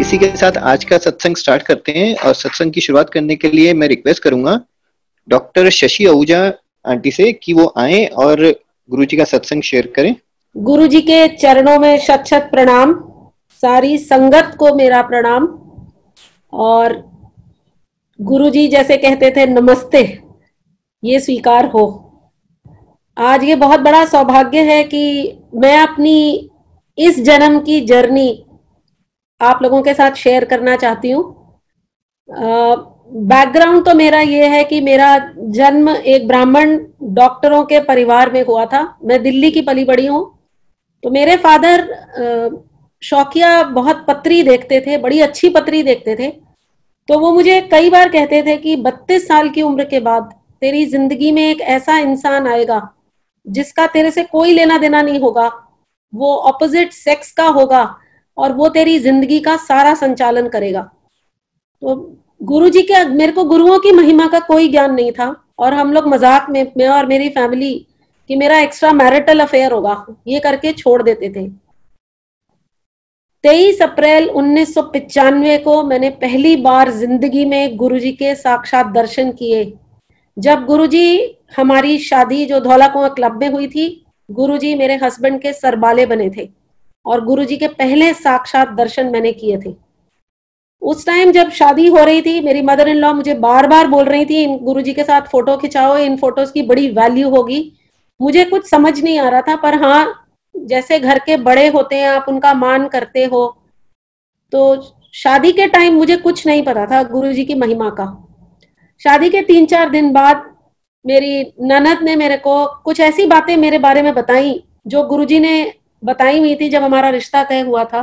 इसी के साथ आज का सत्संग स्टार्ट करते हैं और सत्संग की शुरुआत करने के लिए मैं रिक्वेस्ट करूंगा डॉक्टर शशि आहूजा आंटी से कि वो आए और गुरुजी का सत्संग शेयर करें। गुरुजी के चरणों में शत शत प्रणाम, सारी संगत को मेरा प्रणाम। और गुरुजी जैसे कहते थे नमस्ते, ये स्वीकार हो। आज ये बहुत बड़ा सौभाग्य है कि मैं अपनी इस जन्म की जर्नी आप लोगों के साथ शेयर करना चाहती हूँ। बैकग्राउंड तो मेरा ये है कि मेरा जन्म एक ब्राह्मण डॉक्टरों के परिवार में हुआ था। मैं दिल्ली की पली बड़ी हूँ। तो मेरे फादर शौकिया बहुत पत्री देखते थे, बड़ी अच्छी पत्री देखते थे। तो वो मुझे कई बार कहते थे कि 32 साल की उम्र के बाद तेरी जिंदगी में एक ऐसा इंसान आएगा जिसका तेरे से कोई लेना देना नहीं होगा, वो ऑपोजिट सेक्स का होगा और वो तेरी जिंदगी का सारा संचालन करेगा। तो गुरुजी के, मेरे को गुरुओं की महिमा का कोई ज्ञान नहीं था और हम लोग मजाक में, मैं और मेरी फैमिली, कि मेरा एक्स्ट्रा मैरिटल अफेयर होगा, ये करके छोड़ देते थे। 23 अप्रैल 1995 को मैंने पहली बार जिंदगी में गुरुजी के साक्षात दर्शन किए। जब गुरुजी, हमारी शादी जो धौला कुआं क्लब में हुई थी, गुरुजी मेरे हस्बैंड के सरबाले बने थे और गुरुजी के पहले साक्षात दर्शन मैंने किए थे। उस टाइम जब शादी हो रही थी, मेरी मदर इन लॉ मुझे बार बार बोल रही थी इन गुरुजी के साथ फोटो खिंचाओ, इन फोटोज की बड़ी वैल्यू होगी। मुझे कुछ समझ नहीं आ रहा था, पर हाँ, जैसे घर के बड़े होते हैं आप उनका मान करते हो। तो शादी के टाइम मुझे कुछ नहीं पता था गुरुजी की महिमा का। शादी के 3-4 दिन बाद मेरी ननद ने मेरे को कुछ ऐसी बातें मेरे बारे में बताई जो गुरुजी ने बताई हुई थी जब हमारा रिश्ता तय हुआ था,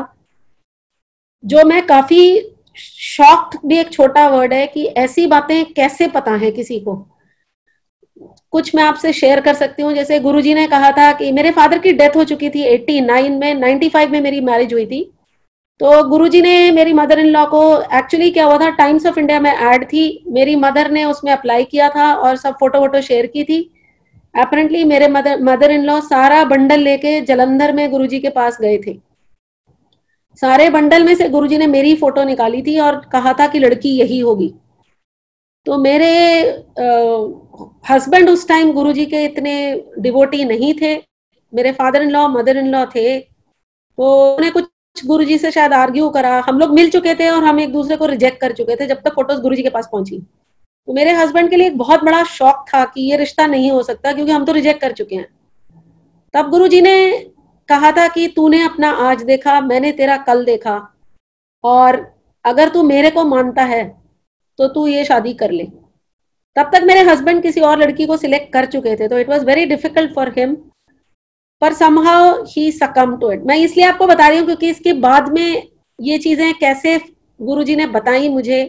जो मैं काफी शॉक्ड, भी एक छोटा वर्ड है कि ऐसी बातें कैसे पता है किसी को। कुछ मैं आपसे शेयर कर सकती हूँ। जैसे गुरुजी ने कहा था कि मेरे फादर की डेथ हो चुकी थी 89 में, 95 में मेरी मैरिज हुई थी। तो गुरुजी ने मेरी मदर इन लॉ को, एक्चुअली क्या हुआ था, टाइम्स ऑफ इंडिया में एड थी, मेरी मदर ने उसमें अप्लाई किया था और सब फोटो वोटो शेयर की थी। अपेरेंटली मेरे मदर इन लॉ सारा बंडल लेके जलंधर में गुरुजी के पास गए थे। सारे बंडल में से गुरुजी ने मेरी फोटो निकाली थी और कहा था कि लड़की यही होगी। तो मेरे हस्बैंड उस टाइम गुरुजी के इतने डिवोटी नहीं थे। मेरे father in law, mother in law थे। तो उन्हें कुछ गुरुजी से शायद आर्ग्यू करा, हम लोग मिल चुके थे और हम एक दूसरे को रिजेक्ट कर चुके थे जब तक फोटोज गुरुजी के पास पहुंची। तो मेरे हस्बैंड के लिए एक बहुत बड़ा शौक था कि ये रिश्ता नहीं हो सकता क्योंकि हम तो रिजेक्ट कर चुके हैं। तब गुरुजी ने कहा था कि तूने अपना आज देखा, मैंने तेरा कल देखा, और अगर तू मेरे को मानता है तो तू ये शादी कर ले। तब तक मेरे हस्बैंड किसी और लड़की को सिलेक्ट कर चुके थे, तो it was very difficult for him, पर समहाउ ही सकम टू इट। मैं इसलिए आपको बता रही हूँ क्योंकि इसके बाद में ये चीजें कैसे गुरुजी ने बताई मुझे,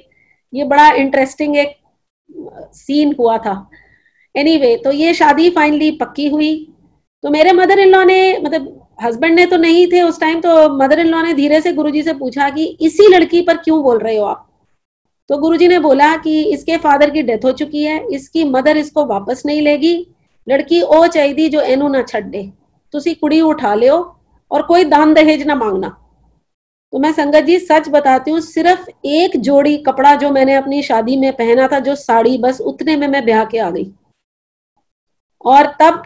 ये बड़ा इंटरेस्टिंग एक सीन हुआ था। एनीवे, तो ये शादी फाइनली पक्की हुई। तो मेरे मदर इन लॉ ने, मतलब हस्बैंड ने तो नहीं थे उस टाइम, तो मदर इन लॉ ने धीरे से गुरुजी से पूछा कि इसी लड़की पर क्यों बोल रहे हो आप। तो गुरुजी ने बोला कि इसके फादर की डेथ हो चुकी है, इसकी मदर इसको वापस नहीं लेगी, लड़की ओ चाहिए जो एनू ना छड़ दे, तुसी कुड़ी उठा लियो और कोई दान दहेज ना मांगना। तो मैं संगत जी सच बताती हूँ, सिर्फ एक जोड़ी कपड़ा जो मैंने अपनी शादी में पहना था, जो साड़ी, बस उतने में मैं ब्याह के आ गई और तब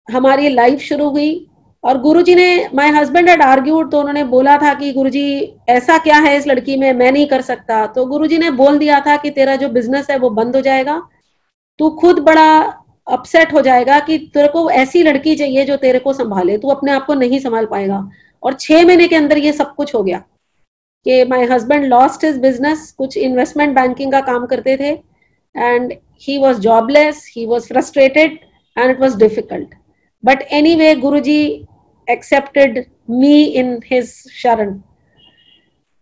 हमारी लाइफ शुरू हुई। और गुरुजी ने, माय हस्बैंड हैड आर्ग्यूड, तो उन्होंने बोला था कि गुरुजी ऐसा क्या है इस लड़की में, मैं नहीं कर सकता। तो गुरुजी ने बोल दिया था कि तेरा जो बिजनेस है वो बंद हो जाएगा, तू खुद बड़ा अपसेट हो जाएगा कि तेरे को ऐसी लड़की चाहिए जो तेरे को संभाले, तू अपने आप को नहीं संभाल पाएगा। और 6 महीने के अंदर ये सब कुछ हो गया कि my husband lost his business, कुछ इन्वेस्टमेंट बैंकिंग का काम करते थे, and he was jobless, he was frustrated and it was difficult. But anyway, Guruji accepted me in his शरण।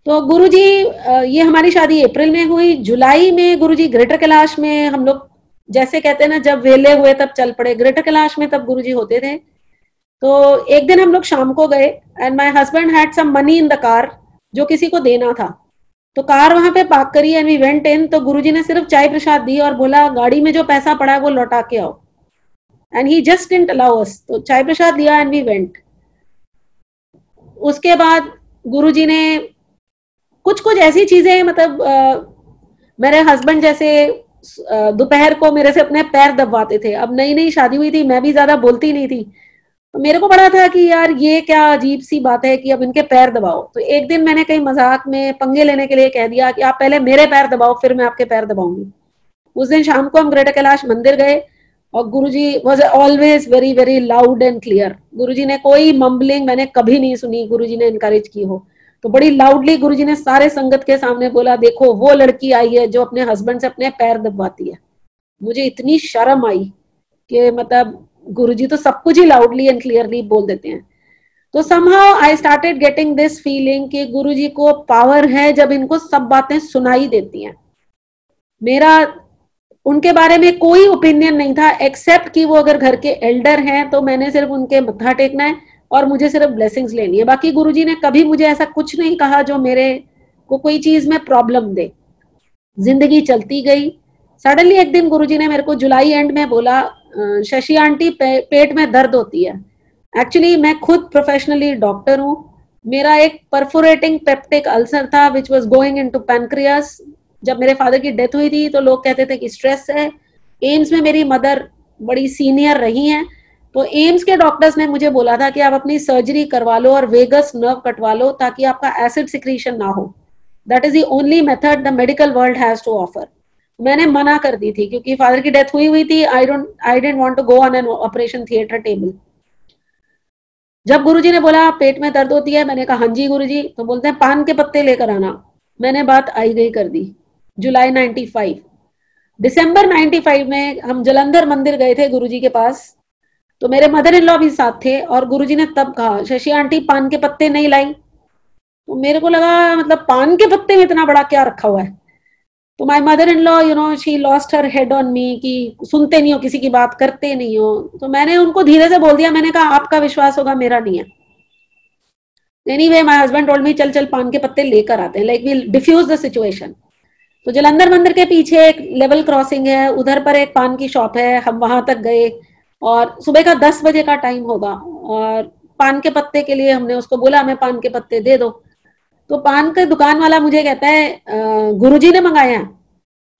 तो गुरुजी, ये हमारी शादी अप्रैल में हुई। जुलाई में गुरुजी ग्रेटर कैलाश में, हम लोग जैसे कहते हैं ना, जब वेले हुए तब चल पड़े, ग्रेटर कैलाश में तब गुरुजी होते थे। तो एक दिन हम लोग शाम को गए and my husband had some money in the car जो किसी को देना था। तो कार वहां पे पार्क करी एंड वी वेंट इन। तो गुरुजी ने सिर्फ चाय प्रसाद दी और बोला गाड़ी में जो पैसा पड़ा है वो लौटा के आओ, and he just didn't allow us. तो चाय प्रसाद दिया एंड वी वेंट। उसके बाद गुरुजी ने कुछ कुछ ऐसी चीजें, मतलब मेरे हस्बैंड जैसे दोपहर को मेरे से अपने पैर दबवाते थे। अब नई नई शादी हुई थी, मैं भी ज्यादा बोलती नहीं थी, तो मेरे को पड़ा था कि यार ये क्या अजीब सी बात है कि अब इनके पैर दबाओ। तो एक दिन मैंने कहीं मजाक में पंगे लेने के लिए कह दिया कि आप पहले मेरे पैर दबाओ फिर मैं आपके पैर दबाऊंगी। उस दिन शाम को हम ग्रेटर कैलाश मंदिर गए और Guruji was always very very loud and clear. Guruji ने कोई मम्बलिंग मैंने कभी नहीं सुनी गुरुजी ने इनकरेज की हो। तो बड़ी लाउडली गुरुजी ने सारे संगत के सामने बोला, देखो वो लड़की आई है जो अपने हस्बैंड से अपने पैर दबवाती है। मुझे इतनी शर्म आई कि मतलब गुरुजी तो सब कुछ ही लाउडली एंड क्लियरली बोल देते हैं। तो somehow I started getting this feeling कि गुरुजी को पावर है जब इनको सब बातें सुनाई देती हैं। मेरा उनके बारे में कोई ओपिनियन नहीं था एक्सेप्ट कि वो अगर घर के एल्डर हैं तो मैंने सिर्फ उनके मत्था टेकना है और मुझे सिर्फ ब्लेसिंग्स लेनी है। बाकी गुरुजी ने कभी मुझे ऐसा कुछ नहीं कहा जो मेरे को कोई चीज में प्रॉब्लम दे। जिंदगी चलती गई। सडनली एक दिन गुरुजी ने मेरे को जुलाई एंड में बोला, शशि आंटी पेट में दर्द होती है। एक्चुअली मैं खुद प्रोफेशनली डॉक्टर हूँ। मेरा एक परफोरेटिंग पेप्टिक अल्सर था which was going into pancreas. जब मेरे फादर की डेथ हुई थी तो लोग कहते थे कि स्ट्रेस है। एम्स में मेरी मदर बड़ी सीनियर रही हैं, तो एम्स के डॉक्टर्स ने मुझे बोला था कि आप अपनी सर्जरी करवा लो और वेगस नर्व कटवा लो ताकि आपका एसिड सिक्रीशन ना हो। That is the only method the medical world has to offer. मैंने मना कर दी थी क्योंकि फादर की डेथ हुई थी। I didn't want to go on an operation theatre table. जब गुरुजी ने बोला पेट में दर्द होती है, मैंने कहा हाँ जी गुरुजी। तो बोलते हैं पान के पत्ते लेकर आना। मैंने बात आई गई कर दी। जुलाई 95 दिसंबर 95 में हम जलंधर मंदिर गए थे गुरुजी के पास। तो मेरे मदर इन लॉ भी साथ थे और गुरुजी ने तब कहा, शशि आंटी पान के पत्ते नहीं लाई। तो मेरे को लगा मतलब पान के पत्ते में इतना बड़ा क्या रखा हुआ है। तो my mother in law you know she lost her head on me कि सुनते नहीं हो, किसी की बात करते नहीं हो। तो मैंने उनको धीरे से बोल दिया, मैंने कहा आपका विश्वास होगा मेरा नहीं है। Anyway my husband told me चल चल पान के पत्ते लेकर आते हैं, like will diffuse the situation. तो जलंधर मंदिर के पीछे एक लेवल क्रॉसिंग है, उधर पर एक पान की शॉप है। हम वहां तक गए और सुबह का 10 बजे का टाइम होगा और पान के पत्ते के लिए हमने उसको बोला हमें पान के पत्ते दे दो। तो पान का दुकान वाला मुझे कहता है गुरुजी ने मंगाया है।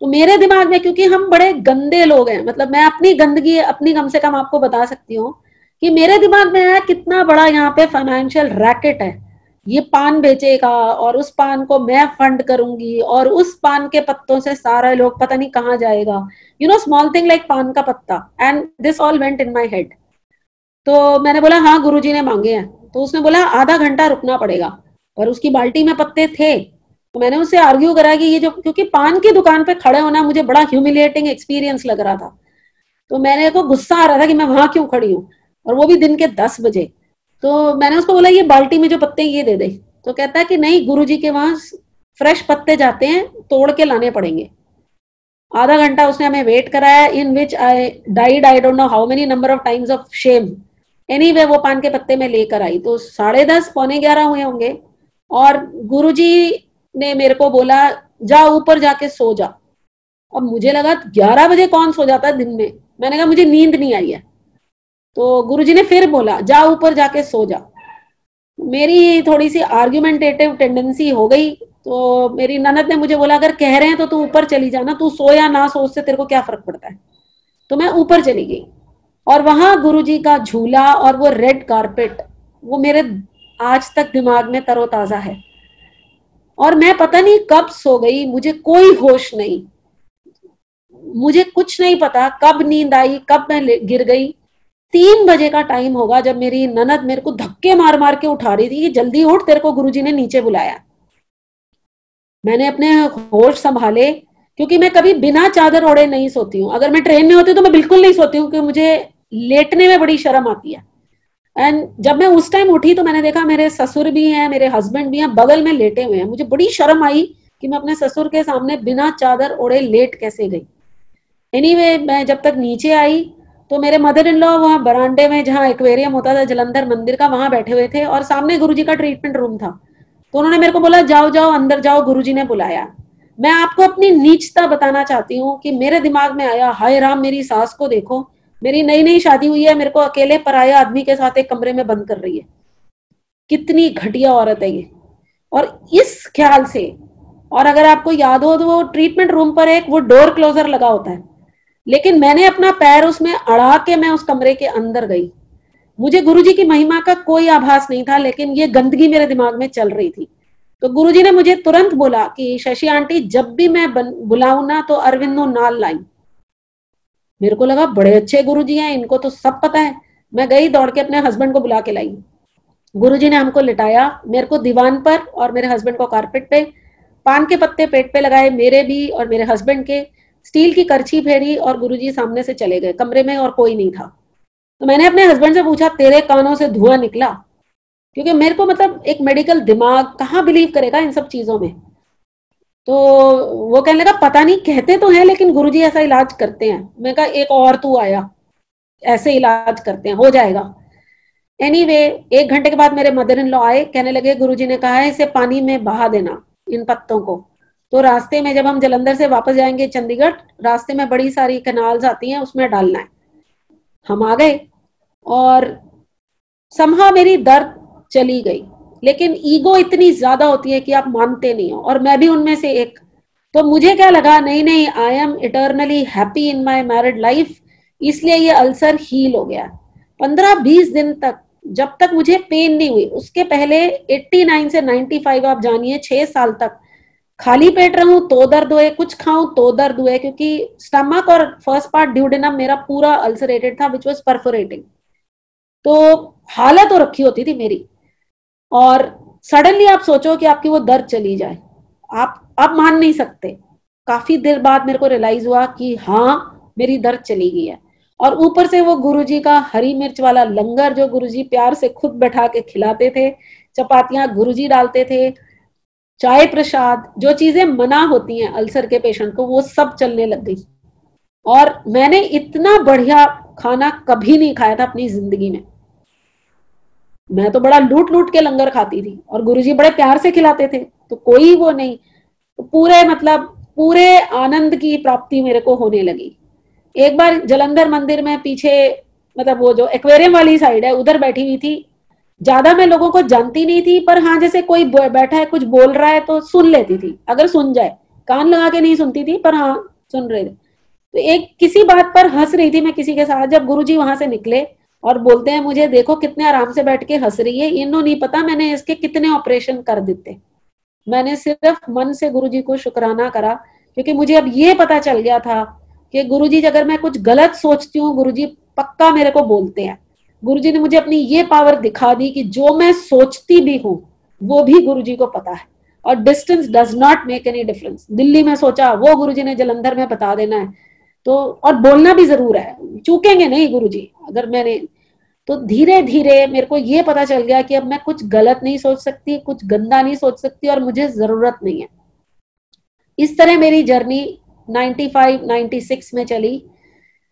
तो मेरे दिमाग में, क्योंकि हम बड़े गंदे लोग हैं, मतलब मैं अपनी गंदगी अपनी कम से कम आपको बता सकती हूँ कि मेरे दिमाग में आया कितना बड़ा यहाँ पे फाइनेंशियल रैकेट है। ये पान बेचेगा और उस पान को मैं फंड करूंगी और उस पान के पत्तों से सारा लोग पता नहीं कहाँ जाएगा। You know small thing like पान का पत्ता। And this all went in my head. तो मैंने बोला हाँ गुरुजी ने मांगे हैं। तो उसने बोला आधा घंटा रुकना पड़ेगा, पर उसकी बाल्टी में पत्ते थे। तो मैंने उससे आर्ग्यू करा कि ये जो, क्योंकि पान की दुकान पे खड़े होना मुझे बड़ा ह्यूमिलिएटिंग एक्सपीरियंस लग रहा था। तो मेरे को गुस्सा आ रहा था कि मैं वहां क्यों खड़ी हूँ और वो भी दिन के 10 बजे। तो मैंने उसको बोला ये बाल्टी में जो पत्ते ये दे दे। तो कहता है कि नहीं गुरुजी के वहां फ्रेश पत्ते जाते हैं, तोड़ के लाने पड़ेंगे। आधा घंटा उसने हमें वेट कराया, in which I died I don't know how many number of times of shame. Anyway वो पान के पत्ते में लेकर आई। तो 10:30 पौने 11 हुए होंगे और गुरुजी ने मेरे को बोला जा ऊपर जाके सो जा। अब मुझे लगा 11 बजे कौन सो जाता है दिन में। मैंने कहा मुझे नींद नहीं आई है। तो गुरुजी ने फिर बोला जा ऊपर जाके सो जा। मेरी थोड़ी सी आर्ग्यूमेंटेटिव टेंडेंसी हो गई। तो मेरी ननद ने मुझे बोला अगर कह रहे हैं तो तू ऊपर चली जाना, तू सो या ना सो उससे तेरे को क्या फर्क पड़ता है। तो मैं ऊपर चली गई और वहां गुरुजी का झूला और वो रेड कारपेट वो मेरे आज तक दिमाग में तरोताजा है। और मैं पता नहीं कब सो गई, मुझे कोई होश नहीं, मुझे कुछ नहीं पता कब नींद आई कब मैं गिर गई। 3 बजे का टाइम होगा जब मेरी ननद मेरे को धक्के मार मार के उठा रही थी कि जल्दी उठ तेरे को गुरुजी ने नीचे बुलाया। मैंने अपने होश संभाले क्योंकि मैं कभी बिना चादर ओढ़े नहीं सोती हूँ। अगर मैं ट्रेन में होती हूँ तो मैं बिल्कुल नहीं सोती हूँ क्योंकि मुझे लेटने में बड़ी शर्म आती है। एंड जब मैं उस टाइम उठी तो मैंने देखा मेरे ससुर भी हैं, मेरे हस्बैंड भी हैं, बगल में लेटे हुए हैं। मुझे बड़ी शर्म आई कि मैं अपने ससुर के सामने बिना चादर ओढ़े लेट कैसे गई। एनीवे मैं जब तक नीचे आई तो मेरे मदर इन लॉ वहाँ बरामदे में जहाँ एक्वेरियम होता था जलंधर मंदिर का वहां बैठे हुए थे और सामने गुरुजी का ट्रीटमेंट रूम था। तो उन्होंने मेरे को बोला जाओ जाओ अंदर जाओ, गुरुजी ने बुलाया। मैं आपको अपनी नीचता बताना चाहती हूँ कि मेरे दिमाग में आया हाय राम मेरी सास को देखो, मेरी नई नई शादी हुई है, मेरे को अकेले पराया आदमी के साथ एक कमरे में बंद कर रही है। कितनी घटिया औरत है ये। और इस ख्याल से, और अगर आपको याद हो तो वो ट्रीटमेंट रूम पर एक वो डोर क्लोजर लगा होता है, लेकिन मैंने अपना पैर उसमें अड़ा के मैं उस कमरे के अंदर गई। मुझे गुरुजी की महिमा का कोई आभास नहीं था, लेकिन ये गंदगी मेरे दिमाग में चल रही थी। तो गुरुजी ने मुझे तुरंत बोला कि शशि आंटी, जब भी मैं बुलाऊं ना तो अरविंदो नाल लाई। मेरे को लगा बड़े अच्छे गुरुजी हैं, इनको तो सब पता है। मैं गई दौड़ के अपने हस्बैंड को बुला के लाई। गुरुजी ने हमको लिटाया, मेरे को दीवान पर और मेरे हस्बैंड को कारपेट पे, पान के पत्ते पेट पे लगाए, मेरे भी और मेरे हस्बैंड के, स्टील की करछी फेरी और गुरुजी सामने से चले गए। कमरे में और कोई नहीं था। तो मैंने अपने हस्बैंड से पूछा, तेरे कानों से धुआं निकला? क्योंकि मेरे को मतलब एक मेडिकल दिमाग कहाँ बिलीव करेगा इन सब चीजों में। तो वो कहने लगा, पता नहीं, कहते तो हैं लेकिन गुरुजी ऐसा इलाज करते हैं। मैं कहा एक और तू आया, ऐसे इलाज करते हैं, हो जाएगा। एनीवे, 1 घंटे के बाद मेरे मदर इन लॉ आए, कहने लगे गुरुजी ने कहा है इसे पानी में बहा देना, इन पत्तों को। तो रास्ते में जब हम जलंधर से वापस जाएंगे चंडीगढ़, रास्ते में बड़ी सारी कैनाल्स आती हैं, उसमें डालना है। हम आ गए और समहा मेरी दर्द चली गई, लेकिन ईगो इतनी ज्यादा होती है कि आप मानते नहीं हो, और मैं भी उनमें से एक। तो मुझे क्या लगा, नहीं नहीं, I am eternally happy in my married life, इसलिए ये अल्सर हील हो गया। 15-20 दिन तक, जब तक मुझे पेन नहीं हुई, उसके पहले 89 से 95, आप जानिए 6 साल तक खाली पेट रहूं तो दर्द हुए, कुछ खाऊं तो दर्द हुए, क्योंकि स्टमक और फर्स्ट पार्ट ड्यूडेनम मेरा पूरा अल्सरेटेड था, विच वाज परफोरेटिंग। तो हालत हो रखी होती थी मेरी। और सडनली आप सोचो कि आपकी वो दर्द चली जाए, आप मान नहीं सकते। काफी देर बाद मेरे को रियलाइज हुआ कि हाँ, मेरी दर्द चली गई है। और ऊपर से वो गुरुजी का हरी मिर्च वाला लंगर, जो गुरुजी प्यार से खुद बैठा के खिलाते थे, चपातियां गुरुजी डालते थे, चाय प्रसाद, जो चीजें मना होती हैं अल्सर के पेशेंट को, वो सब चलने लग गई। और मैंने इतना बढ़िया खाना कभी नहीं खाया था अपनी जिंदगी में। मैं तो बड़ा लूट लूट के लंगर खाती थी और गुरुजी बड़े प्यार से खिलाते थे, तो कोई वो नहीं। तो पूरे आनंद की प्राप्ति मेरे को होने लगी। एक बार जलंधर मंदिर में पीछे, मतलब वो जो एक्वेरियम वाली साइड है, उधर बैठी हुई थी। ज्यादा मैं लोगों को जानती नहीं थी, पर हाँ, जैसे कोई बैठा है कुछ बोल रहा है तो सुन लेती थी, अगर सुन जाए। कान लगा के नहीं सुनती थी, पर हाँ सुन रहे थे। तो एक किसी बात पर हंस रही थी मैं किसी के साथ, जब गुरुजी वहां से निकले और बोलते हैं मुझे, देखो कितने आराम से बैठ के हंस रही है, इन्हों नहीं पता मैंने इसके कितने ऑपरेशन कर देते। मैंने सिर्फ मन से गुरुजी को शुक्राना करा, क्योंकि मुझे अब ये पता चल गया था कि गुरुजी, अगर मैं कुछ गलत सोचती हूँ, गुरुजी पक्का मेरे को बोलते हैं। गुरुजी ने मुझे अपनी ये पावर दिखा दी कि जो मैं सोचती भी हूँ वो भी गुरुजी को पता है, और distance does not make any difference. Delhi में सोचा, वो गुरुजी ने जलंधर में बता देना है। तो और बोलना भी जरूर है, चूकेंगे नहीं गुरुजी अगर मैंने। तो धीरे धीरे मेरे को ये पता चल गया कि अब मैं कुछ गलत नहीं सोच सकती, कुछ गंदा नहीं सोच सकती, और मुझे जरूरत नहीं है। इस तरह मेरी जर्नी 95-96 में चली।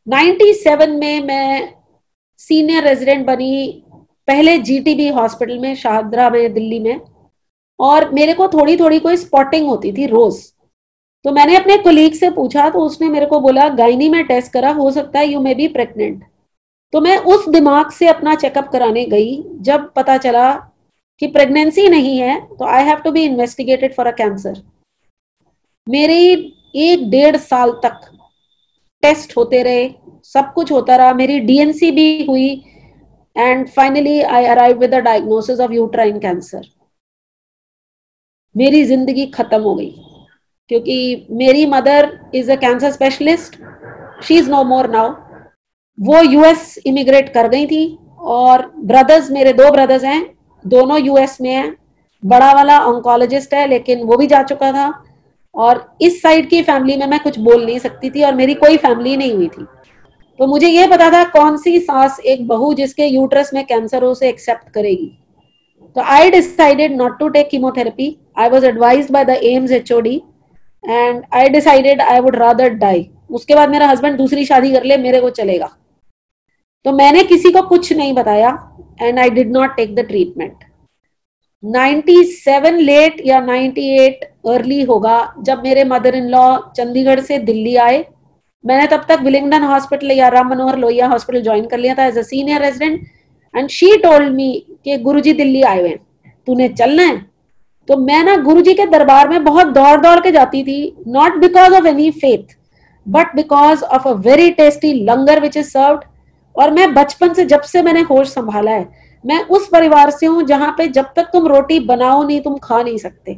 97 में मैं सीनियर रेजिडेंट बनी, पहले जीटीबी हॉस्पिटल में, शाहदरा में, दिल्ली में। और मेरे को थोड़ी थोड़ी कोई स्पॉटिंग होती थी रोज। तो मैंने अपने कोलीग से पूछा, तो उसने मेरे को बोला, गायनी में टेस्ट करा, हो सकता है यू मे बी प्रेग्नेंट। तो मैं उस दिमाग से अपना चेकअप कराने गई। जब पता चला कि प्रेगनेंसी नहीं है, तो I have to be investigated for a cancer. मेरी 1-1.5 साल तक टेस्ट होते रहे, सब कुछ होता रहा, मेरी डीएनसी भी हुई, and finally I arrive with the diagnosis of uterine cancer. मेरी जिंदगी खत्म हो गई, क्योंकि मेरी mother is a cancer specialist, she is no more now. वो यूएस इमिग्रेट कर गई थी, और ब्रदर्स, मेरे 2 ब्रदर्स हैं, दोनों यूएस में हैं। बड़ा वाला ऑन्कोलॉजिस्ट है, लेकिन वो भी जा चुका था। और इस साइड की फैमिली में मैं कुछ बोल नहीं सकती थी, और मेरी कोई फैमिली नहीं हुई थी। तो मुझे ये पता था कौन सी सास एक बहू जिसके यूट्रस में कैंसर हो उसे एक्सेप्ट करेगी। तो I decided not to take chemotherapy. I was advised by the AIIMS HOD, and I decided I would rather die. उसके बाद मेरा हस्बैंड दूसरी शादी कर ले, मेरे को चलेगा। तो मैंने किसी को कुछ नहीं बताया, and I did not take the treatment. 97 late या 98 अर्ली होगा जब मेरे मदर इन लॉ चंडीगढ़ से दिल्ली आए। मैंने तब तक विलिंगडन हॉस्पिटल या राम मनोहर लोहिया हॉस्पिटल ज्वाइन कर लिया था as a senior resident, and she told me कि गुरुजी दिल्ली आए हुए हैं, तूने चलना है? तो मैं ना गुरुजी के दरबार में बहुत दौड़ दौड़ के जाती थी, not because of any faith but because of a very tasty langar which is served. और मैं बचपन से, जब से मैंने होश संभाला है, मैं उस परिवार से हूं जहां पे जब तक तुम रोटी बनाओ नहीं तुम खा नहीं सकते।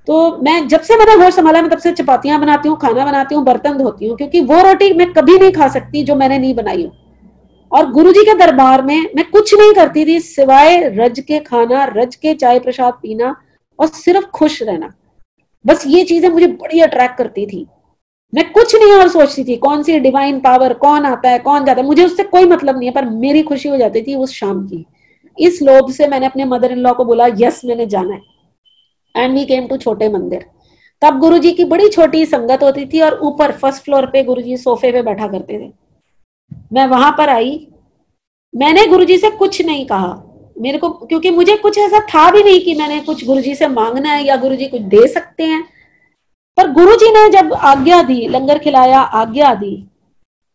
तो मैं जब से मैंने होश संभाला, मैं तब से चपातियां बनाती हूँ, खाना बनाती हूँ, बर्तन धोती हूँ, क्योंकि वो रोटी मैं कभी नहीं खा सकती जो मैंने नहीं बनाई हो। और गुरुजी के दरबार में मैं कुछ नहीं करती थी सिवाय रज के खाना, रज के चाय प्रसाद पीना और सिर्फ खुश रहना। बस ये चीजें मुझे बड़ी अट्रैक्ट करती थी। मैं कुछ नहीं और सोचती थी कौन सी डिवाइन पावर, कौन आता है कौन जाता है, मुझे उससे कोई मतलब नहीं है, पर मेरी खुशी हो जाती थी उस शाम की। इस लोभ से मैंने अपने मदर इन लॉ को बोला यस मैंने जाना है, एंड वी केम टू छोटे मंदिर। तब गुरुजी की बड़ी छोटी संगत होती थी और ऊपर फर्स्ट फ्लोर पे गुरुजी सोफे पे बैठा करते थे। मैं वहां पर आई, मैंने गुरुजी से कुछ नहीं कहा, मेरे को, क्योंकि मुझे कुछ ऐसा था भी नहीं कि मैंने कुछ गुरुजी से मांगना है या गुरुजी कुछ दे सकते हैं। पर गुरुजी ने जब आज्ञा दी, लंगर खिलाया, आज्ञा दी,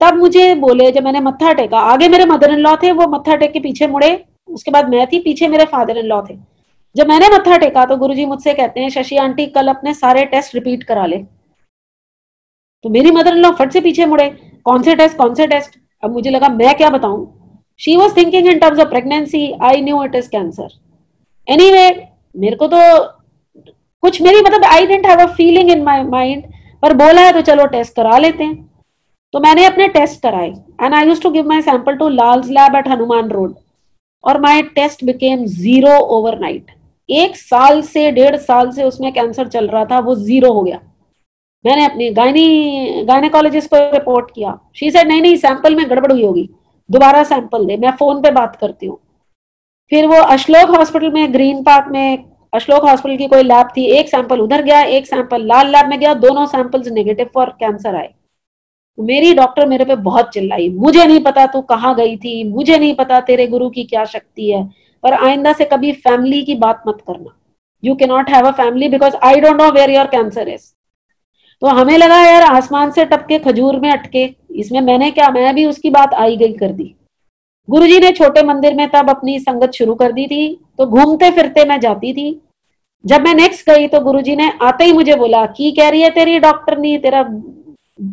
तब मुझे बोले, जब मैंने मत्था टेका, आगे मेरे मदर इन लॉ थे, वो मत्था टेक के पीछे मुड़े, उसके बाद मैं थी, पीछे मेरे फादर इन लॉ थे। जब मैंने मत्था टेका तो गुरुजी मुझसे कहते हैं शशि आंटी कल अपने सारे टेस्ट रिपीट करा ले। तो मेरी मदर इन लॉ फट से पीछे मुड़े, कौन से टेस्ट कौन से टेस्ट। अब मुझे लगा मैं क्या बताऊं। She was thinking in terms of pregnancy, I knew it is cancer. Anyway मेरे को तो कुछ, मेरी मतलब I didn't have a feeling in my mind, पर बोला है तो चलो टेस्ट करा लेते हैं। तो मैंने अपने टेस्ट कराए and I used to give my sample to Lal's lab at Hanuman road, और माई टेस्ट बिकेम 0 ओवरनाइट। 1 साल से 1.5 साल से उसमें कैंसर चल रहा था, वो 0 हो गया। मैंने अपनी गायनेकोलॉजिस्ट को रिपोर्ट किया, शी सेड नहीं नहीं सैंपल में गड़बड़ हुई होगी, दोबारा सैंपल दे, मैं फोन पे बात करती हूँ। फिर वो अशलोक हॉस्पिटल में, ग्रीन पार्क में अशलोक हॉस्पिटल की कोई लैब थी, एक सैंपल उधर गया, एक सैंपल लाल लैब में गया, दोनों सैंपल्स नेगेटिव फॉर कैंसर आए। मेरी डॉक्टर मेरे पे बहुत चिल्लाई, मुझे नहीं पता तू कहाँ गई थी, मुझे नहीं पता तेरे गुरु की क्या शक्ति है, पर आइंदा से कभी फैमिली की बात मत करना, you can not have a family because I don't know where your cancer is. तो हमें लगा यार आसमान से टपके खजूर में अटके, इसमें मैंने क्या, मैं भी उसकी बात आई गई कर दी। गुरुजी ने छोटे मंदिर में तब अपनी संगत शुरू कर दी थी, तो घूमते फिरते मैं जाती थी। जब मैं नेक्स्ट गई तो गुरुजी ने आते ही मुझे बोला की कह रही है तेरी डॉक्टर नहीं, तेरा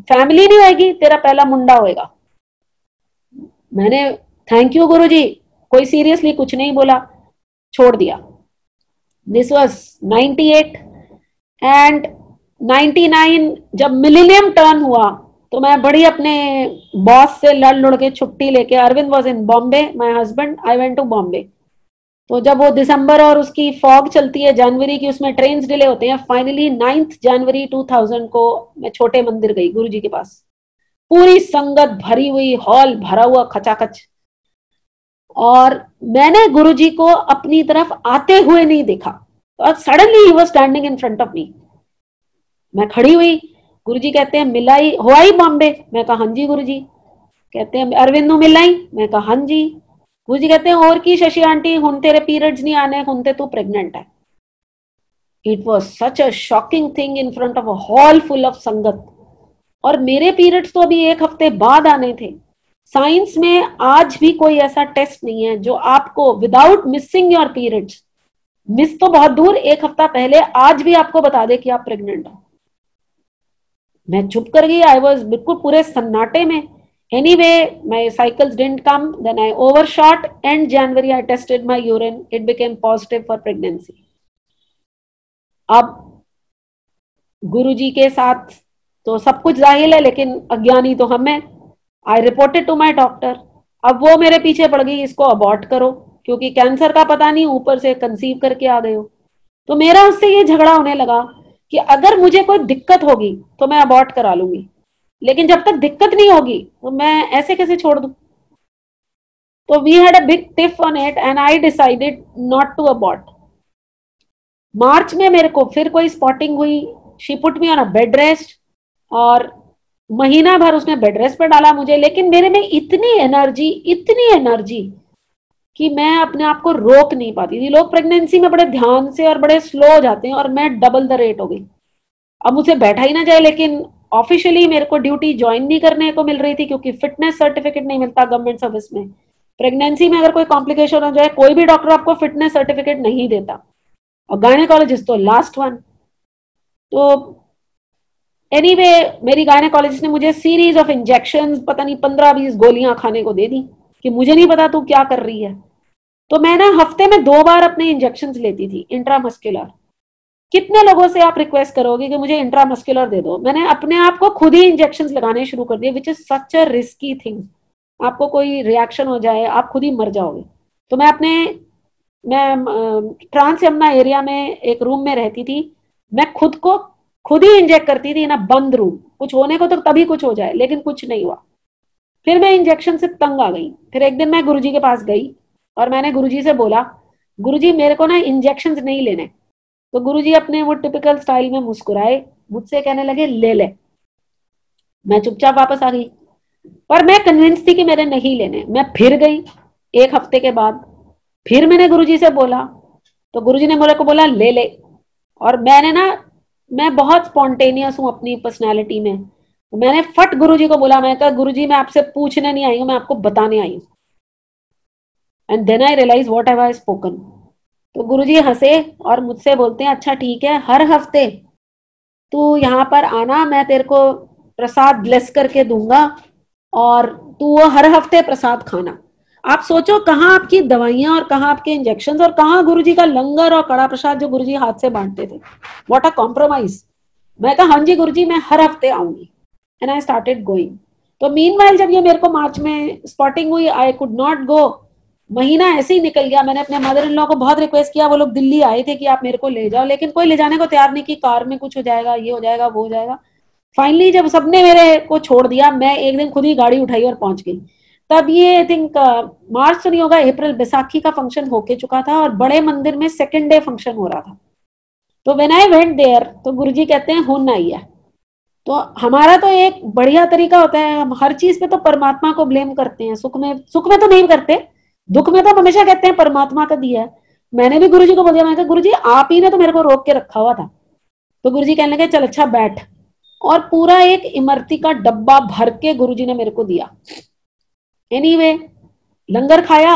फैमिली नहीं होएगी, तेरा पहला मुंडा होएगा। मैंने थैंक यू गुरुजी, कोई सीरियसली कुछ नहीं बोला, छोड़ दिया। दिस वाज 98 एंड 99 जब मिलेनियम टर्न हुआ तो मैं बड़ी अपने बॉस से लड़ लड़ के छुट्टी लेके, Arvind was in Bombay, my husband, I went to Bombay. तो जब वो दिसंबर और उसकी फॉग चलती है जनवरी की, उसमें ट्रेन डिले होते हैं, फाइनली 9 जनवरी 2000 को मैं छोटे मंदिर गई गुरुजी के पास। पूरी संगत भरी हुई, हॉल भरा हुआ खचाखच, और मैंने गुरुजी को अपनी तरफ आते हुए नहीं देखा, और suddenly he was standing in front of me. मैं खड़ी हुई, गुरुजी कहते हैं मिलाई हो आई बॉम्बे, मैं कहा हाँ जी गुरुजी। कहते हैं अरविंद मिलाई, मैं कहा हाँ जी। गुरुजी कहते हैं और की शशि आंटी हुन तेरे पीरियड्स नहीं आने, हुन ते तू प्रेग्नेंट है। It was such a shocking thing in front of a hall full of संगत। और मेरे पीरियड्स तो अभी 1 हफ्ते बाद आने थे। साइंस में आज भी कोई ऐसा टेस्ट नहीं है जो आपको without missing your periods, miss तो बहुत दूर, 1 हफ्ता पहले आज भी आपको बता दे कि आप प्रेग्नेंट हो। मैं चुप कर गई, आई वॉज बिल्कुल पूरे सन्नाटे में। Anyway my cycles didn't come, then I overshot, and January I tested my urine, it became positive for pregnancy. अब गुरुजी के साथ तो सब कुछ जाहिल है, लेकिन अज्ञानी तो हम हैं। आई रिपोर्टेड टू माय डॉक्टर, अब वो मेरे पीछे पड़ गई, इसको अबॉर्ट करो, क्योंकि कैंसर का पता नहीं, ऊपर से कंसीव करके आ गए हो। तो मेरा उससे ये झगड़ा होने लगा कि अगर मुझे कोई दिक्कत होगी तो मैं अबॉर्ट करा लूंगी, लेकिन जब तक दिक्कत नहीं होगी तो मैं ऐसे कैसे छोड़ दूं। तो we had a big tiff on it and I decided not to abort. March में मेरे को फिर कोई स्पॉटिंग हुई, she put me on a bed rest, और महीना भर उसने बेड रेस्ट पर डाला मुझे, लेकिन मेरे में इतनी एनर्जी कि मैं अपने आप को रोक नहीं पाती थी। लोग प्रेगनेंसी में बड़े ध्यान से और बड़े स्लो हो जाते हैं, और मैं डबल द रेट हो गई। अब मुझसे बैठा ही ना जाए, लेकिन ऑफिशियली मेरे को ड्यूटी ज्वाइन नहीं करने को मिल रही थी, क्योंकि फिटनेस सर्टिफिकेट नहीं मिलता गवर्नमेंट सर्विस में। प्रेगनेंसी में अगर कोई कॉम्प्लिकेशन हो जाए, कोई भी डॉक्टर आपको फिटनेस सर्टिफिकेट नहीं देता। और गायनेकोलॉजिस्ट तो लास्ट वन। तो एनीवे मेरी गायनेकोलॉजिस्ट ने मुझे सीरीज ऑफ इंजेक्शंस, पता नहीं 15-20 गोलियां खाने को दे दी कि मुझे नहीं पता तू क्या कर रही है। तो मैं ना हफ्ते में 2 बार अपने इंजेक्शंस लेती थी इंट्रामस्कुलर। कितने लोगों से आप रिक्वेस्ट करोगे कि मुझे इंट्रामस्कुलर दे दो? मैंने अपने आप को खुद ही इंजेक्शंस लगाने शुरू कर दिए, which is such a risky thing. आपको कोई रिएक्शन हो जाए, आप खुद ही मर जाओगे। तो मैं ट्रांस यमुना एरिया में एक रूम में रहती थी। मैं खुद को खुद ही इंजेक्ट करती थी ना, बंद रूम। कुछ होने को तो तभी कुछ हो जाए, लेकिन कुछ नहीं हुआ। फिर मैं इंजेक्शन से तंग आ गई। फिर एक दिन मैं गुरुजी के पास गई और मैंने गुरुजी से बोला, गुरुजी मेरे को ना इंजेक्शन नहीं लेने। तो गुरुजी अपने वो टिपिकल स्टाइल में मुस्कुराए, मुझसे कहने लगे ले ले। मैं चुपचाप वापस आ गई, पर मैं कन्विंस थी कि मेरे नहीं लेने। मैं फिर गई 1 हफ्ते के बाद, फिर मैंने गुरुजी से बोला, तो गुरुजी ने मेरे को बोला ले ले। और मैं बहुत स्पॉन्टेनियस हूँ अपनी पर्सनैलिटी में। तो मैंने फट गुरुजी को बोला, मैं कहा गुरुजी मैं आपसे पूछने नहीं आई हूँ, मैं आपको बताने आई हूँ। And then I realise what have I spoken. तो गुरुजी हंसे और मुझसे बोलते हैं, अच्छा ठीक है, हर हफ्ते तू यहाँ पर आना, मैं तेरे को प्रसाद ब्लेस करके दूंगा और तू वो हर हफ्ते प्रसाद खाना। आप सोचो कहाँ आपकी दवाइयां और कहाँ आपके इंजेक्शन और कहाँ गुरुजी का लंगर और कड़ा प्रसाद जो गुरुजी हाथ से बांटते थे। What a compromise. मैं कहा हाँ जी गुरुजी मैं हर हफ्ते आऊंगी। And I started going. तो मीनवाइल जब ये मेरे को मार्च में स्पॉटिंग हुई, आई कुड नॉट गो। महीना ऐसे ही निकल गया। मैंने अपने मदर इन लॉ को बहुत रिक्वेस्ट किया, वो लोग दिल्ली आए थे कि आप मेरे को ले जाओ, लेकिन कोई ले जाने को तैयार नहीं कि कार में कुछ हो जाएगा, ये हो जाएगा, वो हो जाएगा। फाइनली जब सबने मेरे को छोड़ दिया, मैं एक दिन खुद ही गाड़ी उठाई और पहुंच गई। तब ये आई थिंक मार्च तो नहीं होगा, अप्रैल, बैसाखी का फंक्शन होके चुका था और बड़े मंदिर में 2nd डे फंक्शन हो रहा था। तो व्हेन आई वेंट देयर, तो गुरुजी कहते हैं हुन आई है। तो हमारा तो एक बढ़िया तरीका होता है, हम हर चीज पे तो परमात्मा को ब्लेम करते हैं, सुख में तो नहीं करते, दुख में तो हमेशा कहते हैं परमात्मा का दिया है। मैंने भी गुरुजी को बोल दिया, मैं कहा गुरुजी आप ही ने तो मेरे को रोक के रखा हुआ था। तो गुरुजी कहने लगे चल अच्छा बैठ, और पूरा एक इमरती का डब्बा भर के गुरुजी ने मेरे को दिया। एनीवे लंगर खाया।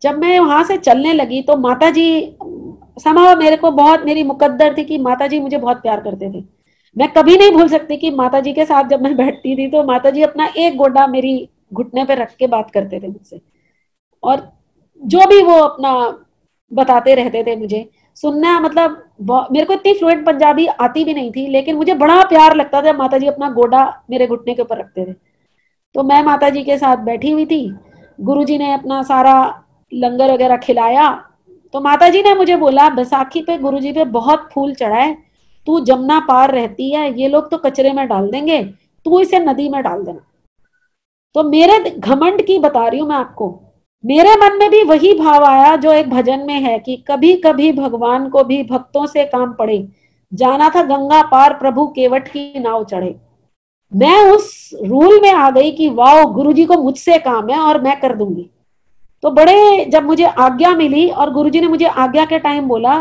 जब मैं वहां से चलने लगी तो माता जी समाव मेरे को बहुत, मेरी मुकद्दर थी कि माता जी मुझे बहुत प्यार करते थे। मैं कभी नहीं भूल सकती कि माता जी के साथ जब मैं बैठती थी तो माता जी अपना एक गोडा मेरी घुटने पे रख के बात करते थे मुझसे, और जो भी वो अपना बताते रहते थे मुझे सुनना। मतलब मेरे को इतनी फ्लुएंट पंजाबी आती भी नहीं थी, लेकिन मुझे बड़ा प्यार लगता था माता जी अपना गोडा मेरे घुटने के ऊपर रखते थे। तो मैं माता जी के साथ बैठी हुई थी, गुरुजी ने अपना सारा लंगर वगैरह खिलाया। तो माता जी ने मुझे बोला बैसाखी पे गुरुजी पे बहुत फूल चढ़ाए, तू जमुना पार रहती है, ये लोग तो कचरे में डाल देंगे, तू इसे नदी में डाल देना। तो मेरे घमंड की बता रही हूं मैं आपको, मेरे मन में भी वही भाव आया जो एक भजन में है कि कभी कभी भगवान को भी भक्तों से काम पड़े, जाना था गंगा पार प्रभु केवट की नाव चढ़े। मैं उस रूल में आ गई कि वाह गुरुजी को मुझसे काम है और मैं कर दूंगी। तो बड़े जब मुझे आज्ञा मिली और गुरुजी ने मुझे आज्ञा के टाइम बोला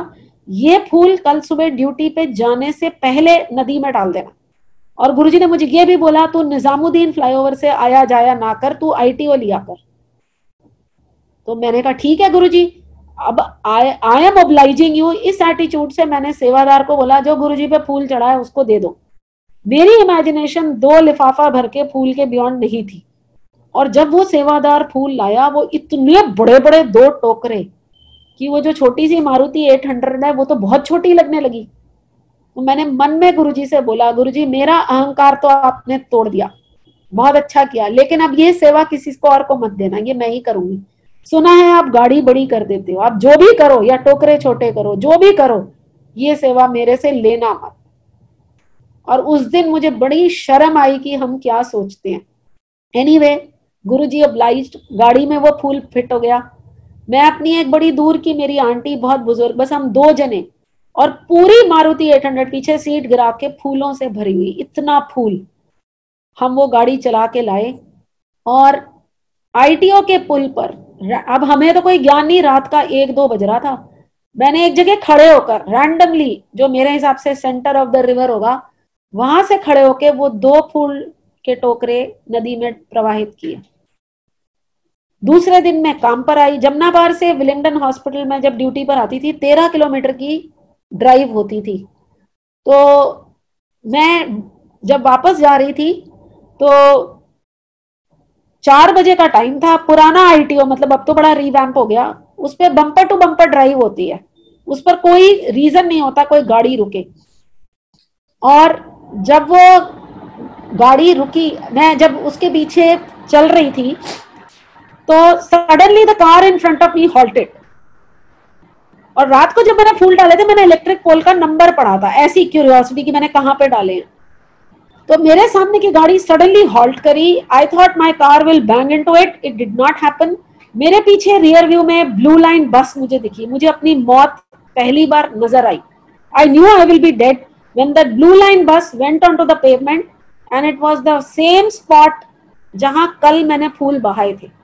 ये फूल कल सुबह ड्यूटी पे जाने से पहले नदी में डाल देना। और गुरुजी ने मुझे ये भी बोला तू निजामुद्दीन फ्लाईओवर से आया जाया ना कर, तू ITO लिया कर। तो मैंने कहा ठीक है गुरुजी, अब आई एम ओब्लाइजिंग यू। इस एटीट्यूड से मैंने सेवादार को बोला जो गुरुजी पे फूल चढ़ा है उसको दे दो। मेरी इमेजिनेशन 2 लिफाफा भर के फूल के बियॉन्ड नहीं थी। और जब वो सेवादार फूल लाया, वो इतने बड़े बड़े 2 टोकरे कि वो जो छोटी सी मारुति 800 है वो तो बहुत छोटी लगने लगी। तो मैंने मन में गुरुजी से बोला गुरुजी मेरा अहंकार तो आपने तोड़ दिया, बहुत अच्छा किया, लेकिन अब ये सेवा किसी को और को मत देना, ये मैं ही करूंगी। सुना है आप गाड़ी बड़ी कर देते हो, आप जो भी करो या टोकरे छोटे करो, जो भी करो, ये सेवा मेरे से लेना मत। और उस दिन मुझे बड़ी शर्म आई कि हम क्या सोचते हैं। एनीवे गुरुजी ऑब्लाइज्ड, गाड़ी में वो फूल फिट हो गया। मैं अपनी एक बड़ी दूर की मेरी आंटी, बहुत बुजुर्ग, बस हम 2 जने, और पूरी मारुति 800 पीछे सीट गिरा के फूलों से भरी हुई, इतना फूल। हम वो गाड़ी चला के लाए और ITO के पुल पर, अब हमें तो कोई ज्ञान नहीं, रात का 1-2 बज रहा था। मैंने एक जगह खड़े होकर रैंडमली, जो मेरे हिसाब से सेंटर ऑफ द रिवर होगा, वहां से खड़े होके वो 2 फूल के टोकरे नदी में प्रवाहित किए। दूसरे दिन मैं काम पर आई, जमुना पार से विलिंगडन हॉस्पिटल में जब ड्यूटी पर आती थी 13 किलोमीटर की ड्राइव होती थी। तो मैं जब वापस जा रही थी तो 4 बजे का टाइम था, पुराना आईटीओ, मतलब अब तो बड़ा रिवैम्प हो गया, उस पर बम्पर टू बम्पर ड्राइव होती है, उस पर कोई रीजन नहीं होता कोई गाड़ी रुके। और जब वो गाड़ी रुकी, मैं जब उसके पीछे चल रही थी तो suddenly the car in front of me halted. और रात को जब मैंने फूल डाले थे, मैंने इलेक्ट्रिक पोल का नंबर पढ़ा था, ऐसी क्यूरियोसिटी कि मैंने कहां पे डाले हैं। तो मेरे सामने की गाड़ी सडनली हॉल्ट करी। I thought my car will bang into it, it did not happen. मेरे पीछे रियर व्यू में ब्लू लाइन बस मुझे दिखी, मुझे अपनी मौत पहली बार नजर आई। I knew I will be dead when that blue line bus went on to the pavement and it was the same spot जहां कल मैंने फूल बहाए थे।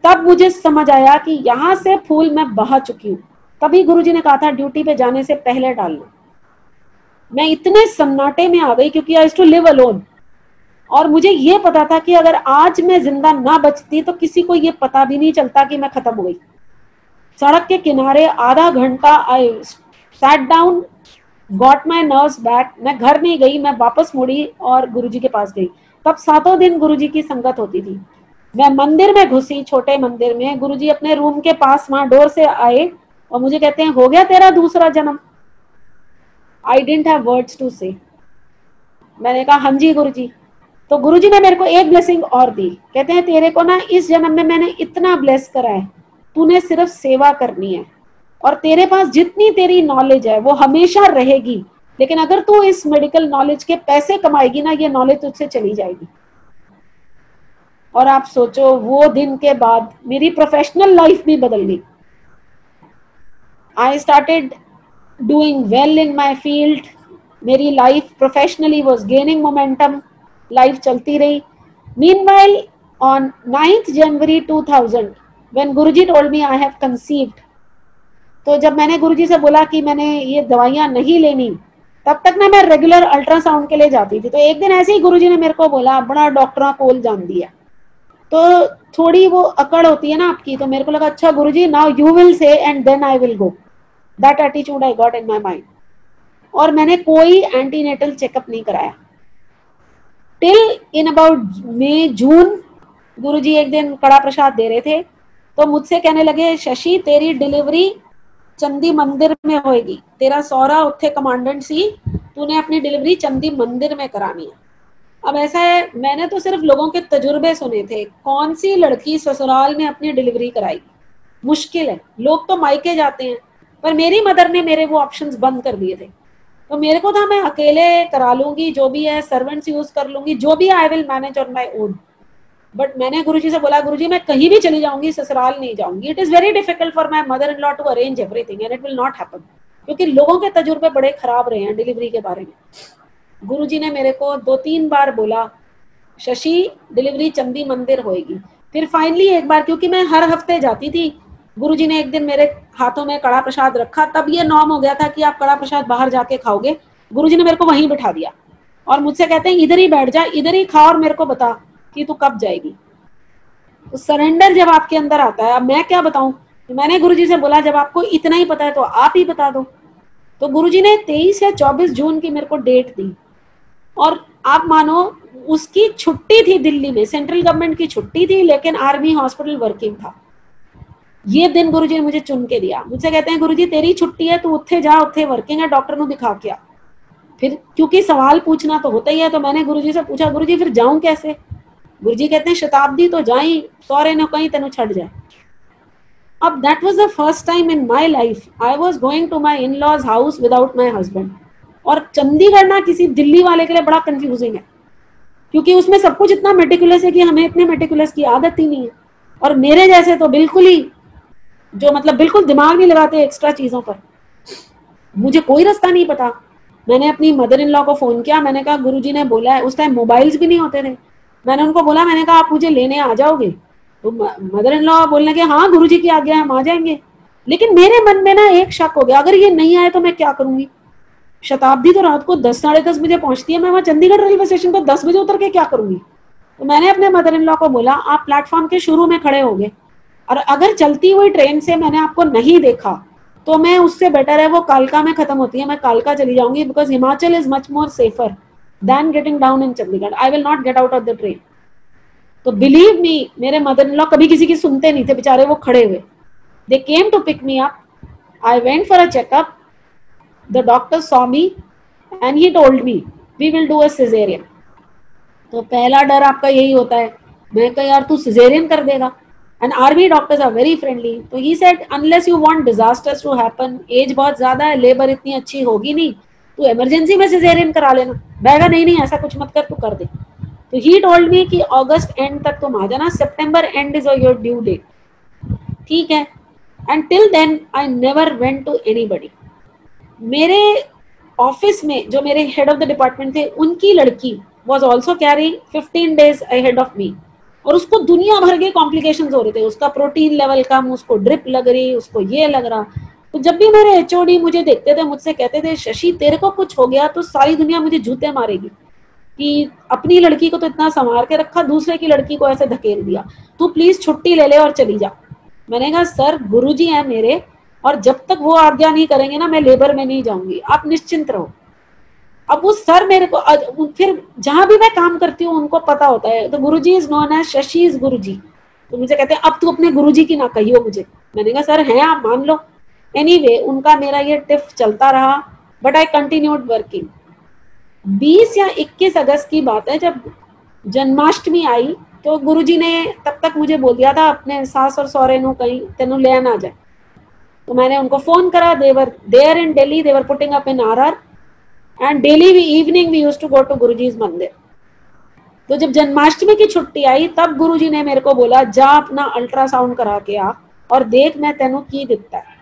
तब मुझे समझ आया कि यहां से फूल मैं बहा चुकी हूँ। तभी गुरुजी ने कहा था ड्यूटी पे जाने से पहले डालना। मैं इतने सन्नाटे में आ गई क्योंकि I used to live alone, और मुझे ये पता था कि अगर आज मैं जिंदा ना बचती तो किसी को ये पता भी नहीं चलता कि मैं खत्म हो गई। सड़क के किनारे आधा घंटा I sat down, got my nerves back. मैं घर नहीं गई, मैं वापस मुड़ी और गुरुजी के पास गई। तब 7 दिन गुरुजी की संगत होती थी। मैं मंदिर में घुसी, छोटे मंदिर में। गुरुजी अपने रूम के पास वहां डोर से आए और मुझे कहते हैं, हो गया तेरा दूसरा जन्म? I didn't have words to say. मैंने कहा हाँ जी गुरुजी। तो गुरुजी ने मेरे को एक ब्लेसिंग और दी। कहते हैं तेरे को ना इस जन्म में मैंने इतना ब्लेस करा है, तूने सिर्फ सेवा करनी है और तेरे पास जितनी तेरी नॉलेज है वो हमेशा रहेगी, लेकिन अगर तू इस मेडिकल नॉलेज के पैसे कमाएगी ना, ये नॉलेज तुझसे चली जाएगी। और आप सोचो, वो दिन के बाद मेरी प्रोफेशनल लाइफ भी बदल गई। I started doing well in my field. मेरी life professionally was gaining momentum, life चलती रही। Meanwhile on 9th January 2000 when Guruji told me I have conceived, तो जब मैंने गुरुजी से बोला कि मैंने ये दवाइयां नहीं लेनी, तब तक ना मैं रेगुलर अल्ट्रासाउंड के लिए जाती थी। तो एक दिन ऐसे ही गुरुजी ने मेरे को बोला, बड़ा डॉक्टरों कोल जान दिया। तो थोड़ी वो अकड़ होती है ना आपकी, तो मेरे को लगा अच्छा Guruji now you will say and then I will go. That attitude I got in my mind. और मैंने कोई एंटीनेटल चेकअप नहीं कराया टिल इन अबाउट मई जून। गुरुजी एक दिन कड़ा प्रसाद दे रहे थे तो मुझसे कहने लगे, शशि तेरी डिलीवरी चंदी मंदिर में होएगी, तेरा सौरा उत्थे कमांडेंट सी, तूने अपनी डिलीवरी चंदी मंदिर में करानी है। अब ऐसा है, मैंने तो सिर्फ लोगों के तजुर्बे सुने थे, कौन सी लड़की ससुराल में अपनी डिलीवरी कराई, मुश्किल है। लोग तो मायके जाते हैं, पर मेरी मदर ने मेरे वो ऑप्शंस बंद कर दिए थे। तो मेरे को था मैं अकेले करा लूंगी, जो भी है सर्वेंट्स यूज कर लूंगी, जो भी I will manage on my own. But मैंने गुरुजी से बोला, गुरुजी मैं कहीं भी चली जाऊंगी, ससुराल नहीं जाऊंगी। It is very difficult for my mother in law to arrange everything and it will not happen, क्योंकि लोगों के तजुर्बे बड़े खराब रहे हैं डिलीवरी के बारे में। गुरुजी ने मेरे को 2-3 बार बोला, शशि डिलीवरी चंदी मंदिर होएगी। फिर फाइनली एक बार, क्योंकि मैं हर हफ्ते जाती थी, गुरुजी ने एक दिन मेरे हाथों में कड़ा प्रसाद रखा। तब ये नॉर्म हो गया था कि आप कड़ा प्रसाद बाहर जाके खाओगे। गुरुजी ने मेरे को वहीं बिठा दिया और मुझसे कहते हैं इधर ही बैठ जा, इधर ही खा और मेरे को बता कि तू कब जाएगी। तो सरेंडर जब आपके अंदर आता है, अब मैं क्या बताऊं, तो मैंने गुरुजी से बोला जब आपको इतना ही पता है तो आप ही बता दो। तो गुरुजी ने 23 या 24 जून की मेरे को डेट दी और आप मानो उसकी छुट्टी थी दिल्ली में, सेंट्रल गवर्नमेंट की छुट्टी थी, लेकिन आर्मी हॉस्पिटल वर्किंग था। ये दिन गुरुजी ने मुझे चुन के दिया। मुझसे कहते हैं गुरुजी तेरी छुट्टी है, तू उत्थे जा, उत्थे वर्किंग है, डॉक्टर को दिखा के आ। फिर क्योंकि सवाल पूछना तो होता ही है, तो मैंने गुरुजी से पूछा, गुरुजी फिर जाऊं कैसे? गुरुजी कहते हैं शताब्दी तो जाई, सौरे ने कहीं तेन छड़ जाए। अब that was the first time in my life I was going to my in law's house without my husband. और चंडीगढ़ ना किसी दिल्ली वाले के लिए बड़ा कंफ्यूजिंग है, क्योंकि उसमें सब कुछ इतना मेटिकुलस है कि हमें इतने मेटिकुलस की आदत ही नहीं है। और मेरे जैसे तो बिल्कुल ही, जो मतलब बिल्कुल दिमाग नहीं लगाते एक्स्ट्रा चीजों पर, मुझे कोई रास्ता नहीं पता। मैंने अपनी मदर इन लॉ को फोन किया, मैंने कहा गुरुजी ने बोला है, उस टाइम मोबाइल्स भी नहीं होते थे। मैंने उनको बोला, मैंने कहा आप मुझे लेने आ जाओगे? तो मदर इन लॉ बोलने लगे हाँ गुरुजी की आज्ञा है, हम आ जाएंगे। लेकिन मेरे मन में ना एक शक हो गया, अगर ये नहीं आए तो मैं क्या करूंगी? शताब्दी तो रात को 10-10:30 बजे पहुंचती है, मैं वहां चंडीगढ़ रेलवे स्टेशन पर 10 बजे उतर के क्या करूंगी? तो मैंने अपने मदर इन लॉ को बोला, आप प्लेटफॉर्म के शुरू में खड़े होंगे और अगर चलती हुई ट्रेन से मैंने आपको नहीं देखा तो मैं उससे बेटर है वो कालका में खत्म होती है, मैं कालका चली जाऊंगी, because Himachal is much more safer than getting down in Chandigarh. I will not get out of the train. तो बिलीव मी, मेरे मदर इन लॉ कभी किसी की सुनते नहीं थे बेचारे, वो खड़े हुए। They came to pick me up, I went for a checkup, the doctor saw me and he told me we will do a caesarean. तो पहला डर आपका यही होता है, मैं कहा यार तू सिजेरियन कर देगा, and army doctors are very friendly. तो he said unless you want disasters to happen, age बहुत ज्यादा है, लेबर इतनी अच्छी होगी नहीं, तू इमरजेंसी में सिजेरियन करा लेना। बैगा नहीं नहीं ऐसा कुछ मत कर, तू कर दे। तो ही टोल्ड मी कि अगस्त एंड तक तुम आ जाना, September end is your due date. ठीक है, and till then I never went to anybody. मेरे ऑफिस में जो मेरे हेड ऑफ द डिपार्टमेंट थे, उनकी लड़की was also carrying 15 days ahead of me, और उसको दुनिया भर के कॉम्प्लिकेशंस हो रहे थे, उसका प्रोटीन लेवल कम, उसको ड्रिप लग रही, उसको ये लग रहा। तो जब भी मेरे एचओडी मुझे देखते थे, मुझसे कहते थे शशि तेरे को कुछ हो गया तो सारी दुनिया मुझे जूते मारेगी, कि अपनी लड़की को तो इतना संवार के रखा, दूसरे की लड़की को ऐसे धकेल दिया, तू प्लीज छुट्टी ले ले और चली जा। मैंने कहा सर गुरुजी हैं मेरे, और जब तक वो आज्ञा नहीं करेंगे ना मैं लेबर में नहीं जाऊंगी, आप निश्चिंत रहो। अब वो सर मेरे को, फिर जहां भी मैं काम करती हूँ उनको पता होता है, तो Guruji is known as Shashi is Guruji. तो मुझे कहते हैं अब तू अपने गुरुजी की ना कहियो मुझे। मैंने कहा सर हैं आप मान लो। एनीवे उनका मेरा ये टिफ चलता रहा, बट आई कंटिन्यूड वर्किंग। 20 या 21 अगस्त की बात है, जब जन्माष्टमी आई तो गुरुजी ने तब तक मुझे बोल दिया था अपने सास और सौरे नु कहीं तेनू ले ना जाए। तो मैंने उनको फोन करा, देवर देयर इन दिल्ली, देवर putting up in RR, and daily evening we used to go to Guruji's मंदिर। तो जब जन्माष्टमी की छुट्टी आई तब गुरुजी ने मेरे को बोला जा अपना अल्ट्रासाउंड करा के आ और देख मैं तेनू की दिखता है।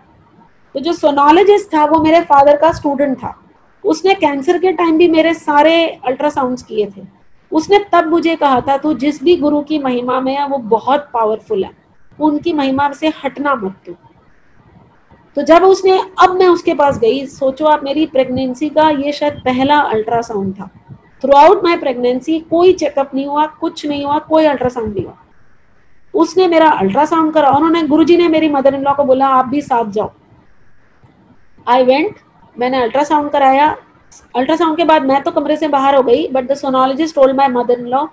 तो जो सोनोलॉजिस्ट था वो मेरे फादर का स्टूडेंट था, उसने कैंसर के टाइम भी मेरे सारे अल्ट्रासाउंड्स किए थे। उसने तब मुझे कहा था तू जिस भी गुरु की महिमा में है वो बहुत पावरफुल है, उनकी महिमा से हटना मत तू। तो जब उसने, अब मैं उसके पास गई, सोचो आप मेरी प्रेगनेंसी का ये शायद पहला अल्ट्रासाउंड था। थ्रू आउट माई प्रेगनेंसी कोई चेकअप नहीं हुआ, कुछ नहीं हुआ, कोई अल्ट्रासाउंड नहीं हुआ। उसने मेरा अल्ट्रासाउंड करा, उन्होंने गुरुजी ने मेरी मदर इन लॉ को बोला आप भी साथ जाओ। आई वेंट, मैंने अल्ट्रासाउंड कराया। अल्ट्रासाउंड के बाद मैं तो कमरे से बाहर हो गई, but the sonologist told my mother in law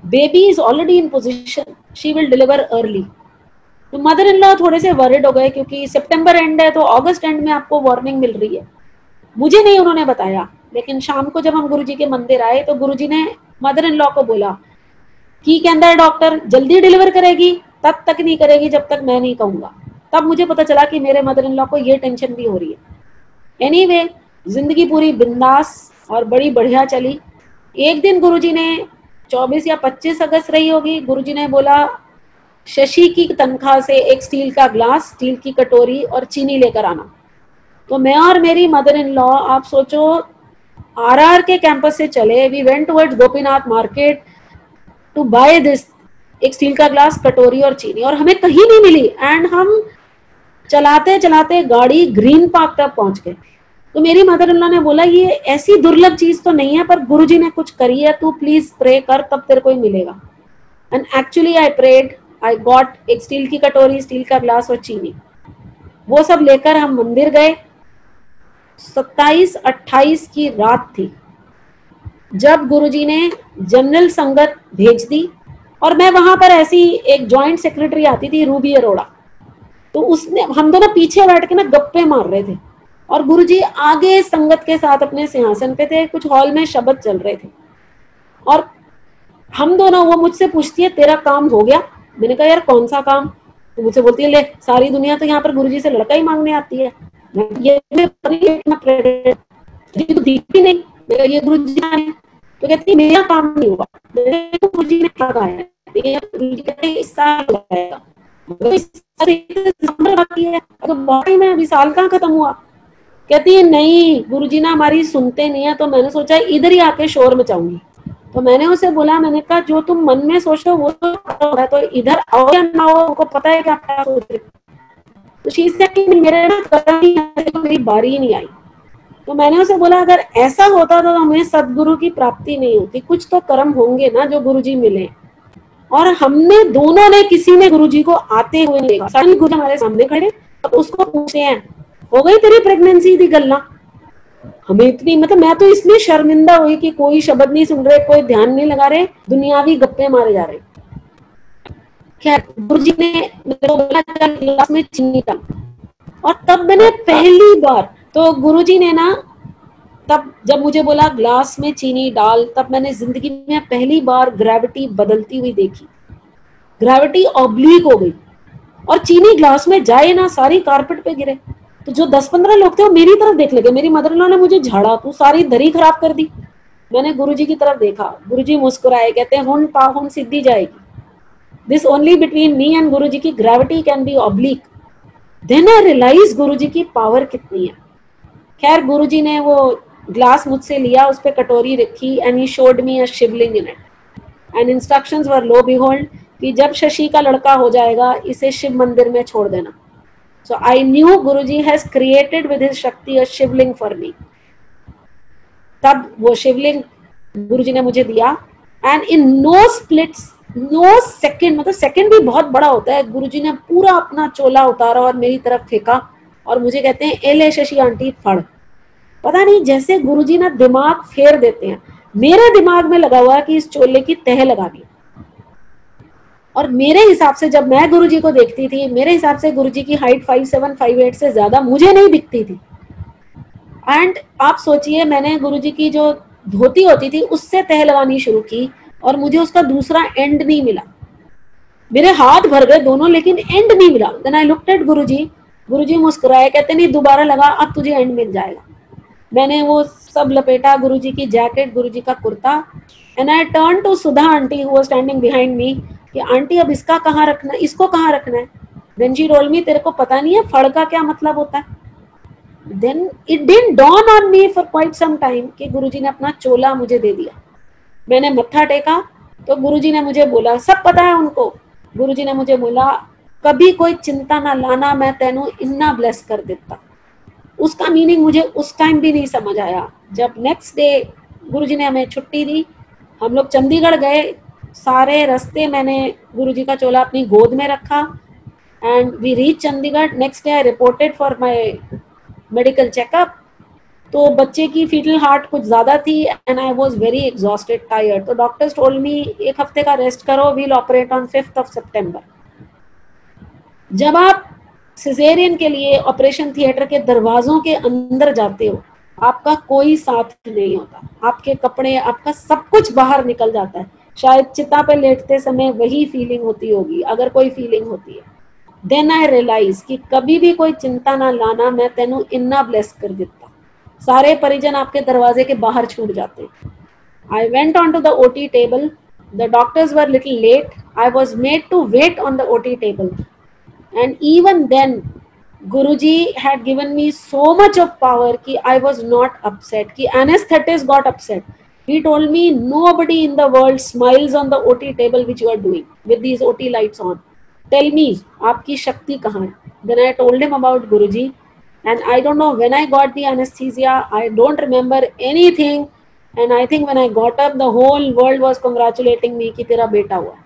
baby is already in position, she will deliver early. तो मदर इन लॉ थोड़े से वरिड हो गए, क्योंकि सितंबर एंड है तो अगस्त एंड में आपको वार्निंग मिल रही है। मुझे नहीं उन्होंने बताया, लेकिन शाम को जब हम गुरुजी के मंदिर आए तो गुरुजी ने मदर इन लॉ को बोला कि कहता है डॉक्टर जल्दी डिलीवर करेगी, तब तक नहीं करेगी जब तक मैं नहीं कहूंगा। तब मुझे पता चला कि मेरे मदर इन लॉ को ये टेंशन भी हो रही है। एनीवे जिंदगी पूरी बिंदास और बड़ी बढ़िया चली। एक दिन गुरुजी ने 24 या 25 अगस्त रही होगी, गुरुजी ने बोला शशि की तनख्वाह से एक स्टील का ग्लास, स्टील की कटोरी और चीनी लेकर आना। तो मैं और मेरी मदर इन लॉ, आप सोचो आरआर के कैंपस से चले, we went towards Gopinath market to buy this, एक स्टील का ग्लास, कटोरी और चीनी, और हमें कहीं नहीं मिली। एंड हम चलाते चलाते गाड़ी ग्रीन पार्क तक पहुंच गए। तो मेरी मदर इन लॉ ने बोला ये ऐसी दुर्लभ चीज तो नहीं है, पर गुरुजी ने कुछ करी है, तू प्लीज प्रे कर तब तेरे को ही मिलेगा। And actually I prayed, I got एक स्टील की कटोरी, स्टील का ग्लास और चीनी। वो सब लेकर हम मंदिर गए। 27-28 की रात थी जब गुरुजी ने जनरल संगत भेज दी, और मैं वहां पर ऐसी एक जॉइंट सेक्रेटरी आती थी रूबी अरोड़ा, तो उसने, हम दोनों पीछे बैठ के ना गप्पे मार रहे थे और गुरुजी आगे संगत के साथ अपने सिंहासन पे थे। कुछ हॉल में शब्द चल रहे थे और हम दोनों, वो मुझसे पूछती है तेरा काम हो गया? मैंने कहा यार कौन सा काम? तो मुझसे बोलती है ले सारी दुनिया तो यहाँ पर गुरुजी से लड़का ही मांगने आती है, ये तो दिखती नहीं, ये गुरुजी आए। तो कहती मेरा काम नहीं हुआ। गुरुजी ने क्या कहा है? गुरुजी कहते हैं इस साल हो जाएगा, तो बहुत में अभी साल कहाँ खत्म हुआ? कहती है नहीं गुरुजी ना हमारी सुनते नहीं है, तो मैंने सोचा इधर ही आके शोर मचाऊंगी। तो मैंने उसे बोला, मैंने कहा जो तुम मन में सोच रहे हो वो तो हो रहा है, तो इधर आओ या ना हो, उनको पता है क्या सोच रहे। तो शी सेड कि मेरे ना कर्म ही ऐसे, तो मेरी बारी ही नहीं आई। तो मैंने उसे बोला अगर ऐसा होता तो हमें सदगुरु की प्राप्ति नहीं होती, कुछ तो कर्म होंगे ना जो गुरुजी मिले। और हमने दोनों ने, किसी ने गुरुजी को आते हुए नहीं देखा। गुरु हमारे सामने खड़े, तो उसको पूछते हैं हो गई तेरी प्रेगनेंसी दी गल्ला। हमें इतनी मतलब मैं तो इसलिए शर्मिंदा हुई कि कोई शब्द नहीं सुन रहे, कोई ध्यान नहीं लगा रहे, दुनियावी गप्पे मारे जा रहे। खैर गुरुजी ने मेरे को बोला गिलास में चीनी डाल, और तब मैंने पहली बार, तो गुरुजी ने ना तब जब मुझे बोला ग्लास में चीनी डाल, तब मैंने जिंदगी में पहली बार ग्रेविटी बदलती हुई देखी। ग्रेविटी ऑब्लिक हो गई और चीनी ग्लास में जाए ना, सारी कारपेट पे गिरे। तो जो 10-15 लोग थे वो मेरी तरफ देख लगे। मेरी मदर इन लॉ ने मुझे झाड़ा, तू सारी दरी खराब कर दी। मैंने गुरुजी की तरफ देखा, गुरुजी मुस्कुराए, कहते हैं हुन पाहुन सिद्धि जाएगी। This only between me and Guruji की gravity can be oblique. Then I realise Guruji की पावर कितनी है। खैर गुरुजी ने वो ग्लास मुझसे लिया, उस पर कटोरी रखी, and he showed me a Shivling in it and instructions were low behold कि जब शशि का लड़का हो जाएगा इसे शिव मंदिर में छोड़ देना। So I knew Guruji has created with his Shakti a Shivling for me. तब वो शिवलिंग गुरुजी ने मुझे दिया, and in no splits, no second, मतलब सेकंड भी बहुत बड़ा होता है, गुरुजी ने पूरा अपना चोला उतारा और मेरी तरफ फेंका और मुझे कहते हैं एले शशि आंटी फड़। पता नहीं जैसे गुरुजी ना दिमाग फेर देते हैं, मेरे दिमाग में लगा हुआ है कि इस चोले की तह लगानी। और मेरे हिसाब से जब मैं गुरुजी को देखती थी, मेरे हिसाब से गुरुजी की हाइट 5'7", 5'8" से ज्यादा मुझे नहीं दिखती थी। एंड आप सोचिए, मैंने गुरुजी की जो धोती होती थी उससे तह लगानी शुरू की और मुझे उसका दूसरा एंड नहीं मिला। मेरे हाथ भर गए दोनों, लेकिन एंड नहीं मिला। देन आई लुक्ड एट गुरुजी, गुरुजी मुस्कुराए, कहते नहीं दोबारा लगा, अब तुझे एंड मिल जाएगा। मैंने वो सब लपेटा, गुरुजी की जैकेट, गुरुजी का kurta, and I turn to Sudha aunty who was standing behind me कि आंटी अब इसका कहाँ रखना है, इसको कहाँ रखना है। देन शी टोल्ड मी तेरे को पता नहीं है फड़ का क्या मतलब होता है। Then it didn't dawn on me for quite some time कि गुरुजी ने अपना चोला मुझे दे दिया। मैंने मत्था टेका तो गुरुजी ने मुझे बोला, सब पता है उनको, गुरुजी ने मुझे बोला कभी कोई चिंता ना लाना, मैं तेनू इन्ना ब्लेस कर देता। उसका मीनिंग मुझे उस टाइम भी नहीं समझ आया। जब नेक्स्ट डे गुरुजी ने हमें छुट्टी दी, हम लोग चंडीगढ़ गए, सारे रास्ते मैंने गुरुजी का चोला अपनी गोद में रखा and we reach Chandigarh. Next day I reported for my medical checkup. तो बच्चे की फीटल हार्ट कुछ ज्यादा थी and I was very exhausted, tired. तो डॉक्टर्स टोल्ड मी 1 हफ्ते का रेस्ट करो, वील ऑपरेट ऑन 5th सितंबर। जब आप सिजेरियन के लिए ऑपरेशन थिएटर के दरवाजों के अंदर जाते हो, आपका कोई साथ नहीं होता, आपके कपड़े, आपका सब कुछ बाहर निकल जाता है। शायद चिता पे लेटते समय वही फीलिंग होती होगी, अगर कोई फीलिंग होती है। देन आई रियलाइज कि कभी भी कोई चिंता ना लाना, मैं तेनू इन्ना ब्लेस कर देता। सारे परिजन आपके दरवाजे के बाहर छूट जाते हैं। I went on to the OT table, the doctors were little late, I was made to wait on the OT table, and even then Guruji had given me so much of power कि I was not upset, कि anesthetist got upset. He told me nobody in the world smiles on the OT table which you are doing with these OT lights on. Tell me आपकी शक्ति कहाँ है? Then I told him about Guruji and I don't know when I got the anesthesia, I don't remember anything, and I think when I got up the whole world was congratulating me कि तेरा बेटा हुआ।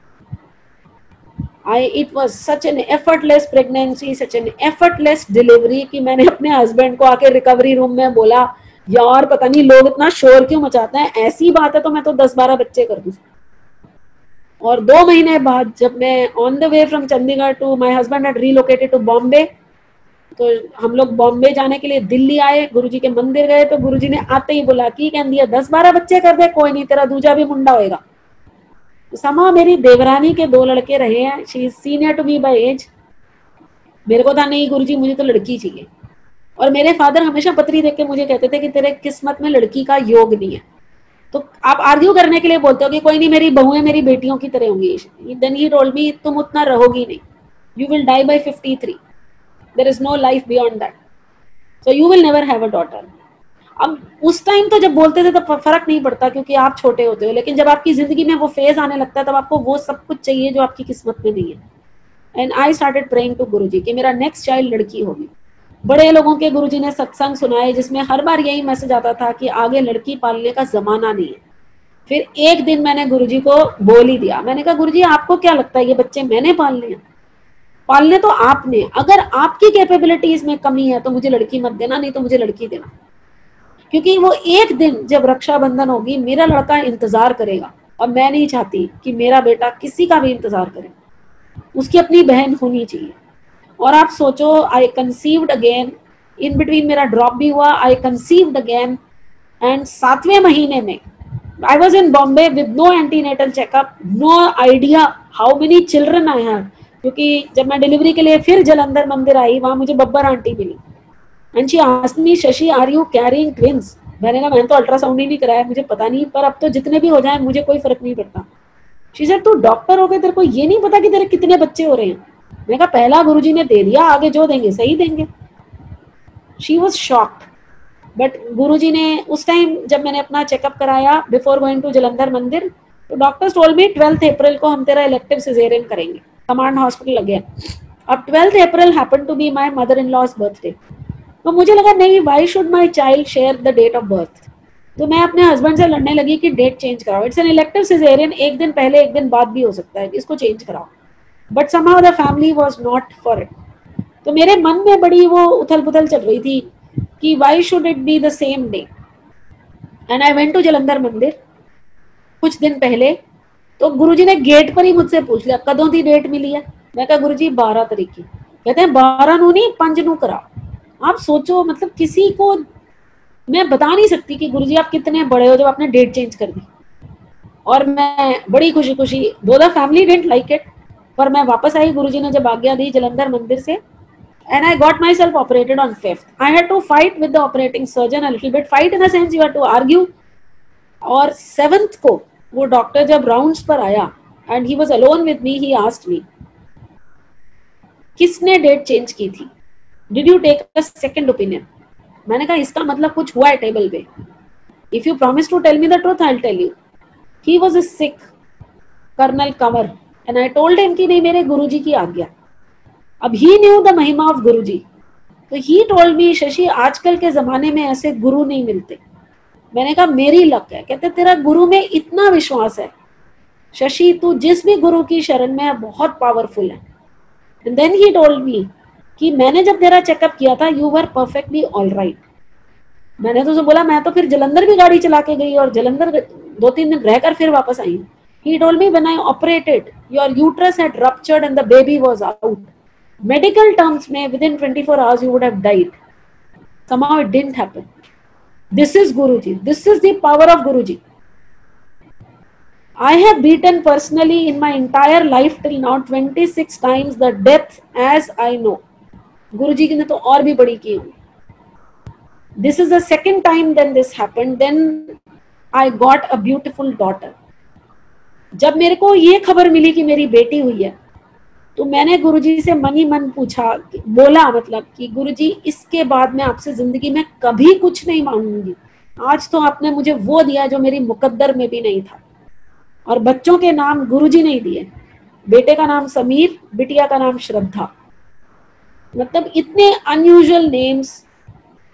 It was such an effortless pregnancy, such an effortless delivery कि मैंने अपने husband को आके recovery room में बोला, यार पता नहीं लोग इतना शोर क्यों मचाते हैं, ऐसी बात है तो मैं तो 10-12 बच्चे कर दूं। और 2 महीने बाद जब मैं on the way from Chandigarh to, my husband had relocated to Bombay, तो हम लोग बॉम्बे जाने के लिए दिल्ली आए, गुरुजी के मंदिर गए, तो गुरुजी ने आते ही बोला कि कह दिया 10-12 बच्चे कर दे, कोई नहीं तेरा दूजा भी मुंडा होएगा। समा मेरी देवरानी के 2 लड़के रहे हैं, she is senior to me by age. मेरे को था नहीं गुरुजी मुझे तो लड़की चाहिए, और मेरे फादर हमेशा पत्री देख के मुझे कहते थे कि तेरे किस्मत में लड़की का योग नहीं है। तो आप आर्ग्यू करने के लिए बोलते हो कि कोई नहीं मेरी बहुएं मेरी बेटियों की तरह होंगी। देन ही टोल्ड मी तुम उतना रहोगी नहीं, you will die by 53, there is no life beyond that, so you will never have a daughter. अब उस टाइम तो जब बोलते थे तो फर्क नहीं पड़ता क्योंकि आप छोटे होते हो, लेकिन जब आपकी जिंदगी में वो फेज आने लगता है तब आपको वो सब कुछ चाहिए जो आपकी किस्मत में नहीं है। And I started praying to Guruji कि मेरा नेक्स्ट चाइल्ड लड़की होगी। बड़े लोगों के गुरुजी ने सत्संग सुनाए जिसमें हर बार यही मैसेज आता था कि आगे लड़की पालने का जमाना नहीं है। फिर एक दिन मैंने गुरुजी को बोल ही दिया, मैंने कहा गुरुजी आपको क्या लगता है ये बच्चे मैंने पालने हैं? पालने तो आपने, अगर आपकी कैपेबिलिटीज में कमी है तो मुझे लड़की मत देना, नहीं तो मुझे लड़की देना। क्योंकि वो एक दिन जब रक्षाबंधन होगी मेरा लड़का इंतजार करेगा, और मैं नहीं चाहती कि मेरा बेटा किसी का भी इंतजार करे, उसकी अपनी बहन होनी चाहिए। और आप सोचो, आई कंसीव्ड अगेन, इन बिटवीन मेरा ड्रॉप भी हुआ, आई कंसीव्ड अगेन, एंड 7वें महीने में I was in Bombay with no antenatal checkup, no idea how many children I have. क्योंकि जब मैं डिलीवरी के लिए फिर जलंधर मंदिर आई, वहां मुझे बब्बर आंटी मिली, and she asked me, Shashi are you carrying twins? मैंने कहा मैंने तो अल्ट्रासाउंड ही नहीं कराया, मुझे पता नहीं, पर अब तो जितने भी हो जाए मुझे कोई फर्क नहीं पड़ता। शी सेड, तू डॉक्टर हो गए, तेरे को ये नहीं पता कि तेरे कितने बच्चे हो रहे हैं? मैंने कहा पहला गुरुजी ने दे दिया, आगे जो देंगे सही देंगे। She was shocked. बट गुरुजी ने उस टाइम जब मैंने अपना चेकअप कराया बिफोर गोइंग टू जलंधर मंदिर, तो डॉक्टर्स टोल्ड मी 12 अप्रैल को हम तेरा इलेक्टिव सिजेरियन करेंगे, कमांड हॉस्पिटल लग गया। अब 12 April happen to be my mother in law's birthday, तो मुझे लगा नहीं, why should my child share the date of birth? तो मैं अपने हस्बैंड से लड़ने लगी कि डेट चेंज कराओ, इट्स एन इलेक्टिव सिजेरियन, एक दिन पहले एक दिन बाद भी हो सकता है, इसको चेंज कराओ। But somehow the family was not for it. तो मेरे मन में बड़ी वो उथल पुथल चल रही थी कि why should it be the same day? And I went to Jalandhar मंदिर कुछ दिन पहले, तो गुरुजी ने गेट पर ही मुझसे पूछ लिया कदों की डेट मिली है? मैं कहा गुरुजी 12 तारीख की। कहते हैं 12 नू नहीं 5 नू कराओ। आप सोचो, मतलब किसी को मैं बता नहीं सकती कि गुरुजी आप कितने बड़े हो जब आपने डेट चेंज कर दी। और मैं बड़ी खुशी खुशी, दो the family didn't like it, पर मैं वापस आई, गुरुजी ने जब आज्ञा दी जलंधर मंदिर से, and I got myself operated on 5th. I had to fight with the operating surgeon a little bit, fight in the sense you had to argue. और 7th को वो डॉक्टर जब राउंड्स पर आया and he was alone with me, he asked me, किसने date change की थी? Did you take a second opinion? मैंने कहा इसका मतलब कुछ हुआ है टेबल पे। If you promise to tell me the truth, I'll tell you. He was a sick Colonel Kanwar and I told him कि नहीं, मेरे गुरुजी की आज्ञा। अब ही न्यू द महिमा ऑफ गुरुजी, तो ही टोल्ड मी, शशि आजकल के जमाने में ऐसे गुरु नहीं मिलते। मैंने कहा मेरी लक है। कहते तेरा गुरु में इतना विश्वास है शशि, तू जिस भी गुरु की शरण में है बहुत पावरफुल है। And then he told me कि मैंने जब तेरा चेकअप किया था you were perfectly all right. मैंने तो उसे बोला मैं तो फिर जलंधर भी गाड़ी चला के गई और जलंधर 2-3 दिन रहकर फिर वापस आई। He told me when I operated your uterus had ruptured and the baby was out. Medical terms में within 24 hours you would have died. Somehow it didn't happen. This is Guruji. This is the power of Guruji. I have beaten personally in my entire life till now 26 times the death as I know. Guruji ने तो और भी बड़ी की हुई। This is the second time then this happened. Then I got a beautiful daughter. जब मेरे को ये खबर मिली कि मेरी बेटी हुई है, तो मैंने गुरुजी से मन ही मन पूछा, बोला मतलब कि गुरुजी इसके बाद मैं आपसे जिंदगी में कभी कुछ नहीं मांगूंगी। आज तो आपने मुझे वो दिया जो मेरी मुकद्दर में भी नहीं था। और बच्चों के नाम गुरुजी नहीं दिए, बेटे का नाम समीर, बिटिया का नाम श्रद्धा। मतलब इतने अनयूजुअल नेम्स।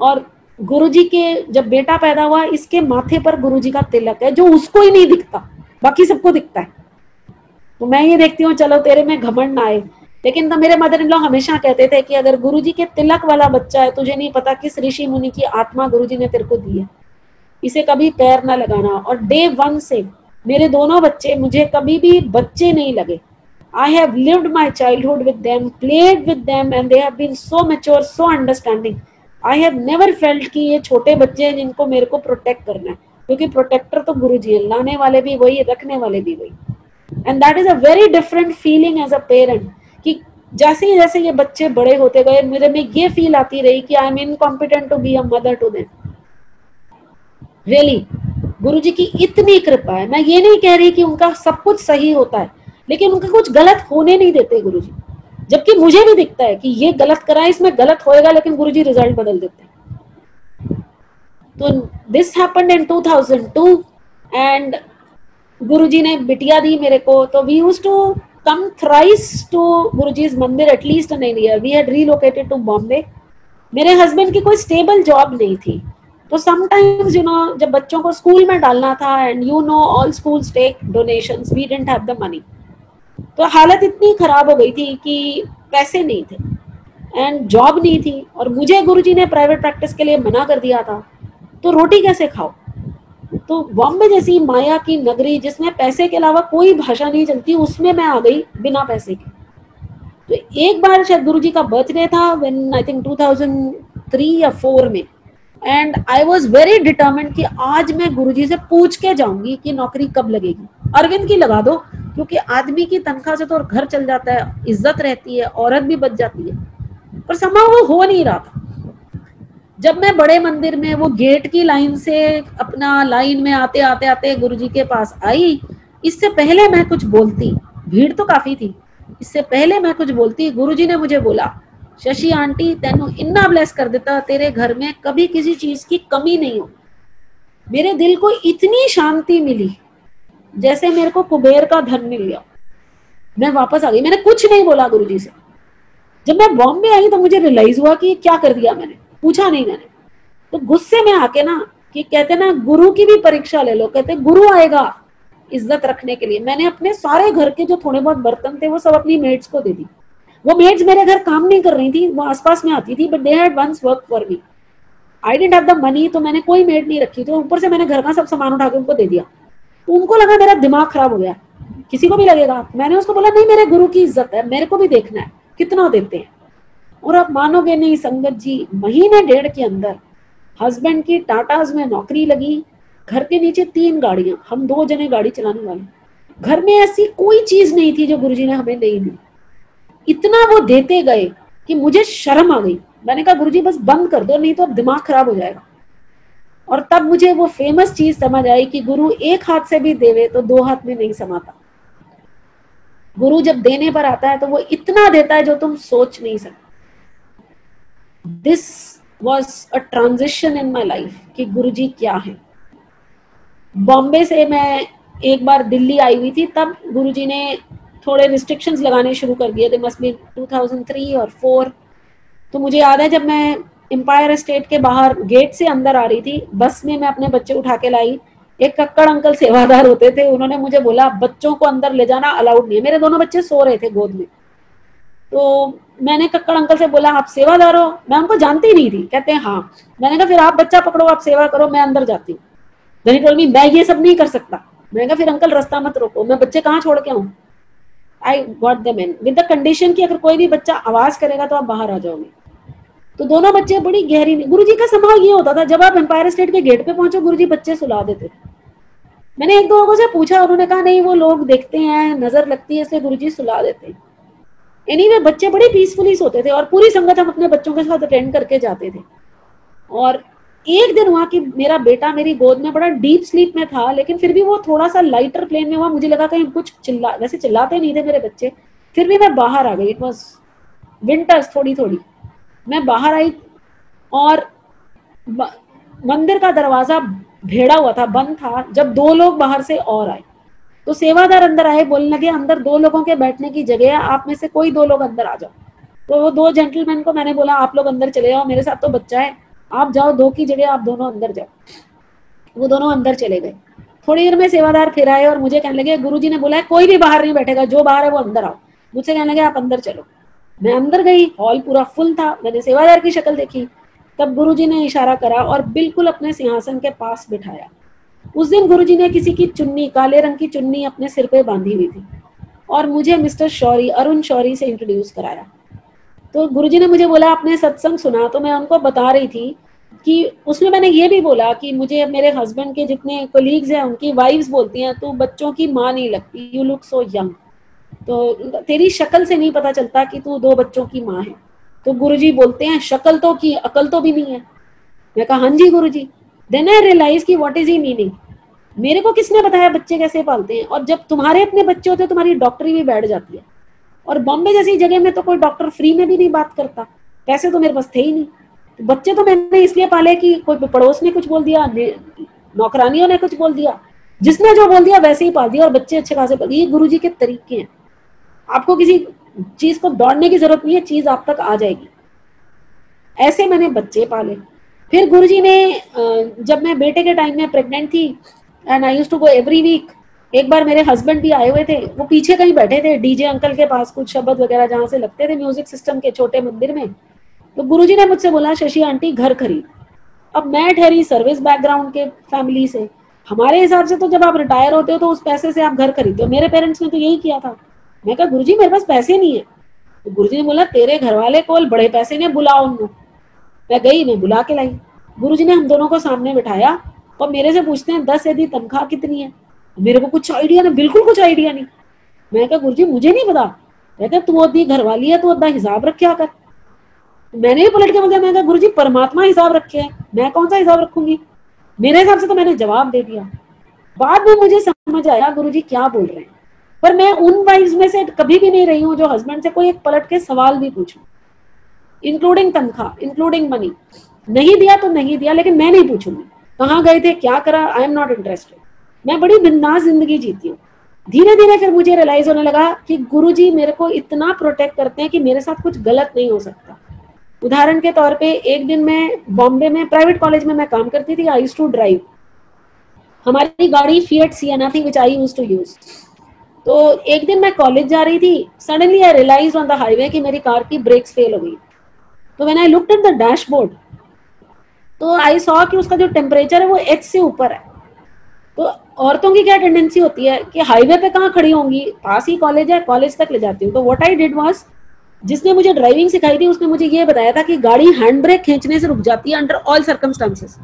और गुरुजी के जब बेटा पैदा हुआ, इसके माथे पर गुरुजी का तिलक है जो उसको ही नहीं दिखता, बाकी सबको दिखता है। तो मैं ये देखती हूँ चलो तेरे में घमंड ना आए, लेकिन तो मेरे मदर इन लॉ हमेशा कहते थे कि अगर गुरुजी के तिलक वाला बच्चा है, तुझे नहीं पता किस ऋषि मुनि की आत्मा गुरुजी ने तेरे को दी है, इसे कभी पैर ना लगाना। और डे 1 से मेरे दोनों बच्चे मुझे कभी भी बच्चे नहीं लगे। I have lived my childhood with them, played with them and they have been so mature, so understanding. I have never felt कि ये छोटे बच्चे हैं जिनको मेरे को प्रोटेक्ट करना है, क्योंकि प्रोटेक्टर तो गुरुजी है, लाने वाले भी वही, रखने वाले भी वही। And that is a very different feeling as a parent कि जैसे ये बच्चे बड़े होते गए, मेरे में ये फील आती रही कि I am incompetent to be a mother to them. Really, गुरुजी की इतनी कृपा है। मैं ये नहीं कह रही कि उनका सब कुछ सही होता है, लेकिन उनका कुछ गलत होने नहीं देते गुरुजी। जबकि मुझे भी दिखता है कि ये गलत करा है, इसमें गलत होएगा, लेकिन गुरुजी रिजल्ट बदल देते हैं। तो this happened in 2002 and गुरुजी ने बिटिया दी मेरे को। तो we used to come thrice to Guruji's मंदिर at least in year. We had relocated to Bombay. मेरे हस्बैंड की कोई स्टेबल जॉब नहीं थी, तो समटाइम्स यू नो जब बच्चों को स्कूल में डालना था, and you know all schools take donations, we didn't have the money. तो हालत इतनी खराब हो गई थी कि पैसे नहीं थे एंड जॉब नहीं थी, और मुझे गुरुजी ने प्राइवेट प्रैक्टिस के लिए मना कर दिया था, तो रोटी कैसे खाओ। तो बॉम्बे जैसी माया की नगरी जिसमें पैसे के अलावा कोई भाषा नहीं चलती, उसमें मैं आ गई बिना पैसे के। तो एक बार शायद गुरुजी का बर्थडे था, व्हेन आई थिंक 2003 या 4 में, and I was very determined कि आज मैं गुरुजी से पूछ के जाऊंगी कि नौकरी कब लगेगी। अरविंद की लगा दो, क्योंकि आदमी की तनख्वाह से तो और घर चल जाता है, इज्जत रहती है, औरत भी बच जाती है, पर समा वो हो नहीं रहा था। जब मैं बड़े मंदिर में वो गेट की लाइन से अपना लाइन में आते आते आते गुरुजी के पास आई, इससे पहले मैं कुछ बोलती, भीड़ तो काफी थी, इससे पहले मैं कुछ बोलती, गुरुजी ने मुझे बोला, शशि आंटी तेनू इन्ना ब्लेस कर देता, तेरे घर में कभी किसी चीज की कमी नहीं हो। मेरे दिल को इतनी शांति मिली जैसे मेरे को कुबेर का धन मिल गया। मैं वापस आ गई, मैंने कुछ नहीं बोला गुरुजी से। जब मैं बॉम्बे आई तो मुझे रियलाइज हुआ कि क्या कर दिया मैंने, पूछा नहीं मैंने। तो गुस्से में आके ना, कि कहते ना गुरु की भी परीक्षा ले लो, कहते गुरु आएगा इज्जत रखने के लिए, मैंने अपने सारे घर के जो थोड़े बहुत बर्तन थे वो सब अपनी मेड्स को दे दी। वो मेड्स मेरे घर काम नहीं कर रही थी, वो आसपास में आती थी, but they had once work for me. I didn't have the money, तो मैंने कोई मेड नहीं रखी, तो ऊपर से मैंने घर का सब सामान उठा के उनको दे दिया। तो उनको लगा मेरा दिमाग खराब हो गया, किसी को भी लगेगा। मैंने उसको बोला नहीं, मेरे गुरु की इज्जत है, मेरे को भी देखना है कितना देते हैं। और आप मानोगे नहीं संगत जी, महीने डेढ़ के अंदर हस्बैंड की टाटाज में नौकरी लगी, घर के नीचे 3 गाड़ियां, हम 2 जने गाड़ी चलाने वाले। घर में ऐसी कोई चीज नहीं थी जो गुरुजी ने हमें नहीं दी। इतना वो देते गए कि मुझे शर्म आ गई। मैंने कहा गुरुजी बस बंद कर दो, नहीं तो अब दिमाग खराब हो जाएगा। और तब मुझे वो फेमस चीज समझ आई कि गुरु एक हाथ से भी देवे तो 2 हाथ में नहीं समाता। गुरु जब देने पर आता है तो वो इतना देता है जो तुम सोच नहीं सकते। This was a transition in my life कि गुरुजी क्या है। बॉम्बे से मैं एक बार दिल्ली आई हुई थी, तब गुरुजी ने थोड़े रिस्ट्रिक्शंस लगाने शुरू कर दिए थे, मस्ट बी 2003 और 4। तो मुझे याद है जब मैं एम्पायर स्टेट के बाहर गेट से अंदर आ रही थी, बस में मैं अपने बच्चे उठा के लाई, एक कक्कड़ अंकल सेवादार होते थे, उन्होंने मुझे बोला बच्चों को अंदर ले जाना अलाउड नहीं है। मेरे दोनों बच्चे सो रहे थे गोद में। तो मैंने कक्कड़ अंकल से बोला आप सेवादार हो? मैं उनको जानती नहीं थी। कहते हैं हाँ। मैंने कहा फिर आप बच्चा पकड़ो, आप सेवा करो, मैं अंदर जाती हूँ। मैं ये सब नहीं कर सकता। मैंने कहा फिर अंकल रास्ता मत रोको, मैं बच्चे कहाँ छोड़ के आऊँ। I got them in with the condition कि अगर कोई भी बच्चा आवाज करेगा तो आप बाहर आ जाओगे। तो दोनों बच्चे बड़ी गहरी, गुरुजी का स्वभाव ये होता था, जब आप एम्पायर स्टेट के गेट पे पहुंचो गुरुजी बच्चे सुला देते थे। मैंने 1-2 लोगों से पूछा, उन्होंने कहा नहीं वो लोग देखते हैं, नजर लगती है, इसलिए गुरुजी सुला देते हैं। एनीवे बच्चे बड़े पीसफुली सोते थे और पूरी संगत हम अपने बच्चों के साथ अटेंड करके जाते थे। और एक दिन हुआ कि मेरा बेटा मेरी गोद में बड़ा डीप स्लीप में था, लेकिन फिर भी वो थोड़ा सा लाइटर प्लेन में हुआ। मुझे लगा कहीं कुछ वैसे चिल्लाते नहीं थे मेरे बच्चे, फिर भी मैं बाहर आ गई। इट वॉज विंटर्स, थोड़ी थोड़ी मैं बाहर आई और मंदिर का दरवाजा भेड़ा हुआ था, बंद था। जब 2 लोग बाहर से और आए तो सेवादार अंदर आए, बोलने लगे अंदर 2 लोगों के बैठने की जगह है, आप में से कोई 2 लोग अंदर आ जाओ। तो वो 2 जेंटलमैन को मैंने बोला आप लोग अंदर चले जाओ, मेरे साथ तो बच्चा है, आप जाओ, 2 की जगह आप दोनों अंदर जाओ। वो दोनों अंदर चले गए। थोड़ी देर में सेवादार फिर आए और मुझे कहने लगे गुरुजी ने बोला है कोई भी बाहर नहीं बैठेगा, जो बाहर है वो अंदर आओ। मुझसे कहने लगे आप अंदर चलो। मैं अंदर गई, हॉल पूरा फुल था। मैंने सेवादार की शक्ल देखी, तब गुरुजी ने इशारा करा और बिल्कुल अपने सिंहासन के पास बिठाया। उस दिन गुरुजी ने किसी की चुन्नी, काले रंग की चुन्नी अपने सिर पे बांधी हुई थी और मुझे मिस्टर शौरी, अरुण शौरी से इंट्रोड्यूस कराया। तो गुरुजी ने मुझे बोला आपने सत्संग सुना? तो मैं उनको बता रही थी कि उसमें मैंने ये भी बोला कि मुझे मेरे हस्बैंड के जितने कोलीग्स हैं उनकी वाइफ्स बोलती हैं तू बच्चों की माँ नहीं लगती, यू लुक सो यंग, तो तेरी शक्ल से नहीं पता चलता कि तू 2 बच्चों की माँ है। तो गुरुजी बोलते हैं शक्ल तो की, अकल तो भी नहीं है। मैं कहा हाँ जी गुरुजी। देन आई रियलाइज कि व्हाट इज ही मीनिंग। मेरे को किसने बताया बच्चे कैसे पालते हैं? और जब तुम्हारे अपने बच्चे होते हैं तुम्हारी डॉक्टरी भी बैठ जाती है। और बॉम्बे जैसी जगह में तो कोई डॉक्टर फ्री में भी नहीं बात करता, पैसे तो मेरे पास थे ही नहीं। तो बच्चे तो मैंने इसलिए पाले कि कोई पड़ोस ने कुछ बोल दिया, नौकरानियों ने कुछ बोल दिया, जिसने जो बोल दिया वैसे ही पाल दिया और बच्चे अच्छे खासे पाल। ये गुरुजी के तरीके हैं। आपको किसी चीज को दौड़ने की जरूरत नहीं है, चीज आप तक आ जाएगी। ऐसे मैंने बच्चे पाले। फिर गुरुजी ने जब मैं बेटे के टाइम में प्रेग्नेंट थी and I used to go every week, एक बार मेरे हस्बैंड भी आए हुए थे, वो पीछे कहीं बैठे थे डीजे अंकल के पास, कुछ शब्द वगैरह जहाँ से लगते थे म्यूजिक सिस्टम के छोटे मंदिर में। तो गुरुजी ने मुझसे बोला शशि आंटी घर खरीद। अब मैं ठहरी सर्विस बैकग्राउंड के फैमिली से, हमारे हिसाब से तो जब आप रिटायर होते हो तो उस पैसे से आप घर खरीदते हो, मेरे पेरेंट्स ने तो यही किया था। मैं कहा गुरुजी मेरे पास पैसे नहीं है। तो गुरुजी ने बोला तेरे घर वाले को बड़े पैसे ने, बुलाओ उनको। मैं गई, मैं बुला के लाई। गुरुजी ने हम दोनों को सामने बिठाया और मेरे से पूछते हैं 10 यदि तनख्वाह कितनी है। मेरे को कुछ आइडिया नहीं, बिल्कुल कुछ आइडिया नहीं। मैं कहा गुरुजी मुझे नहीं पता। कहते तू अद्धी घर वाली है, तू अद्धा हिसाब रखा कर। मैंने भी पलट के बोला, मैं कहा गुरुजी परमात्मा हिसाब रखे है, मैं कौन सा हिसाब रखूंगी, मेरे हिसाब से तो मैंने जवाब दे दिया। बाद में मुझे समझ आया गुरुजी क्या बोल रहे हैं, पर मैं उन वाइफ्स में से कभी भी नहीं रही हूँ जो हस्बैंड से कोई एक पलट के सवाल भी पूछूं, इंक्लूडिंग तनख्वाह, इंक्लूडिंग मनी। नहीं दिया तो नहीं दिया, लेकिन मैं नहीं पूछूंगी कहाँ गए थे, क्या करा, आई एम नॉट इंटरेस्टेड। मैं बड़ी बिंदास जिंदगी जीती हूँ। धीरे धीरे फिर मुझे रियलाइज होने लगा कि गुरुजी मेरे को इतना प्रोटेक्ट करते हैं कि मेरे साथ कुछ गलत नहीं हो सकता। उदाहरण के तौर पे एक दिन मैं बॉम्बे में प्राइवेट कॉलेज में मैं काम करती थी, आई यूज्ड टू ड्राइव। हमारी गाड़ी फिएट सिएना थी which I used to use. तो एक दिन मैं कॉलेज जा रही थी, suddenly I realize on the highway कि मेरी कार की ब्रेक्स फेल हो गई। तो when I looked at the dashboard तो आई सॉ कि उसका जो टेम्परेचर है वो H से ऊपर है। तो औरतों की क्या टेंडेंसी होती है कि हाईवे पे कहाँ खड़ी होंगी, पास ही कॉलेज है, कॉलेज तक ले जाती हूँ। तो व्हाट आई डिड वाज, जिसने मुझे ड्राइविंग सिखाई थी उसने मुझे ये बताया था कि गाड़ी हैंड ब्रेक खींचने से रुक जाती है अंडर ऑल सर्कमस्टांसेस।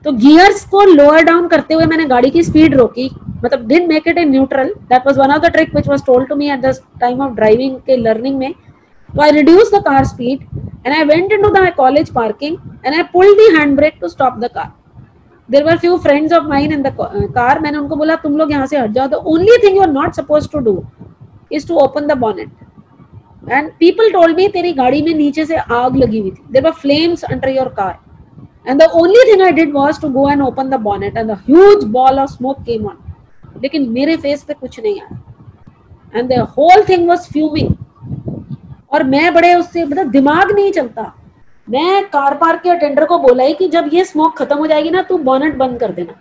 तो गियर्स को लोअर डाउन करते हुए मैंने गाड़ी की स्पीड रोकी, मतलब did make it in neutral. That was one of the trick which was told to me at the time of driving के लर्निंग में। So I reduced the car speed and I went into the college parking and I pulled the handbrake to stop the car. There were few friends of mine in the car. मैंने उनको बोला तुम लोग यहाँ से हट जाओ. The only thing you are not supposed to do is to open the bonnet. And people told me तेरी गाड़ी में नीचे से आग लगी हुई थी. There were flames under your car. And the only thing I did was to go and open the bonnet and a huge ball of smoke came on. लेकिन मेरे फेस पे कुछ नहीं आया. And the whole thing was fuming. और मैं बड़े उससे मतलब दिमाग नहीं चलता. मैं कार पार्क के अटेंडर को बोला ही कि जब ये स्मोक खत्म हो जाएगी ना तू बॉनेट बंद कर देना.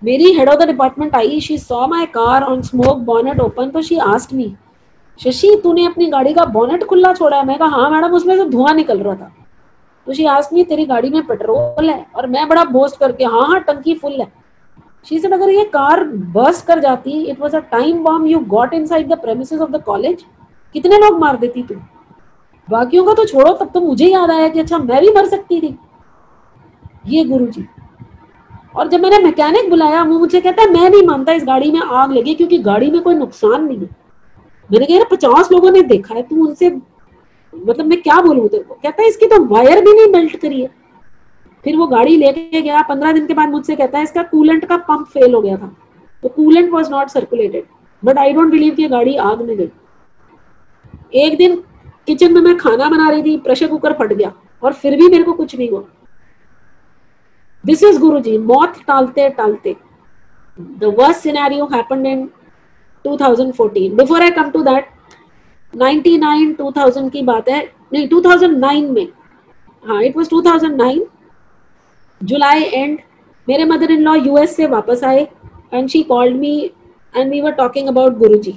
मेरी head of the department I, she saw my car on smoke bonnet open, तो शी आस्क्ड मी शशि तूने अपनी गाड़ी का बॉनेट खुला छोड़ा है? मैं कहा हाँ मैडम, उसमें से धुआं निकल रहा था. तो शी आस्क्ड मी तेरी गाड़ी में पेट्रोल है? और मैं बड़ा बोस्ट करके हाँ हाँ टंकी फुल है. शी सेड अगर ये कार बर्स्ट कर जाती, it was a time bomb you got inside the premises of the college, कितने लोग मार देती तू. बाकियों का तो छोड़ो, तब तो मुझे याद आया कि अच्छा मैं भी मर सकती थी. ये गुरुजी. और जब मैंने मैकेनिक बुलाया वो मुझसे कहता है मैं नहीं मानता इस गाड़ी में आग लगी क्योंकि गाड़ी में कोई नुकसान नहीं है. मैंने कहा 50 लोगों ने देखा है, तू उनसे मतलब मैं क्या बोलूं तेरे को. कहता है इसकी तो वायर भी नहीं मेल्ट करी है. फिर वो गाड़ी लेके गया. 15 दिन के बाद मुझसे कहता है इसका कूलेंट का पंप फेल हो गया था, तो coolant was not circulated. But I don't believe कि गाड़ी आग में गई. एक दिन किचन में मैं खाना बना रही थी, प्रेशर कुकर फट गया और फिर भी मेरे को कुछ नहीं हुआ. This is Guruji. मौत टालते टालते. The worst scenario happened in 2014. Before I come to that, 99 2000 की बात है, नहीं 2009 में, हाँ इट वाज 2009 जुलाई एंड. मेरे मदर इन लॉ यूएस से वापस आए and she called me and we were talking about Guruji.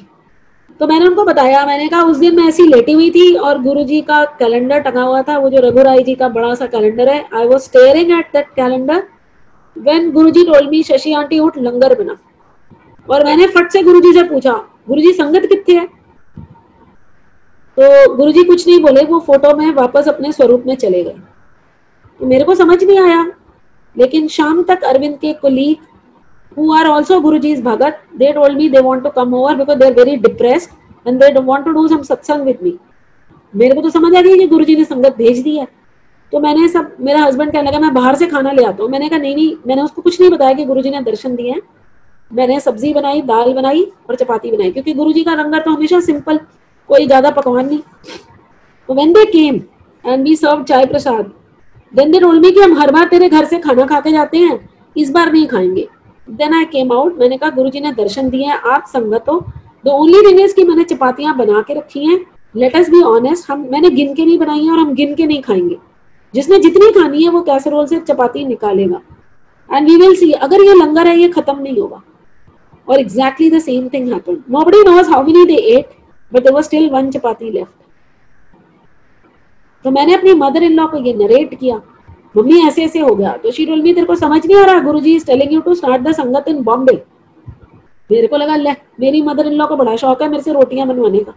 तो मैंने उनको बताया, मैंने कहा उस दिन मैं ऐसी लेटी हुई थी और गुरुजी का कैलेंडर टंगा हुआ था, वो जो रघुराई जी का बड़ा सा कैलेंडर है. I was staring at that calendar when Guruji told me Shashi aunty उठ लंगर बना. और मैंने फट से गुरुजी से पूछा गुरुजी संगत कितने है? तो गुरुजी कुछ नहीं बोले, वो फोटो में वापस अपने स्वरूप में चले गए. तो मेरे को समझ नहीं आया. लेकिन शाम तक अरविंद के colleague who are also Guruji's Bhagat, they told me they want to come over because they are very depressed and they want to do some satsang with me. मेरे को तो समझ आ गई कि गुरुजी ने संगत भेज दी है. तो मैंने सब, मेरा हस्बैंड कहने लगा मैं बाहर से खाना ले आता हूँ. मैंने कहा नहीं, मैंने उसको कुछ नहीं बताया कि गुरुजी ने दर्शन दिए हैं. मैंने सब्जी बनाई, दाल बनाई और चपाती बनाई, क्योंकि गुरुजी का लंगर तो हमेशा सिंपल, कोई ज्यादा पकवान नहीं. तो when they came and we served चाय प्रसाद, then they told me कि हम हर बार तेरे घर से खाना खा के जाते हैं, इस बार नहीं खाएंगे. Then I came out. मैंने कहा गुरुजी ने दर्शन दिए हैं, आप संगत हो. The only thing is कि मैंने चपातियां बना के रखी हैं. Let us be honest, मैंने गिन के नहीं बनाई है और हम गिन के नहीं खाएंगे. जिसने जितनी खानी है वो कैसरोल से चपाती निकालेगा. And we will see. अगर ये लंगर है ये खत्म नहीं होगा. और exactly the same thing happened. Nobody knows how many they ate, but there was still one chapati left. तो मैंने अपनी मदर इन लॉ को ये नरेट किया, मम्मी ऐसे ऐसे हो गया, तो शी टोल्ड मी तेरे को समझ नहीं आ रहा, Guruji is telling you to start the sangat in Bombay. मेरे को लगा ले मेरी मदर इन लॉ को बड़ा शौक है मेरे से रोटियां बनवाने का।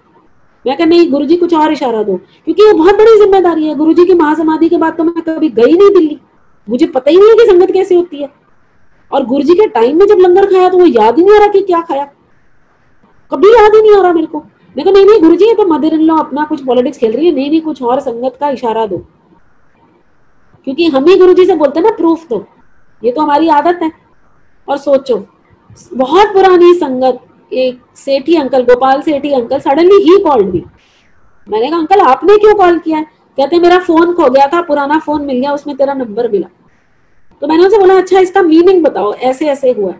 मैं कहा नहीं गुरुजी कुछ और इशारा दो, क्योंकि ये बहुत बड़ी जिम्मेदारी है। गुरुजी की महासमाधि के बाद तो मैं कभी गई नहीं दिल्ली, मुझे पता ही नहीं है कि संगत कैसे होती है। और गुरुजी के टाइम में जब लंगर खाया तो वो याद ही नहीं आ रहा कि क्या खाया, कभी याद ही नहीं आ रहा मेरे को। मैं कहा नहीं गुरुजी ये तो मदर इन लॉ अपना कुछ पॉलिटिक्स खेल रही है, नहीं कुछ और संगत का इशारा दो, क्योंकि हम ही गुरुजी से बोलते हैं ना प्रूफ दो, ये तो हमारी आदत है। और सोचो बहुत पुरानी संगत, एक Sethi uncle, Gopal Sethi uncle, suddenly ही कॉल्ड मी। मैंने कहा अंकल आपने क्यों कॉल किया है? कहते मेरा फोन खो गया था, पुराना फोन मिल गया, उसमें तेरा नंबर मिला। तो मैंने उनसे बोला अच्छा इसका मीनिंग बताओ, ऐसे ऐसे हुआ।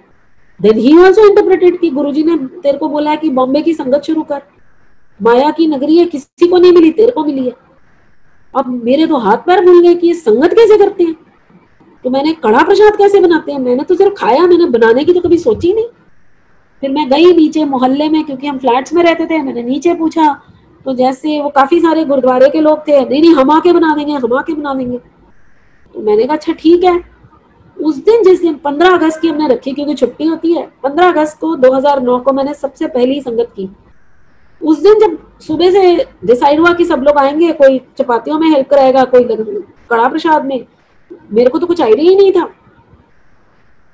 देन ही आल्सो इंटरप्रेटेड कि गुरुजी ने तेरे को बोला है कि बॉम्बे की संगत शुरू कर, माया की नगरी है, किसी को नहीं मिली, तेरे को मिली है। अब मेरे तो हाथ पैर भूल गए कि ये संगत कैसे करते हैं। तो मैंने कड़ा प्रसाद कैसे बनाते हैं, मैंने तो सिर्फ खाया, मैंने बनाने की तो कभी सोची नहीं। फिर मैं गई नीचे मोहल्ले में, क्योंकि हम फ्लैट्स में रहते थे, मैंने नीचे पूछा, तो जैसे वो काफी सारे गुरुद्वारे के लोग थे, नहीं हम आके बना देंगे, हम आके बना देंगे। तो मैंने कहा अच्छा ठीक है। उस दिन जिस दिन 15 अगस्त की हमने रखी, क्योंकि छुट्टी होती है, 15 अगस्त को 2009 को मैंने सबसे पहली संगत की। उस दिन जब सुबह से डिसाइड हुआ कि सब लोग आएंगे, कोई चपातियों में हेल्प कराएगा, कोई कड़ा प्रसाद में, मेरे को तो कुछ आइडिया ही नहीं था।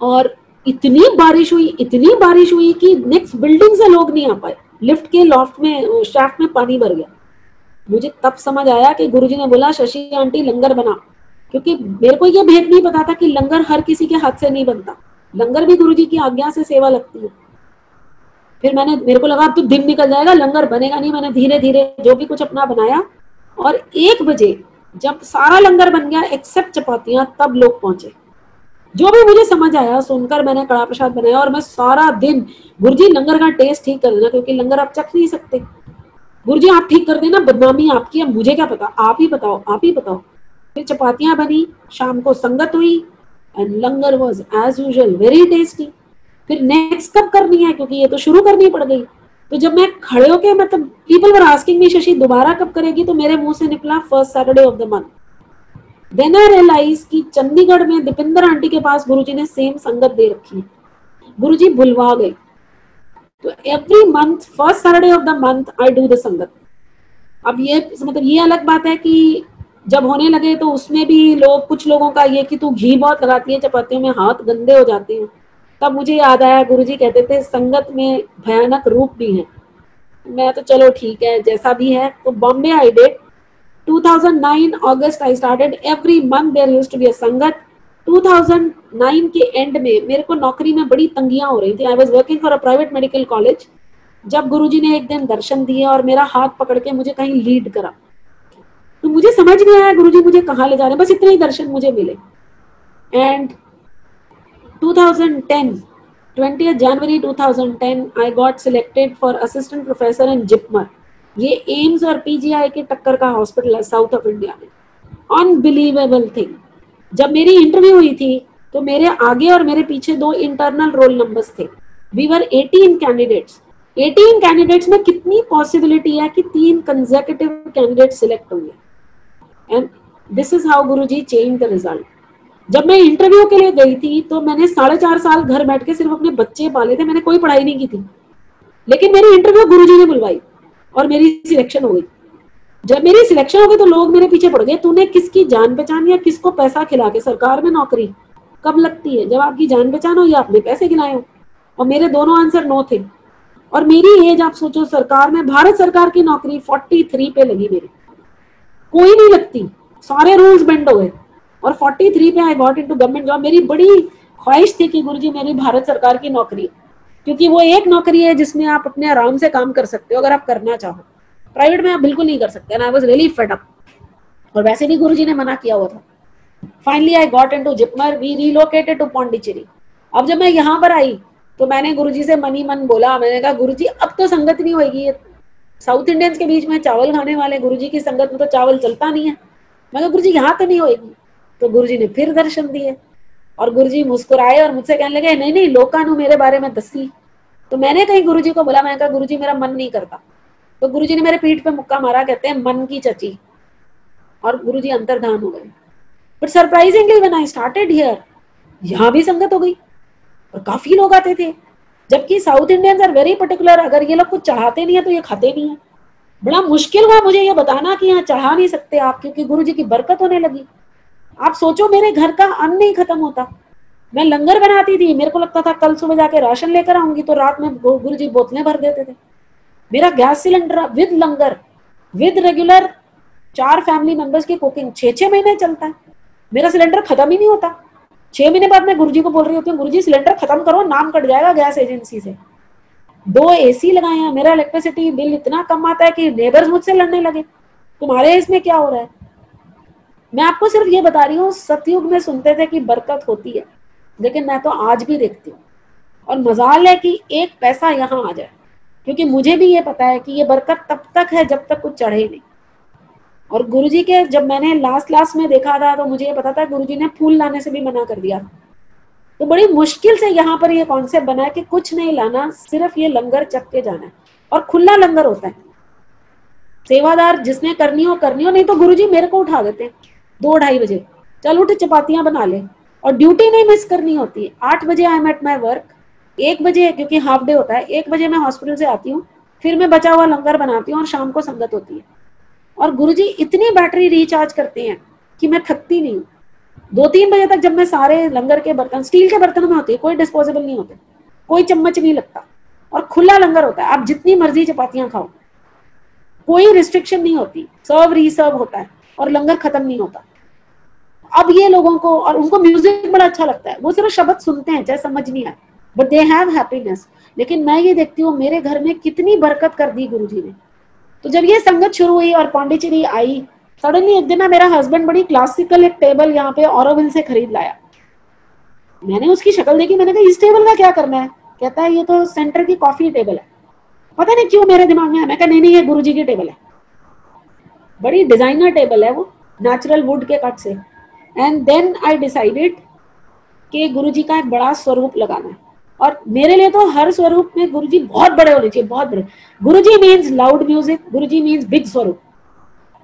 और इतनी बारिश हुई कि नेक्स्ट बिल्डिंग से लोग नहीं आ पाए, लिफ्ट के लॉफ्ट में, शाफ्ट में पानी भर गया। मुझे तब समझ आया कि गुरुजी ने बोला शशि आंटी लंगर बना, क्योंकि मेरे को ये भेद नहीं पता था कि लंगर हर किसी के हाथ से नहीं बनता, लंगर भी गुरुजी की आज्ञा से सेवा लगती है। फिर मेरे को लगा अब तो दिन निकल जाएगा, लंगर बनेगा नहीं। मैंने धीरे धीरे जो भी कुछ अपना बनाया, और 1 बजे जब सारा लंगर बन गया एक्सेप्ट चपातियां, तब लोग पहुंचे। जो भी मुझे समझ आया सुनकर मैंने कड़ा प्रसाद बनाया, और मैं सारा दिन गुरुजी लंगर का टेस्ट ठीक कर देना, क्योंकि लंगर आप चख नहीं सकते, गुरुजी आप ठीक कर देना, बदनामी आपकी है, मुझे क्या पता, आप ही बताओ। फिर चपातियां बनी, शाम को संगत हुई, and langar was as usual very tasty. फिर नेक्स्ट कब करनी है, क्योंकि ये तो शुरू करनी पड़ गई। तो जब मैं खड़े होके, मतलब people were asking me Shashi दोबारा कब करेगी, तो मेरे मुंह से निकला first Saturday of the month. Then I realize कि चंडीगढ़ में दीपिंदर आंटी के पास गुरुजी ने सेम संगत दे रखी है, गुरुजी भुलवा गए। तो every month first Saturday of the month I do the संगत। अब ये मतलब ये अलग बात है कि जब होने लगे तो उसमें भी कुछ लोगों का ये कि तू घी बहुत लगाती है चपातियों में, हाथ गंदे हो जाते हैं। तब मुझे याद आया गुरुजी कहते थे संगत में भयानक रूप भी है। मैं तो चलो ठीक है जैसा भी है। तो Bombay I did 2009 August I started, every month there used to be a sangat. 2009 के एंड में मेरे को नौकरी में बड़ी तंगियां हो रही थी। I was working for a private medical college. जब गुरुजी ने एक दिन दर्शन दिए और मेरा हाथ पकड़ के मुझे कहीं लीड करा, तो मुझे समझ नहीं आया गुरुजी मुझे कहाँ ले जा रहे हैं, बस इतने ही दर्शन मुझे मिले। And 2010 January 2010 I got selected for assistant professor in JIPMER. ये एम्स और पीजीआई के टक्कर का हॉस्पिटल है साउथ ऑफ इंडिया में। अनबिलीवेबल थिंग, जब मेरी इंटरव्यू हुई थी तो मेरे आगे और मेरे पीछे 2 इंटरनल रोल नंबर्स थे। We were 18 candidates. 18 कैंडिडेट्स में कितनी पॉसिबिलिटी है कि 3 कंसेक्यूटिव कैंडिडेट सिलेक्ट होंगे। And this is how Guruji change the result. जब मैं इंटरव्यू के लिए गई थी तो मैंने 4.5 साल घर बैठ के सिर्फ अपने बच्चे पाले थे, मैंने कोई पढ़ाई नहीं की थी। लेकिन मेरी इंटरव्यू गुरुजी ने बुलवाई और मेरी सिलेक्शन हो गई। जब मेरी सिलेक्शन हो गई तो लोग मेरे पीछे पड़ गए, तूने किसकी जान पहचान या किसको पैसा खिला के, सरकार में नौकरी कब लगती है, जब आपकी जान पहचान हो या आपने पैसे खिलाए हो। और मेरे दोनों आंसर नो थे। और मेरी एज आप सोचो, सरकार में भारत सरकार की नौकरी 43 पे लगी मेरी, कोई नहीं लगती, सारे रूल्स बेंड हो गए। और 43 पे आई गॉट इनटू गवर्नमेंट जॉब। मेरी बड़ी ख्वाहिश थी कि गुरुजी मेरी भारत सरकार की नौकरी, क्योंकि वो एक नौकरी है जिसमें आप अपने आराम से काम कर सकते हो अगर आप करना चाहो। प्राइवेट में आप बिल्कुल नहीं कर सकते। I was really fed up, और वैसे भी गुरुजी ने मना किया हुआ था। Finally I got into JIPMER, we relocated to Pondicherry. अब जब मैं यहाँ पर आई तो मैंने गुरुजी से मन ही मन बोला, मैंने कहा गुरुजी अब तो संगत नहीं होगी, साउथ इंडियंस के बीच में चावल खाने वाले, गुरुजी की संगत में तो चावल चलता नहीं है। मैं कहा गुरुजी यहाँ तो नहीं होगी। तो गुरुजी ने फिर दर्शन दिए और गुरुजी मुस्कुराए और मुझसे कहने लगे नहीं नहीं लोका नु मेरे बारे में दसी। तो मैंने कहीं गुरुजी को बोला, मैंने कहा गुरुजी मेरा मन नहीं करता। तो गुरुजी ने मेरे पीठ पे मुक्का मारा, कहते हैं मन की चची, और गुरुजी अंतर्धान हो गए। But surprisingly when I started here, यहाँ भी संगत हो गई और काफी लोग आते थे। जबकि South Indians are very particular, अगर ये लोग कुछ चढ़ाते नहीं है तो ये खाते नहीं है। बड़ा मुश्किल हुआ मुझे ये बताना कि यहाँ चढ़ा नहीं सकते आप, क्योंकि गुरुजी की बरकत होने लगी। आप सोचो मेरे घर का अन्न नहीं खत्म होता। मैं लंगर बनाती थी, मेरे को लगता था कल सुबह जाके राशन लेकर आऊंगी, तो रात में गुरुजी बोतलें भर देते थे। मेरा gas cylinder with langar with regular 4 family members की कुकिंग 6-6 महीने चलता है। मेरा सिलेंडर खत्म ही नहीं होता। 6 महीने बाद मैं गुरुजी को बोल रही होती हूँ, गुरुजी सिलेंडर खत्म करो, नाम कट जाएगा गैस एजेंसी से। 2 AC लगाए हैं, मेरा इलेक्ट्रिसिटी बिल इतना कम आता है कि नेबर्स मुझसे लड़ने लगे, तुम्हारे इसमें क्या हो रहा है। मैं आपको सिर्फ ये बता रही हूँ, सतयुग में सुनते थे कि बरकत होती है, लेकिन मैं तो आज भी देखती हूँ। और मजाल है कि एक पैसा यहाँ आ जाए, क्योंकि मुझे भी ये पता है कि ये बरकत तब तक है जब तक कुछ चढ़े नहीं। और गुरुजी के जब मैंने लास्ट में देखा था, तो मुझे ये पता था गुरुजी ने फूल लाने से भी मना कर दिया। तो बड़ी मुश्किल से यहाँ पर ये कॉन्सेप्ट बना है कि कुछ नहीं लाना, सिर्फ ये लंगर चख के जाना है। और खुला लंगर होता है, सेवादार जिसने करनी हो, नहीं तो गुरुजी मेरे को उठा देते 2-2:30 बजे, चल उठ चपातियां बना ले। और ड्यूटी नहीं मिस करनी होती। 8 बजे I am at my work, 1 बजे क्योंकि हाफ डे होता है, 1 बजे मैं हॉस्पिटल से आती हूँ, फिर मैं बचा हुआ लंगर बनाती हूँ और शाम को संगत होती है। और गुरुजी इतनी बैटरी रिचार्ज करते हैं कि मैं थकती नहीं हूँ। 2-3 बजे तक जब मैं सारे लंगर के बर्तन, स्टील के बर्तनों में होते हैं, कोई डिस्पोजेबल नहीं होते, कोई चम्मच नहीं लगता, और खुला लंगर होता है, आप जितनी मर्जी चपातियां खाओ, कोई रिस्ट्रिक्शन नहीं होती, सर्व रीसर्व होता है और लंगर खत्म नहीं होता। अब ये लोगों को, और उनको म्यूजिक बड़ा अच्छा लगता है, वो सिर्फ शब्द सुनते हैं चाहे समझ नहीं आए, बट दे हैव हैप्पीनेस। लेकिन मैं ये देखती हूँ मेरे घर में कितनी बरकत कर दी गुरुजी ने। तो जब ये संगत शुरू हुई और पांडिचेरी आई, सडनली एक दिन ना मेरा हस्बैंड बड़ी क्लासिकल एक टेबल यहाँ पे ऑरोविल से खरीद लाया। मैंने उसकी शक्ल देखी, मैंने कहा इस टेबल का क्या करना है। कहता है ये तो सेंटर की कॉफी टेबल है। पता नहीं क्यों मेरे दिमाग में है, मैं कहा नहीं ये गुरुजी की टेबल है, बड़ी डिजाइनर टेबल है वो, नेचुरल वुड के कट से। एंड देन आई डिसाइडेड कि गुरुजी का एक बड़ा स्वरूप लगाना है। और मेरे लिए तो हर स्वरूप में गुरुजी बहुत बड़े होने चाहिए, बहुत बड़े। गुरुजी मीन्स लाउड म्यूजिक, गुरुजी मीन्स बिग स्वरूप।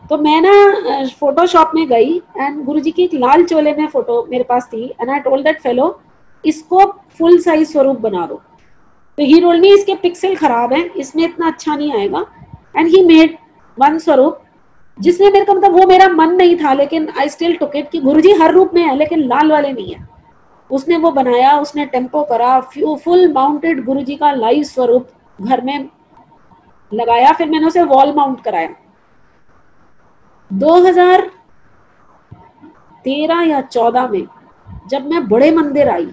तो मैं ना फोटोशॉप में गई एंड गुरुजी की एक लाल चोले में फोटो मेरे पास थी, and I told that fellow इसको फुल साइज स्वरूप बना दो। तो ही टोल्ड मी इसके पिक्सल खराब हैं, इसमें इतना अच्छा नहीं आएगा। एंड ही मेड 1 स्वरूप, जिसमें मेरे का मतलब वो मेरा मन नहीं था, लेकिन आई स्टिल टुक इट कि गुरुजी हर रूप में है लेकिन लाल वाले नहीं है। उसने वो बनाया, उसने टेम्पो करा, फुल माउंटेड गुरुजी का लाइव स्वरूप घर में लगाया। फिर मैंने उसे वॉल माउंट कराया। 2013 या 14 में जब मैं बड़े मंदिर आई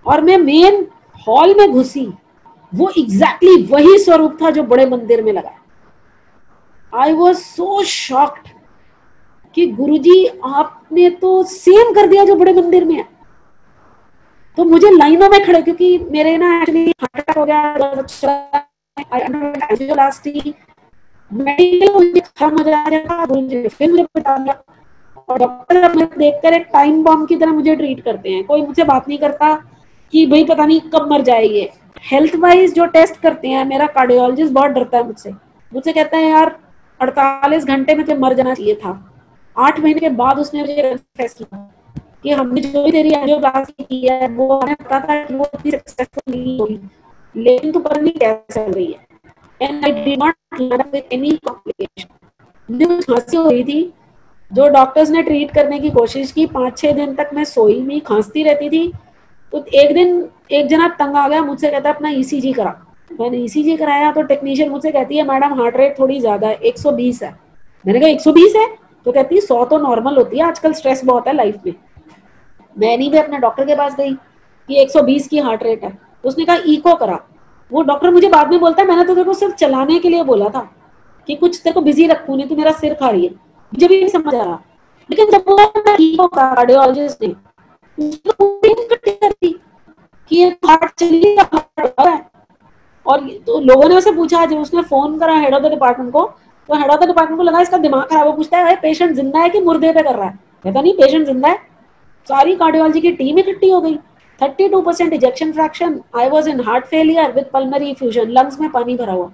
और मैं मेन हॉल में घुसी, वो एग्जैक्टली वही स्वरूप था जो बड़े मंदिर में लगा। आई वॉज सो शॉक्ड कि गुरुजी आपने तो सेम कर दिया जो बड़े मंदिर में है। तो मुझे लाइनों में खड़े, क्योंकि मेरे ना एक्चुअली हार्ट अटैक हो गया, मेडिकल मुझे खत्म हो जाएगा, फिर मुझे बता दिया। और डॉक्टर मुझे देखकर एक टाइम बॉम्ब की तरह मुझे ट्रीट करते हैं, कोई मुझसे बात नहीं करता कि भाई पता नहीं कब मर जाएगी। हेल्थ वाइज जो टेस्ट करते हैं, मेरा कार्डियोलॉजिस्ट बहुत डरता है मुझसे कहता है यार 48 घंटे में तो मर जाना चाहिए था। 8 महीने के बाद उसने मुझे कन्फेस किया कि हमने जो भी तेरी एंजियोप्लास्टी की है वो हमें पता था कि वो इतनी सक्सेसफुल नहीं होगी, लेकिन तू पता नहीं कैसे चल रही है। And I did not land up with any complication. मुझे कुछ खांसी हो रही थी, जो डॉक्टर्स ने ट्रीट करने की कोशिश की, 5-6 दिन तक मैं सोई नहीं, खांसती रहती थी। तो एक दिन एक जना तंग आ गया, मुझसे कहता अपना ECG करा। मैंने ECG कराया तो टेक्नीशियन मुझसे कहती है मैडम हार्ट रेट थोड़ी ज्यादा है, 120 है। मैंने कहा 120 है? तो कहती है 100 तो नॉर्मल होती है, आजकल स्ट्रेस बहुत है लाइफ में। मैंने भी अपने डॉक्टर के पास गई कि 120 की हार्ट रेट है। उसने कहा इको करा। वो डॉक्टर मुझे बाद में बोलता है मैंने तो तेरे को सिर्फ चलाने के लिए बोला था कि कुछ तेरे को बिजी रखूं, नहीं तो मेरा सिर खा रही है। मुझे भी नहीं समझ आ रहा, लेकिन जब वो इको कार्डियोलॉजिस्ट ने कि ये हार्ट चली है, और तो लोगों ने उसे पूछा, जब उसने फोन करा हेड ऑफ द डिपार्टमेंट को, तो हेड ऑफ द डिपार्टमेंट को लगा इसका दिमाग खराब है। पूछता है पेशेंट जिंदा है कि मुर्दे पे कर रहा है? कहता नहीं पेशेंट जिंदा है। सारी कार्डियोलॉजी की टीम इकट्ठी हो गई 32% ejection fraction, I was in heart failure with pulmonary effusion, lungs में पानी भरा हुआ,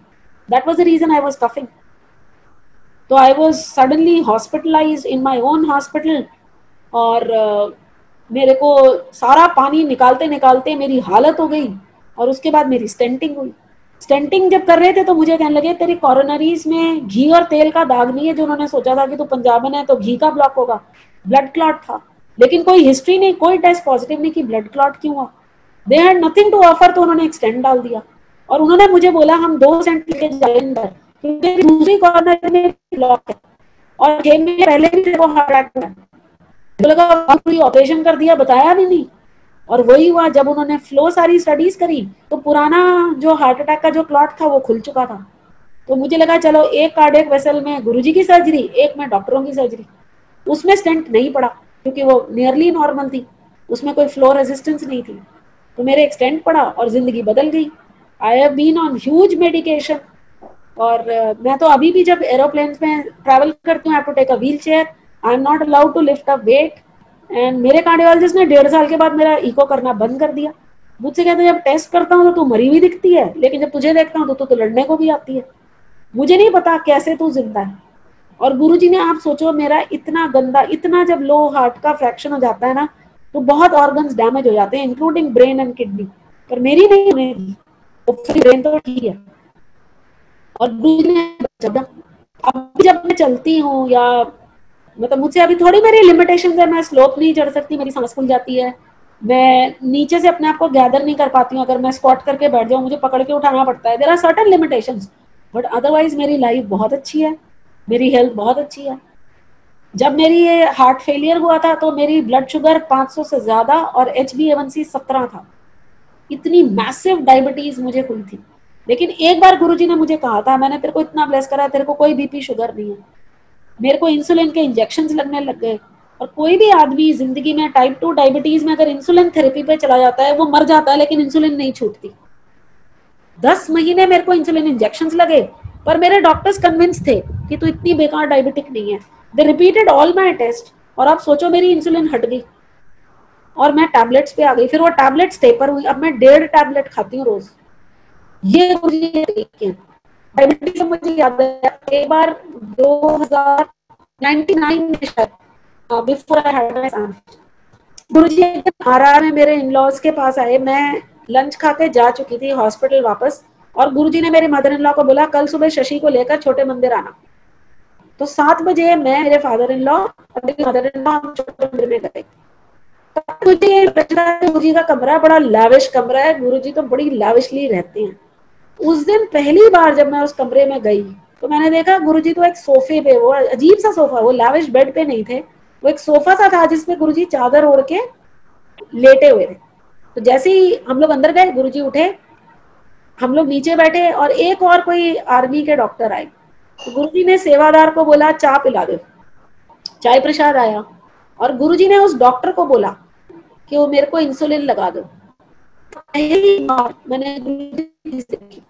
that was the reason I was coughing. तो I was suddenly hospitalised in my own hospital, और मेरे को सारा पानी निकालते निकालते मेरी हालत हो गई, और उसके बाद मेरी स्टेंटिंग हुई। स्टेंटिंग जब कर रहे थे तो मुझे कहने लगे तेरी कॉरोनरीज में घी और तेल का दाग नहीं है, जो उन्होंने सोचा था कि तू पंजाबन है तो घी का ब्लॉक होगा, ब्लड क्लॉट था। लेकिन कोई हिस्ट्री नहीं, कोई टेस्ट पॉजिटिव नहीं कि ब्लड क्लॉट क्यों हुआ। They had nothing to offer, तो उन्होंने एक स्टेंट डाल दिया, और उन्होंने मुझे बोला हम 2 सेंट लेके जाएंगे क्योंकि दूसरी कॉर्नर में ब्लॉक है और 6 महीने पहले भी वो हार्ट अटैक है। तो लगा ऑपरेशन कर दिया, बताया भी नहीं। और वही हुआ, जब उन्होंने फ्लो सारी स्टडीज करी तो पुराना जो हार्ट अटैक का जो क्लॉट था वो खुल चुका था। तो मुझे लगा चलो एक कार्डियक वेसल में गुरुजी की सर्जरी, एक में डॉक्टरों की सर्जरी। उसमें स्टेंट नहीं पड़ा क्योंकि वो नियरली नॉर्मल थी, उसमें कोई फ्लो रेजिस्टेंस नहीं थी। तो मेरे एक स्टेंट पड़ा और जिंदगी बदल गई। I have been on huge medication, और मैं तो अभी भी जब एरोप्लेन में ट्रैवल करती हूँ, I have to take a wheelchair, I am not allowed to lift a weight. And मेरे कार्डियोलॉजिस्ट ने 1.5 साल के बाद मेरा इको करना बंद कर दिया। मुझसे कहते जब टेस्ट करता हूँ तो तू मरी हुई दिखती है, लेकिन जब तुझे देखता हूँ तो तू लड़ने को भी आती है। मुझे नहीं पता कैसे तू जिंदा है। और गुरुजी ने, आप सोचो, मेरा इतना गंदा, इतना जब लो हार्ट का फ्रैक्शन हो जाता है ना तो बहुत ऑर्गन्स डैमेज हो जाते हैं इंक्लूडिंग ब्रेन एंड किडनी, पर मेरी नहीं होने दी। ब्रेन तो ठीक है। और गुरुजी ने जब मैं चलती हूँ या मतलब मुझसे अभी थोड़ी मेरी लिमिटेशन है, मैं स्लोप नहीं चढ़ सकती, मेरी सांस फूल जाती है, मैं नीचे से अपने आप को गैदर नहीं कर पाती हूँ, अगर मैं स्क्वाट करके बैठ जाऊँ मुझे पकड़ के उठाना पड़ता है। There are certain limitations, but otherwise मेरी लाइफ बहुत अच्छी है, मेरी हेल्थ बहुत अच्छी है। जब मेरी ये हार्ट फेलियर हुआ था तो मेरी ब्लड शुगर 500 से ज्यादा और HbA1c 17 था। इतनी मैसिव डायबिटीज मुझे हुई थी। लेकिन एक बार गुरुजी ने मुझे कहा था, मैंने तेरे को इतना ब्लेस करा, तेरे को कोई बीपी शुगर नहीं है। मेरे को इंसुलिन के इंजेक्शंस लगने लग गए। और कोई भी आदमी जिंदगी में टाइप 2 डायबिटीज में अगर इंसुलिन थेरेपी पे चला जाता है वो मर जाता है, लेकिन इंसुलिन नहीं छूटती। 10 महीने मेरे को इंसुलिन इंजेक्शंस लगे, पर मेरे डॉक्टर्स कन्विंस थे कि तू इतनी बेकार डायबिटिक नहीं है। They repeated all my test, और आप सोचो मेरी इंसुलिन हट गई और मैं टैबलेट्स पे आ गई। फिर वो टैबलेट्स टेपर हुई, अब मैं 1.5 टैबलेट खाती हूँ रोज। ये डायबिटीज मुझे याद है एक बार 2099 में शायद, before I had my son, Guruji एक दिन आरआर में मेरे इन-लॉज के पास आए। मैं लंच खा के जा चुकी थी हॉस्पिटल वापस, और गुरुजी ने मेरे मदर इन लॉ को बोला कल सुबह शशि को लेकर छोटे मंदिर आना। तो 7 बजे मैं, मेरे फादर इन लॉ और मेरी मदर इन लॉ हम छोटे मंदिर में गए। मुझे गुरुजी का कमरा बड़ा लाविश कमरा है, गुरुजी तो बड़ी लाविशली रहते हैं। उस दिन पहली बार जब मैं उस कमरे में गई तो मैंने देखा गुरुजी तो एक सोफे पे, वो अजीब सा सोफा, वो लाविश बेड पे नहीं थे, वो एक सोफा सा था जिसपे गुरुजी चादर ओढ़ के लेटे हुए थे। तो जैसे ही हम लोग अंदर गए गुरुजी उठे, हम लोग नीचे बैठे, और एक और कोई आर्मी के डॉक्टर आए। तो गुरुजी ने सेवादार को बोला चाय पिला दो। चाय प्रसाद आया, और गुरुजी ने उस डॉक्टर को बोला कि वो मेरे को इंसुलिन लगा दो। पहली बार मैंने गुरुजी से देखी,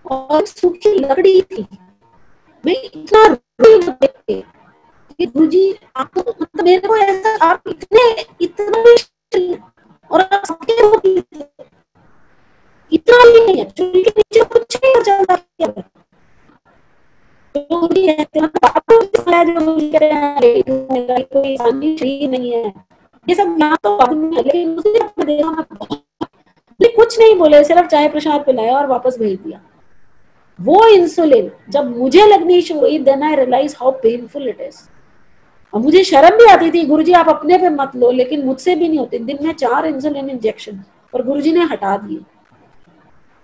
और सूखी लकड़ी थी। मैं इतना रोई कि गुरुजी आप तो, मतलब मेरे को ऐसा, आप इतने और आप सबके हो इतना नहीं है, चुनी के नीचे कुछ नहीं चलता। गुरुजी कहते हैं कोई आसानी फ्री नहीं है, ये सब यहाँ तो बाद में, लेकिन मुझे देखा मैं कुछ नहीं बोले, सिर्फ चाय प्रसाद पिलाया और वापस भेज दिया। वो इंसुलिन जब मुझे लगनी शुरू हुई, then I realize how painful it is. और मुझे शर्म भी आती थी, गुरुजी आप अपने पे मत लो, लेकिन मुझसे भी नहीं होती। दिन में 4 इंसुलिन इंजेक्शन, और गुरुजी ने हटा दिए।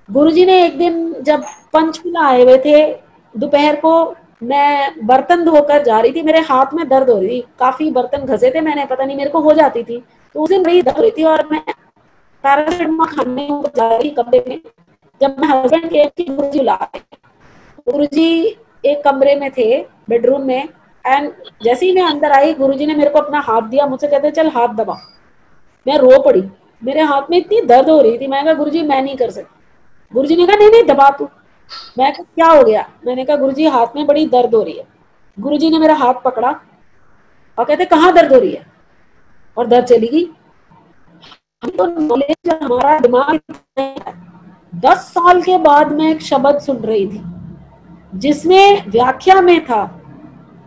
गुरुजी ने एक दिन जब पंचकुला आए हुए थे दोपहर को, मैं बर्तन धोकर जा रही थी, मेरे हाथ में दर्द हो रही थी, काफी बर्तन घसे थे मैंने, पता नहीं मेरे को हो जाती थी, तो उस दिन मेरी दर्द हो रही थी और मैं पैरासिटामोल खाने जा रही कमरे में। जब मैं हस्बैंड के गुरुजी ला, गुरुजी एक कमरे में थे बेडरूम में, एंड जैसे ही मैं अंदर आई गुरुजी ने मेरे को अपना हाथ दिया, मुझसे कहते चल हाथ दबा। मैं रो पड़ी, मेरे हाथ में इतनी दर्द हो रही थी। मैं कहा गुरुजी मैं नहीं कर सकती। गुरुजी ने कहा नहीं नहीं दबा तू। मैं कहा क्या हो गया? मैंने कहा गुरुजी हाथ में बड़ी दर्द हो रही है। गुरुजी ने मेरा हाथ पकड़ा और कहते कहाँ दर्द हो रही है, और दर्द चली गई। हम तो नॉलेज, हमारा दिमाग 10 साल के बाद मैं एक शब्द सुन रही थी जिसमें व्याख्या में था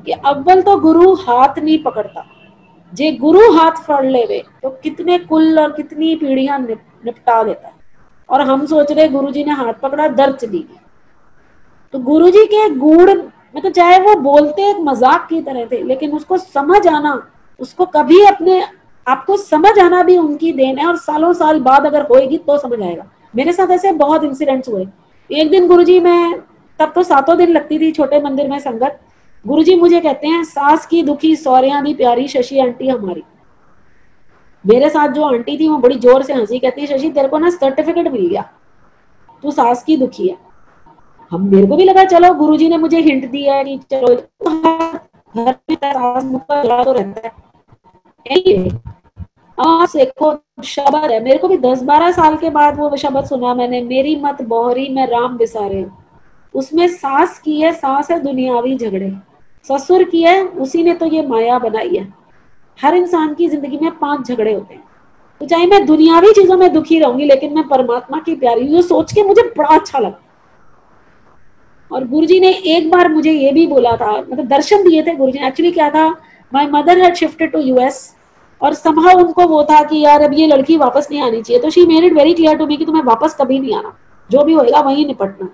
कि अव्वल तो गुरु हाथ नहीं पकड़ता, जे गुरु हाथ फड़ लेवे तो कितने कुल और कितनी पीढ़ियां निपटा देता है। और हम सोच रहे गुरुजी ने हाथ पकड़ा, दर्द चली गई। तो गुरुजी के गुण में तो चाहे वो बोलते एक मजाक की तरह थे, लेकिन उसको समझ आना, उसको कभी अपने आपको समझ आना भी उनकी देन है, और सालों साल बाद अगर होएगी तो समझ आएगा। मेरे साथ ऐसे बहुत इंसिडेंट्स हुए। एक दिन गुरुजी, मैं तब तो 7 दिन लगती थी छोटे मंदिर में संगत, गुरुजी मुझे कहते हैं, सास की दुखी सौरियां दी प्यारी शशि आंटी हमारी। मेरे साथ जो आंटी थी वो बड़ी जोर से हंसी, कहती है शशि तेरे को ना सर्टिफिकेट मिल गया, तू सास की दुखी है। हम, मेरे को भी लगा चलो गुरुजी ने मुझे हिंट दिया है कि चलो घर में सास मुक्का जड़ा तो रहता है। देखो शब्द है, मेरे को भी 10-12 साल के बाद वो शब्द सुना मैंने, मेरी मत बोहरी मैं राम बिसारे। उसमें सास की है, सास है दुनियावी झगड़े, ससुर की है उसी ने तो ये माया बनाई है। हर इंसान की जिंदगी में 5 झगड़े होते हैं। तो चाहे मैं दुनियावी चीजों में दुखी रहूंगी, लेकिन मैं परमात्मा की प्यारी हूँ, सोच के मुझे बड़ा अच्छा लगा। और गुरुजी ने एक बार मुझे ये भी बोला था, मतलब दर्शन दिए थे गुरुजी ने। एक्चुअली क्या था, my mother had shifted to US, और समहा उनको वो था कि यार अब ये लड़की वापस नहीं आनी चाहिए। तो she made it very clear to me कि तुम्हें वापस कभी नहीं आना, जो भी होएगा वहीं निपटना।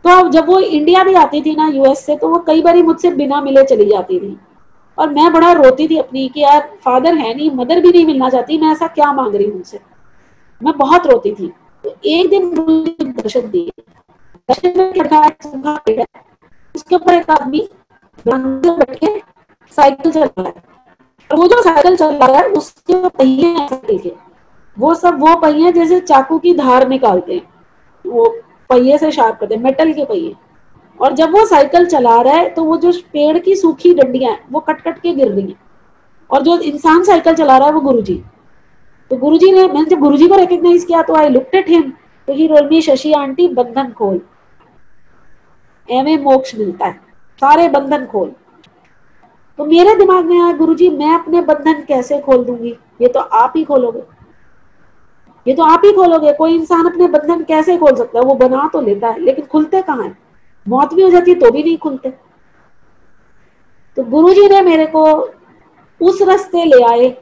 तो जब वो इंडिया भी आती थी ना यूएस से, तो वो कई बार मुझसे बिना मिले चली जाती थी, और मैं बड़ा रोती थी अपनी कि यार फादर है नहीं, मदर भी नहीं मिलना चाहती, मैं ऐसा क्या मांग रही हूँ उनसे, मैं बहुत रोती थी। तो एक दिन दर्शन दिए, दर्शन में उसके ऊपर एक आदमी बैठ के साइकिल चला रहा है, और वो जो साइकिल चल रहा है उसके पहिए हैं साइकिल के, वो सब वो पहिए जैसे चाकू की धार निकालते हैं, वो पहिए से शार्प करते हैं, मेटल के पहिए। और जब वो साइकिल चला रहा है तो वो जो पेड़ की सूखी डंडियां हैं वो कट कट के गिर रही हैं, और जो इंसान साइकिल चला रहा है वो गुरुजी। तो गुरुजी ने, मैंने जब गुरुजी को रिकॉग्नाइज किया तो आई लुक्ड एट हिम, तो ही टोल्ड मी शशि आंटी बंधन खोल, एवं मोक्ष मिलता है, सारे बंधन खोल। तो मेरे दिमाग में आया गुरुजी मैं अपने बंधन कैसे खोल दूंगी, ये तो आप ही खोलोगे, ये तो आप ही खोलोगे। कोई इंसान अपने बंधन कैसे खोल सकता है, वो बना तो लेता है लेकिन खुलते कहाँ है, मौत भी हो जाती है तो भी नहीं खुलते। तो गुरुजी ने मेरे को उस रास्ते ले आए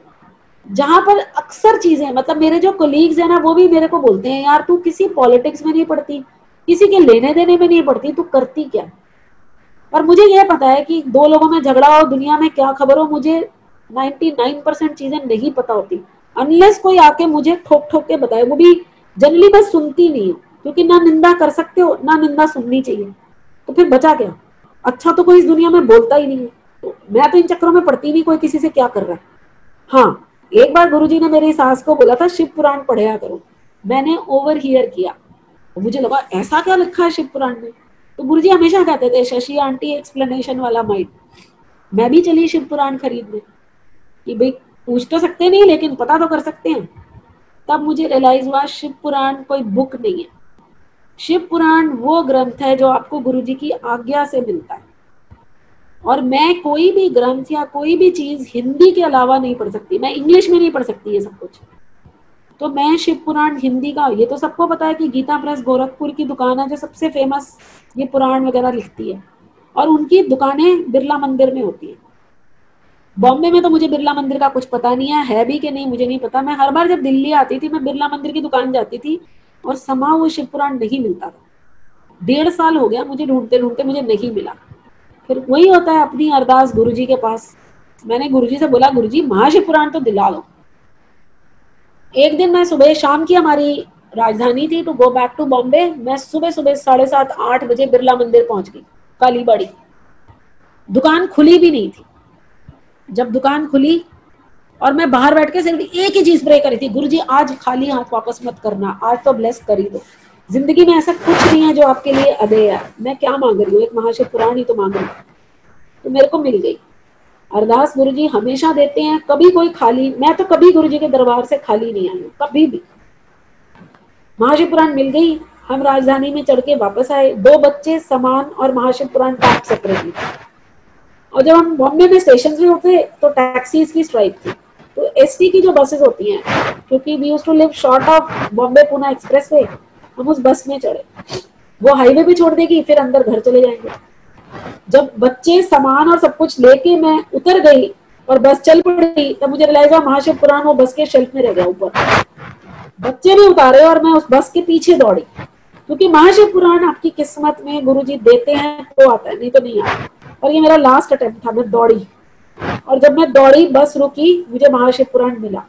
जहां पर अक्सर चीजें, मतलब मेरे जो कोलीग्स है ना वो भी मेरे को बोलते हैं यार तू किसी पॉलिटिक्स में नहीं पड़ती, किसी के लेने देने में नहीं पड़ती, तू करती क्या। और मुझे यह पता है कि 2 लोगों में झगड़ा हो, दुनिया में क्या खबर हो, मुझे 99% चीजें नहीं पता होती अनलेस कोई आके मुझे ठोक ठोक के बताए। वो भी जनरली मैं सुनती नहीं हूँ, क्योंकि ना निंदा कर सकते हो ना निंदा सुननी चाहिए, तो फिर बचा क्या। अच्छा तो कोई इस दुनिया में बोलता ही नहीं है, तो मैं तो इन चक्करों में पड़ती नहीं कोई किसी से क्या कर रहा है। हाँ, एक बार गुरुजी ने मेरी सास को बोला था शिव पुराण पढ़या करो, मैंने ओवर हियर किया, मुझे लगा ऐसा क्या लिखा है शिव पुराण में। तो गुरुजी हमेशा कहते थे शशि आंटी एक्सप्लेनेशन वाला माइंड। मैं भी चली शिव पुराण खरीदने कि भाई पूछ तो सकते नहीं लेकिन पता तो कर सकते हैं। तब मुझे रियलाइज हुआ शिव पुराण कोई बुक नहीं है, शिव पुराण वो ग्रंथ है जो आपको गुरुजी की आज्ञा से मिलता है। और मैं कोई भी ग्रंथ या कोई भी चीज हिंदी के अलावा नहीं पढ़ सकती, मैं इंग्लिश में नहीं पढ़ सकती ये सब कुछ। तो मैं शिव पुराण हिंदी का, ये तो सबको पता है कि गीता प्रेस गोरखपुर की दुकान है जो सबसे फेमस ये पुराण वगैरह लिखती है, और उनकी दुकानें बिरला मंदिर में होती है। बॉम्बे में तो मुझे बिरला मंदिर का कुछ पता नहीं है भी कि नहीं मुझे नहीं पता। मैं हर बार जब दिल्ली आती थी मैं बिरला मंदिर की दुकान जाती थी और समा वो शिव पुराण नहीं मिलता था। 1.5 साल हो गया मुझे ढूंढते ढूंढते, मुझे नहीं मिला। फिर वही होता है अपनी अरदास गुरुजी के पास। मैंने गुरुजी से बोला गुरुजी महाशिव पुराण तो दिला दो। एक दिन मैं सुबह, शाम की हमारी राजधानी थी to go back to Bombay, मैं सुबह 7:30-8 बजे बिरला मंदिर पहुंच गई, कालीबाड़ी। दुकान खुली भी नहीं थी। जब दुकान खुली और मैं बाहर बैठ के सिर्फ एक ही चीज प्रे करी थी, गुरुजी आज खाली हाथ वापस मत करना, आज तो ब्लेस कर ही दो। जिंदगी में ऐसा कुछ नहीं है जो आपके लिए अदेय है, मैं क्या मांग रही हूँ, एक महाशिव पुराण ही तो मांग रही हूँ। तो मेरे को मिल गई। अरदास गुरुजी हमेशा देते हैं, कभी कोई खाली, मैं तो कभी गुरुजी के दरबार से खाली नहीं आई हूँ, कभी भी। महाशिव पुराण मिल गई, हम राजधानी में चढ़ के वापस आए। 2 बच्चे, सामान और महाशिव पुराण पैक सेपरेटली। और जब हम बॉम्बे में स्टेशन पे उतरे तो टैक्सीज की स्ट्राइक थी, तो एसटी की जो बसेस होती हैं, क्योंकि we used to live short of Bombay Pune expressway, हम उस बस में चढ़े। वो हाईवे पे छोड़ देगी, फिर अंदर घर चले जाएंगे। जब बच्चे सामान और सब कुछ लेके मैं उतर गई और बस चल पड़ी, तब मुझे रियलाइज हुआ महाशिव पुराण वो बस के शेल्फ में रह गया ऊपर। बच्चे भी उतारे और मैं उस बस के पीछे दौड़ी, क्योंकि महाशिव पुराण आपकी किस्मत में गुरुजी देते हैं तो आता है, नहीं तो नहीं आता। और ये मेरा लास्ट अटेम्प्ट था, मैं दौड़ी, और जब मैं दौड़ी बस रुकी, मुझे महाशिव पुराण मिला।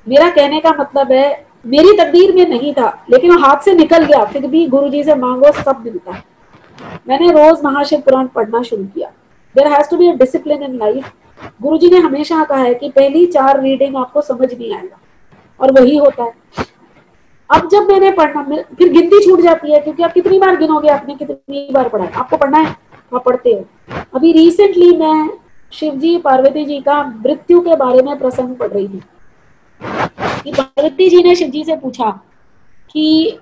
मेरा कहने का मतलब है मेरी तकदीर में नहीं था, लेकिन वो हाथ से निकल गया, फिर भी गुरुजी से मांगो सब मिलता है। मैंने रोज महाशिव पुराण पढ़ना शुरू किया। There has to be a discipline in life. Guruji ने हमेशा कहा है कि पहली 4 रीडिंग आपको समझ नहीं आएगा, और वही होता है। अब जब मैंने पढ़ना, फिर गिनती छूट जाती है, क्योंकि आप कितनी बार गिनोगे आपने कितनी बार पढ़ा है, आपको पढ़ना है आप पढ़ते हो। अभी रिसेंटली मैं शिव जी पार्वती जी का मृत्यु के बारे में प्रसंग पढ़ रही थी कि पार्वती जी ने शिव जी से पूछा कि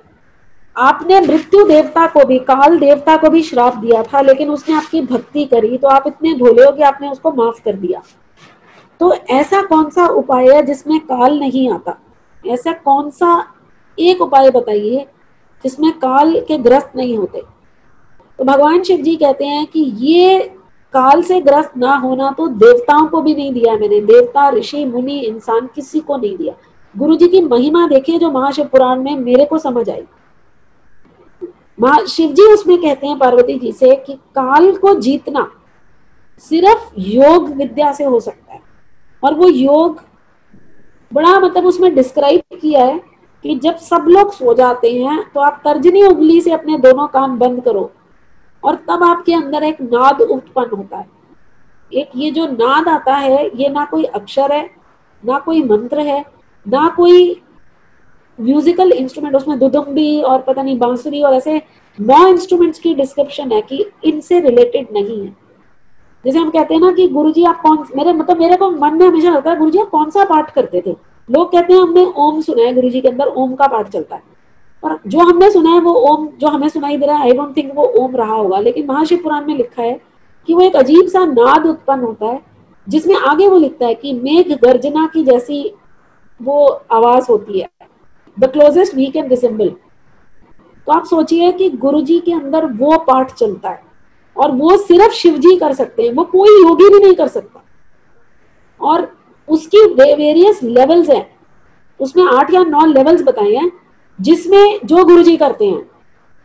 आपने मृत्यु देवता को भी, काल देवता को भी श्राप दिया था, लेकिन उसने आपकी भक्ति करी तो आप इतने भोले हो कि आपने उसको माफ कर दिया। तो ऐसा कौन सा उपाय है जिसमें काल नहीं आता? ऐसा कौन सा एक उपाय बताइए जिसमें काल के ग्रस्त नहीं होते? तो भगवान शिव जी कहते हैं कि ये काल से ग्रस्त ना होना तो देवताओं को भी नहीं दिया मैंने, देवता ऋषि मुनि इंसान किसी को नहीं दिया। गुरु जी की महिमा देखिए जो महाशिव पुराण में मेरे को समझ आई। शिव जी उसमें कहते हैं पार्वती जी से कि काल को जीतना सिर्फ योग विद्या से हो सकता है, और वो योग बड़ा मतलब उसमें डिस्क्राइब किया है कि जब सब लोग सो जाते हैं तो आप तर्जनी उंगली से अपने दोनों कान बंद करो, और तब आपके अंदर एक नाद उत्पन्न होता है। एक ये जो नाद आता है, ये ना कोई अक्षर है, ना कोई मंत्र है, ना कोई म्यूजिकल इंस्ट्रूमेंट, उसमें दुदुम्बी और पता नहीं बांसुरी और ऐसे 9 इंस्ट्रूमेंट्स की डिस्क्रिप्शन है कि इनसे रिलेटेड नहीं है। जैसे हम कहते हैं ना कि गुरुजी आप कौन, मेरे को मन में हमेशा लगता है गुरुजी आप कौन सा पाठ करते थे। लोग कहते हैं हमने ओम सुना है, गुरुजी के अंदर ओम का पाठ चलता है, और जो हमने सुना है वो ओम जो हमें सुनाई दे रहा है, आई डोंट थिंक वो ओम रहा होगा। लेकिन महाशिव पुराण में लिखा है कि वो एक अजीब सा नाद उत्पन्न होता है, जिसमें आगे वो लिखता है कि मेघ गर्जना की जैसी वो आवाज होती है, the closest we can resemble. तो आप सोचिए कि गुरुजी के अंदर वो पाठ चलता है, और वो सिर्फ शिवजी कर सकते हैं, वो कोई योगी भी नहीं कर सकता। और उसकी वेरियस लेवल्स हैं, उसमें 8 या 9 लेवल्स बताए हैं, जिसमें जो गुरुजी करते हैं,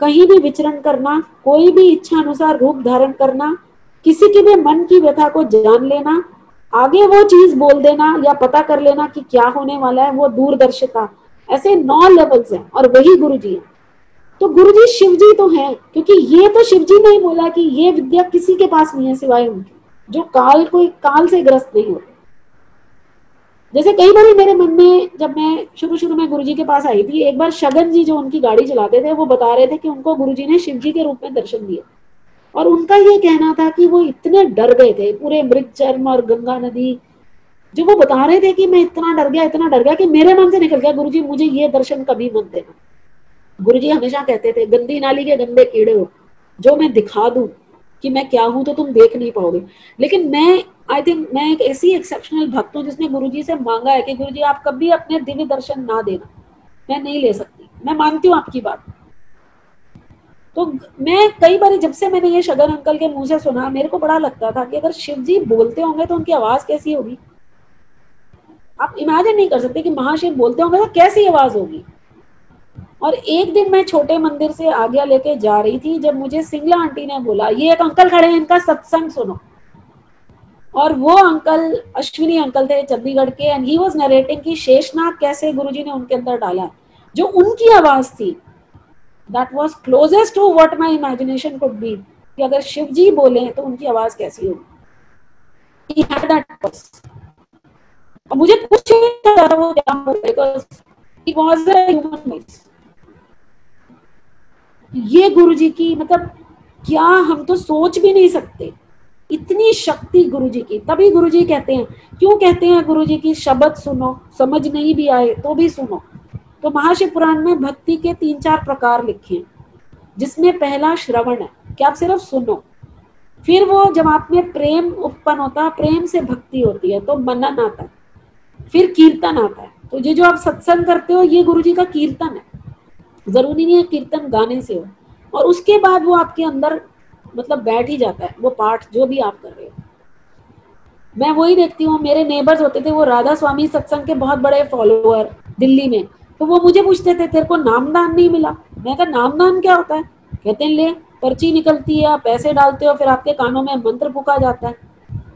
कहीं भी विचरण करना, कोई भी इच्छा अनुसार रूप धारण करना, किसी की भी मन की व्यथा को जान लेना, आगे वो चीज बोल देना या पता कर लेना कि क्या होने वाला है, वो दूरदर्शिता, ऐसे 9 लेवल्स हैं, और वही गुरुजी है। तो गुरुजी शिवजी तो हैं, क्योंकि ये तो शिवजी ने ही बोला कि ये विद्या किसी के पास नहीं है सिवाय उनके, जो काल से ग्रस्त नहीं होते। जैसे कई बार मेरे मन में, जब मैं शुरू में गुरुजी के पास आई थी, एक बार शगन जी जो उनकी गाड़ी चलाते थे, वो बता रहे थे कि उनको गुरुजी ने शिवजी के रूप में दर्शन दिए, और उनका ये कहना था कि वो इतने डर गए थे, पूरे मृगचर्म और गंगा नदी, जो वो बता रहे थे कि मैं इतना डर गया कि मेरे मन से निकल गया गुरुजी मुझे ये दर्शन कभी मत देना। गुरुजी हमेशा कहते थे गंदी नाली के गंदे कीड़े हो, जो मैं दिखा दूं कि मैं क्या हूं तो तुम देख नहीं पाओगे। लेकिन आई थिंक मैं एक ऐसी एक्सेप्शनल भक्त हूँ जिसने गुरुजी से मांगा है कि गुरुजी आप कभी अपने दिव्य दर्शन ना देना, मैं नहीं ले सकती, मैं मानती हूँ आपकी बात। तो मैं कई बार, जब से मैंने ये शगन अंकल के मुंह से सुना, मेरे को बड़ा लगता था कि अगर शिव जी बोलते होंगे तो उनकी आवाज कैसी होगी। आप इमेजिन नहीं कर सकते कि महाशिव बोलते होंगे तो कैसी आवाज होगी। और एक दिन मैं छोटे मंदिर से आज्ञा लेके जा रही थी, जब मुझे सिंगला आंटी ने बोला ये एक अंकल खड़े हैं, इनका सत्संग सुनो। और वो अंकल अश्विनी अंकल थे चंडीगढ़ के, एंड ही वाज नरेटिंग कि शेषनाग कैसे गुरुजी ने उनके अंदर डाला, जो उनकी आवाज थी that was closest to what my imagination could be, कि अगर शिव जी बोले तो उनकी आवाज कैसी होगी। He had that voice. और मुझे कुछ नहीं पता था वो क्या बोल रहे, because he was a human voice. ये गुरुजी की मतलब क्या, हम तो सोच भी नहीं सकते इतनी शक्ति गुरुजी की। तभी गुरुजी कहते हैं, क्यों कहते हैं गुरुजी की शब्द सुनो, समझ नहीं भी आए तो भी सुनो। तो महाशिव पुराण में भक्ति के 3-4 प्रकार लिखे हैं, जिसमें पहला श्रवण है कि आप सिर्फ सुनो। फिर वो जब आप में प्रेम उत्पन्न होता है, प्रेम से भक्ति होती है, तो मनन आता है, फिर कीर्तन आता है। तो ये जो आप सत्संग करते हो ये गुरु जी का कीर्तन है, जरूरी नहीं है कीर्तन गाने से हो। और उसके बाद वो आपके अंदर मतलब बैठ ही जाता है वो पाठ जो भी आप कर रहे हो। मैं वही देखती हूँ, मेरे नेबर्स होते थे वो राधा स्वामी सत्संग के बहुत बड़े फॉलोअर दिल्ली में, तो वो मुझे पूछते थे तेरे को नामदान नहीं मिला? मैं कहा नामदान क्या होता है? कहते हैं ले पर्ची निकलती है, आप पैसे डालते हो, फिर आपके कानों में मंत्र फूका जाता है।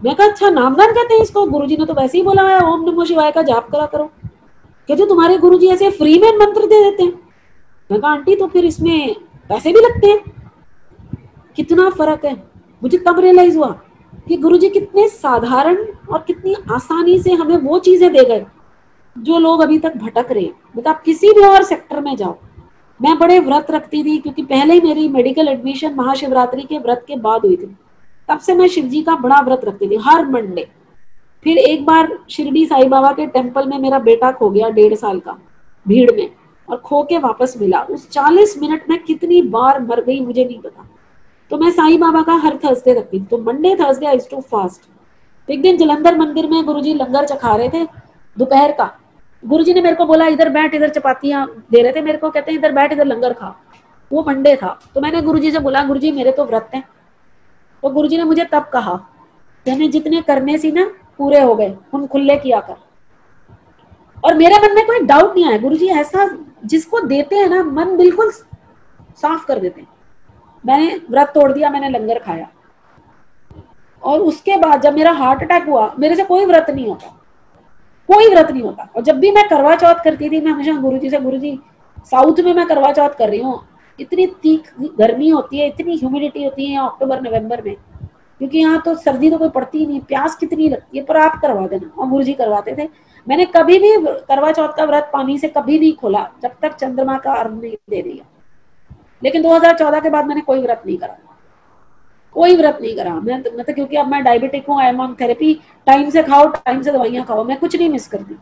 मैं कहा अच्छा नामदान कहते हैं इसको? गुरुजी ने तो वैसे ही बोला है ओम नमो शिवाय का जाप करा करो। कहते तुम्हारे गुरुजी ऐसे फ्री में मंत्र दे देते हैं? मैं कहा आंटी तो फिर इसमें पैसे भी लगते हैं। कितना फर्क है। मुझे तब रियलाइज हुआ कि गुरुजी कितने साधारण और कितनी आसानी से हमें वो चीजें दे गए जो लोग अभी तक भटक रहे हैं। मतलब आप किसी भी और सेक्टर में जाओ। मैं बड़े व्रत रखती थी क्योंकि पहले ही मेरी मेडिकल एडमिशन महाशिवरात्रि के व्रत के बाद हुई थी, तब से मैं शिव जी का बड़ा व्रत रखती थी हर मंडे। फिर एक बार शिरडी साईं बाबा के टेम्पल में मेरा बेटा खो गया 1.5 साल का भीड़ में, और खो के वापस मिला। उस 40 मिनट में कितनी बार मर गई मुझे नहीं पता। तो मैं साईं बाबा का हर थर्सडे रखती थी, तो Monday Thursday I to fast. एक दिन जलंधर मंदिर में गुरुजी लंगर चखा रहे थे दोपहर का। गुरुजी ने मेरे को बोला इधर बैठ, इधर चपातियां दे रहे थे मेरे को, कहते हैं इधर बैठ इधर लंगर खा। वो मंडे था। तो मैंने गुरुजी से बोला गुरुजी मेरे तो व्रत हैं। तो गुरुजी ने मुझे तब कहा मैंने जितने करने सी ना पूरे हो गए, उन खुले किया कर। और मेरे मन में कोई डाउट नहीं आया, गुरुजी ऐसा जिसको देते हैं ना मन बिल्कुल साफ कर देते हैं। मैंने व्रत तोड़ दिया, मैंने लंगर खाया। और उसके बाद जब मेरा हार्ट अटैक हुआ, मेरे से कोई व्रत नहीं होता, कोई व्रत नहीं होता। और जब भी मैं करवा चौथ करती थी, मैं हमेशा गुरुजी से गुरुजी साउथ में मैं करवा चौथ कर रही हूँ, इतनी तीख गर्मी होती है, इतनी ह्यूमिडिटी होती है अक्टूबर नवंबर में, क्योंकि यहाँ तो सर्दी तो कोई पड़ती ही नहीं, प्यास कितनी लगती है, पर आप करवा देना। और गुरुजी करवाते थे। मैंने कभी भी करवा चौथ का व्रत पानी से कभी नहीं खोला जब तक चंद्रमा का अर्घ नहीं दे दिया। लेकिन 2014 के बाद मैंने कोई व्रत नहीं करा, कोई व्रत नहीं करा। मैं मतलब क्योंकि अब मैं डायबिटिक हूँ, I am on therapy, time से खाओ टाइम से दवाइयां खाओ, मैं कुछ नहीं मिस करती।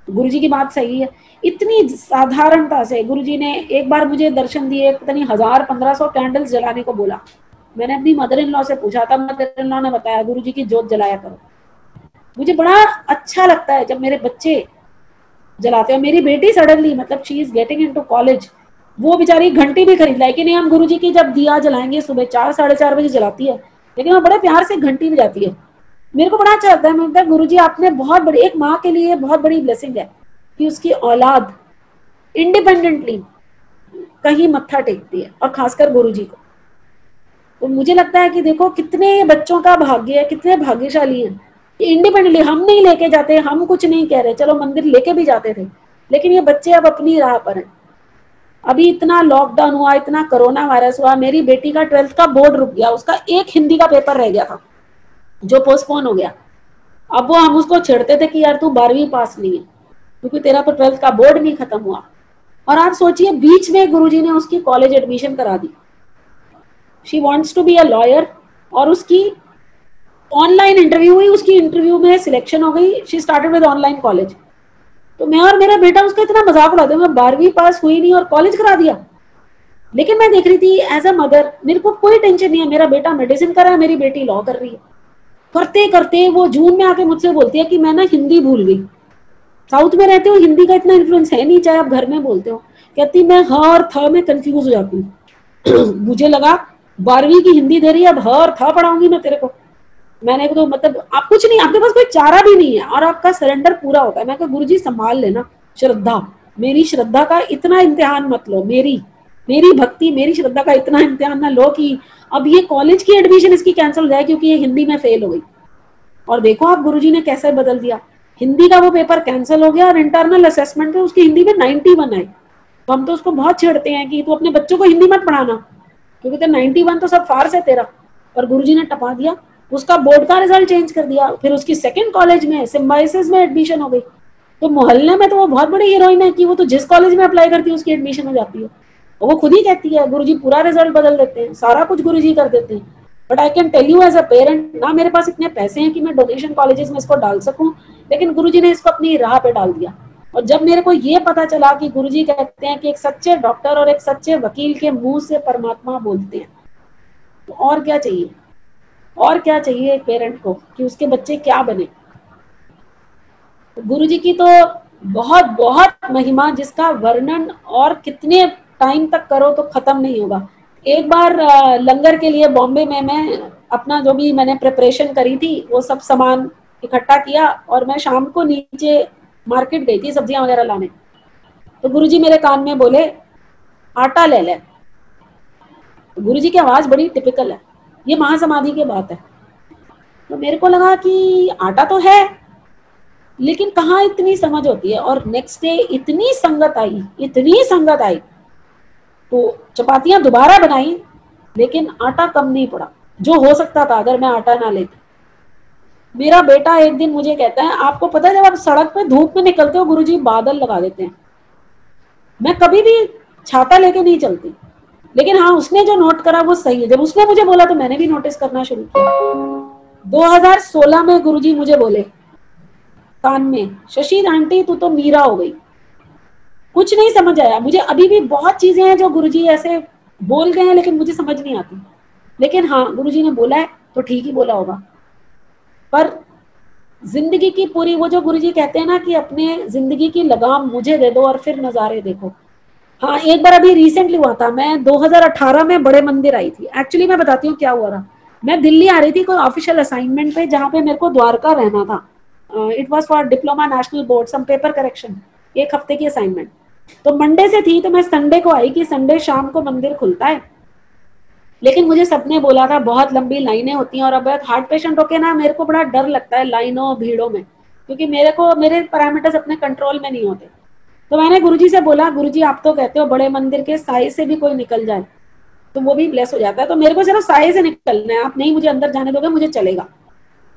गुरुजी की बात सही है। इतनी साधारणता से गुरुजी ने एक बार मुझे दर्शन दिए, पता नहीं 1000-1500 कैंडल्स जलाने को बोला। मैंने अपनी मदर इन लॉ से पूछा था, मदर इन लॉ ने बताया गुरुजी की जोत जलाया करो। मुझे बड़ा अच्छा लगता है जब मेरे बच्चे जलाते हैं। मेरी बेटी सडनली मतलब she is getting into college, वो बेचारी घंटी भी खरीद लाई कि नहीं हम गुरुजी की जब दिया जलाएंगे सुबह 4-4:30 बजे जलाती है, लेकिन वो बड़े प्यार से घंटी बजाती है। मेरे को बड़ा अच्छा लगता है। मैं गुरुजी आपने बहुत बड़ी, एक माँ के लिए बहुत बड़ी ब्लेसिंग है कि उसकी औलाद इंडिपेंडेंटली कहीं मत्था टेकती है, और खासकर गुरुजी को। तो मुझे लगता है कि देखो कितने बच्चों का भाग्य है, कितने भाग्यशाली हैं कि इंडिपेंडेंटली हम नहीं लेके जाते, हम कुछ नहीं कह रहे, चलो मंदिर लेके भी जाते थे, लेकिन ये बच्चे अब अपनी राह पर हैं। अभी इतना लॉकडाउन हुआ, इतना कोरोना वायरस हुआ, मेरी बेटी का 12th का बोर्ड रुक गया, उसका एक हिंदी का पेपर रह गया था जो पोस्टपोन हो गया। अब वो हम उसको छेड़ते थे कि यार तू 12वीं पास नहीं है क्योंकि तेरा तो 12th का बोर्ड नहीं खत्म हुआ। और आप सोचिए बीच में गुरुजी ने उसकी कॉलेज एडमिशन करा दी। She wants to be a lawyer, और उसकी ऑनलाइन इंटरव्यू हुई, उसकी इंटरव्यू में सिलेक्शन हो गई। She started with online college. तो मैं और मेरा बेटा उसका इतना मजाक उड़ाते, मैं 12वीं पास हुई नहीं और कॉलेज करा दिया। लेकिन मैं देख रही थी एज अ मदर, मेरे को कोई टेंशन नहीं है, मेरा बेटा मेडिसिन कर रहा है, मेरी बेटी लॉ कर रही है। करते करते वो जून में आके मुझसे बोलती है कि मैं ना हिंदी भूल गई। साउथ में रहते हो, हिंदी का इतना इन्फ्लुएंस है नहीं, चाहे आप घर में बोलते हो। कहती मैं ह और थ में कंफ्यूज हो जाती हूँ। मुझे लगा 12वीं की हिंदी दे रही है, अब ह और थ पढ़ाऊंगी मैं तेरे को। मैंने तो मतलब आप कुछ नहीं, आपके पास कोई चारा भी नहीं है और आपका सरेंडर पूरा होता है। मैं कहा गुरुजी संभाल लेना, श्रद्धा, मेरी श्रद्धा का इतना इम्तिहान मत लो, मेरी भक्ति मेरी श्रद्धा का इतना इम्तिहान ना लो कि अब ये कॉलेज की एडमिशन इसकी कैंसिल हो जाए क्योंकि ये हिंदी में फेल हो गई। और देखो आप गुरुजी ने कैसे बदल दिया, हिंदी का वो पेपर कैंसिल हो गया और इंटरनल असेसमेंट में उसकी हिंदी में 91 आए। तो हम तो उसको बहुत छेड़ते हैं कि तू अपने बच्चों को हिंदी मत पढ़ाना क्योंकि तो 91 तो सब फार्स है तेरा। और गुरुजी ने टपा दिया, उसका बोर्ड का रिजल्ट चेंज कर दिया, फिर उसकी सेकंड कॉलेज में सिम्बाइसिस में एडमिशन हो गई। तो मोहल्ले में तो वो बहुत बड़ी हीरोइन है कि वो तो जिस कॉलेज में अप्लाई करती है उसकी एडमिशन हो जाती है। और वो खुद ही कहती है गुरुजी पूरा रिजल्ट बदल देते हैं, सारा कुछ गुरुजी कर देते हैं। But I can tell you as a parent, ना मेरे पास इतने पैसे हैं कि मैं डोनेशन कॉलेजेस में इसको डाल सकूं, लेकिन गुरुजी ने इसको अपनी राह पे डाल दिया। और जब मेरे को ये पता चला कि गुरुजी कहते हैं कि एक सच्चे डॉक्टर और एक सच्चे वकील के मुंह से परमात्मा बोलते हैं, तो और क्या चाहिए। और क्या चाहिए एक पेरेंट को कि उसके बच्चे क्या बने। गुरु जी की तो बहुत बहुत महिमा, जिसका वर्णन और कितने टाइम तक करो तो खत्म नहीं होगा। एक बार लंगर के लिए बॉम्बे में मैं अपना जो भी मैंने प्रिपरेशन करी थी वो सब सामान इकट्ठा किया और मैं शाम को नीचे मार्केट गई थी सब्जियां वगैरह लाने। तो गुरुजी मेरे कान में बोले आटा ले ले। गुरुजी की आवाज बड़ी टिपिकल है, ये महासमाधि की बात है। तो मेरे को लगा कि आटा तो है लेकिन कहाँ इतनी समझ होती है। और नेक्स्ट डे इतनी संगत आई, इतनी संगत आई, तो चपातियां दोबारा बनाई लेकिन आटा कम नहीं पड़ा जो हो सकता था अगर मैं आटा ना लेती। मेरा बेटा एक दिन मुझे कहता है, आपको पता है जब आप सड़क पे धूप में निकलते हो गुरुजी बादल लगा देते हैं। मैं कभी भी छाता लेके नहीं चलती, लेकिन हाँ उसने जो नोट करा वो सही है। जब उसने मुझे बोला तो मैंने भी नोटिस करना शुरू किया। 2016 में गुरुजी मुझे बोले कान में, शशि आंटी तू तो मीरा हो गई। कुछ नहीं समझ आया मुझे, अभी भी बहुत चीजें हैं जो गुरुजी ऐसे बोल गए हैं लेकिन मुझे समझ नहीं आती। लेकिन हाँ गुरुजी ने बोला है तो ठीक ही बोला होगा। पर जिंदगी की पूरी वो जो गुरुजी कहते हैं ना कि अपने जिंदगी की लगाम मुझे दे दो और फिर नजारे देखो। हाँ एक बार अभी रिसेंटली हुआ था, मैं 2018 में बड़े मंदिर आई थी। एक्चुअली मैं बताती हूँ क्या हुआ था। मैं दिल्ली आ रही थी कोई ऑफिशियल असाइनमेंट पे जहाँ पे मेरे को द्वारका रहना था। It was for diploma national board some paper correction, एक हफ्ते की असाइनमेंट। तो मंडे से थी तो मैं संडे को आई कि संडे शाम को मंदिर खुलता है। लेकिन मुझे सबने बोला था बहुत लंबी लाइनें होती हैं और अब हार्ट पेशेंट होके ना मेरे को बड़ा डर लगता है लाइनों भीड़ों में, क्योंकि मेरे पैरामीटर्स अपने कंट्रोल में नहीं होते। तो मैंने गुरुजी से बोला, गुरुजी आप तो कहते हो बड़े मंदिर के साए से भी कोई निकल जाए तो वो भी ब्लेस हो जाता है, तो मेरे को सिर्फ साए से निकलना है, आप नहीं मुझे अंदर जाने दोगे मुझे चलेगा।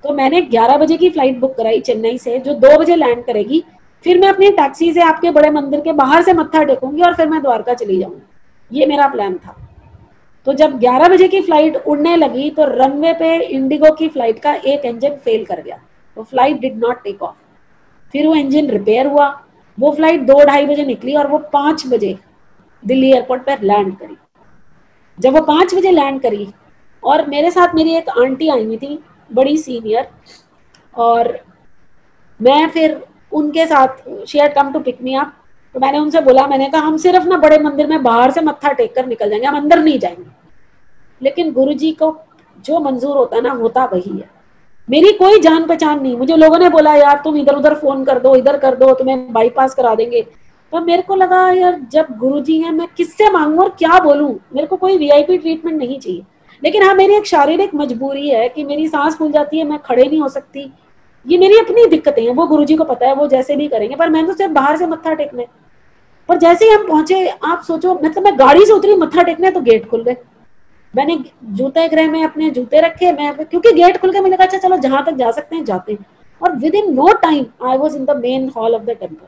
तो मैंने 11 बजे की फ्लाइट बुक कराई चेन्नई से जो 2 बजे लैंड करेगी। फिर मैं अपनी टैक्सी से आपके बड़े मंदिर के बाहर से मत्था टेकूंगी और फिर मैं द्वारका चली जाऊंगी। ये मेरा प्लान था। तो जब 11 बजे की फ्लाइट उड़ने लगी तो रनवे पे इंडिगो की फ्लाइट का एक इंजन फेल कर गया, तो flight did not take off. फिर वो इंजन रिपेयर हुआ, वो फ्लाइट 2-2:30 बजे निकली और वो 5 बजे दिल्ली एयरपोर्ट पर लैंड करी। जब वो 5 बजे लैंड करी और मेरे साथ मेरी एक आंटी आई हुई थी बड़ी सीनियर, और मैं फिर उनके साथ she had come to pick me up. तो मैंने उनसे बोला, मैंने कहा हम सिर्फ ना बड़े मंदिर में बाहर से मत्था टेक कर निकल जाएंगे, हम अंदर नहीं जाएंगे। लेकिन गुरुजी को जो मंजूर होता है ना होता वही है। मेरी कोई जान पहचान नहीं, मुझे लोगों ने बोला यार तुम इधर उधर फोन कर दो, इधर कर दो, तुम्हें बाईपास करा देंगे। तो मेरे को लगा यार जब गुरुजी हैं मैं किससे मांगू और क्या बोलूं, मेरे को कोई वीआईपी ट्रीटमेंट नहीं चाहिए। लेकिन हाँ मेरी एक शारीरिक मजबूरी है कि मेरी सांस फूल जाती है, मैं खड़े नहीं हो सकती, ये मेरी अपनी दिक्कतें हैं, वो गुरुजी को पता है, वो जैसे भी करेंगे। पर मैं तो सिर्फ बाहर से मत्था टेकने। पर जैसे ही हम पहुंचे, आप सोचो मतलब मैं गाड़ी से उतरी मत्था टेकने तो गेट खुल गए। मैंने जूते गृह में अपने जूते रखे, मैं क्योंकि गेट खुल के मैंने कहा अच्छा चलो जहां तक जा सकते हैं जाते हैं। और within no time I was in the main hall of the temple,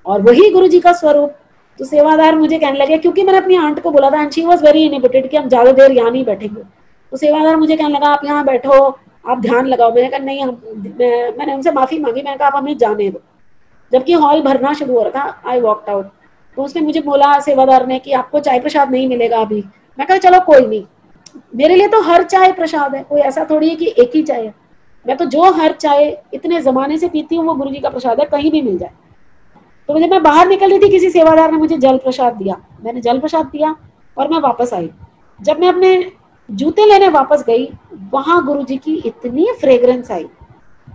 और वही गुरुजी का स्वरूप। तो सेवादार मुझे कहने लगे, क्योंकि मैंने अपनी आंट को बोला था and she was very inhibited कि हम ज्यादा देर यहाँ नहीं बैठेंगे। तो सेवादार मुझे कहने लगा आप यहाँ बैठो, आप ध्यान लगाओ। मैंने कहा नहीं, मैंने उनसे माफी मांगी, मैंने कहा आप हमें जाने दो। जबकि हॉल भरना शुरू हो रहा था, आई वॉकड आउट। तो उसने मुझे बोला सेवादार ने कि आपको चाय प्रसाद नहीं मिलेगा अभी। मैं कहा चलो कोई नहीं, मेरे लिए तो हर चाय प्रसाद है, कोई ऐसा थोड़ी है कि एक ही चाय है। मैं तो जो हर चाय इतने जमाने से पीती हूँ वो गुरुजी का प्रसाद है, कहीं भी मिल जाए। तो जब मैं बाहर निकल रही थी किसी सेवादार ने मुझे जल प्रसाद दिया, मैंने जल प्रसाद दिया और मैं वापस आई। जब मैं अपने जूते लेने वापस गई वहां गुरुजी की इतनी फ्रेग्रेंस आई।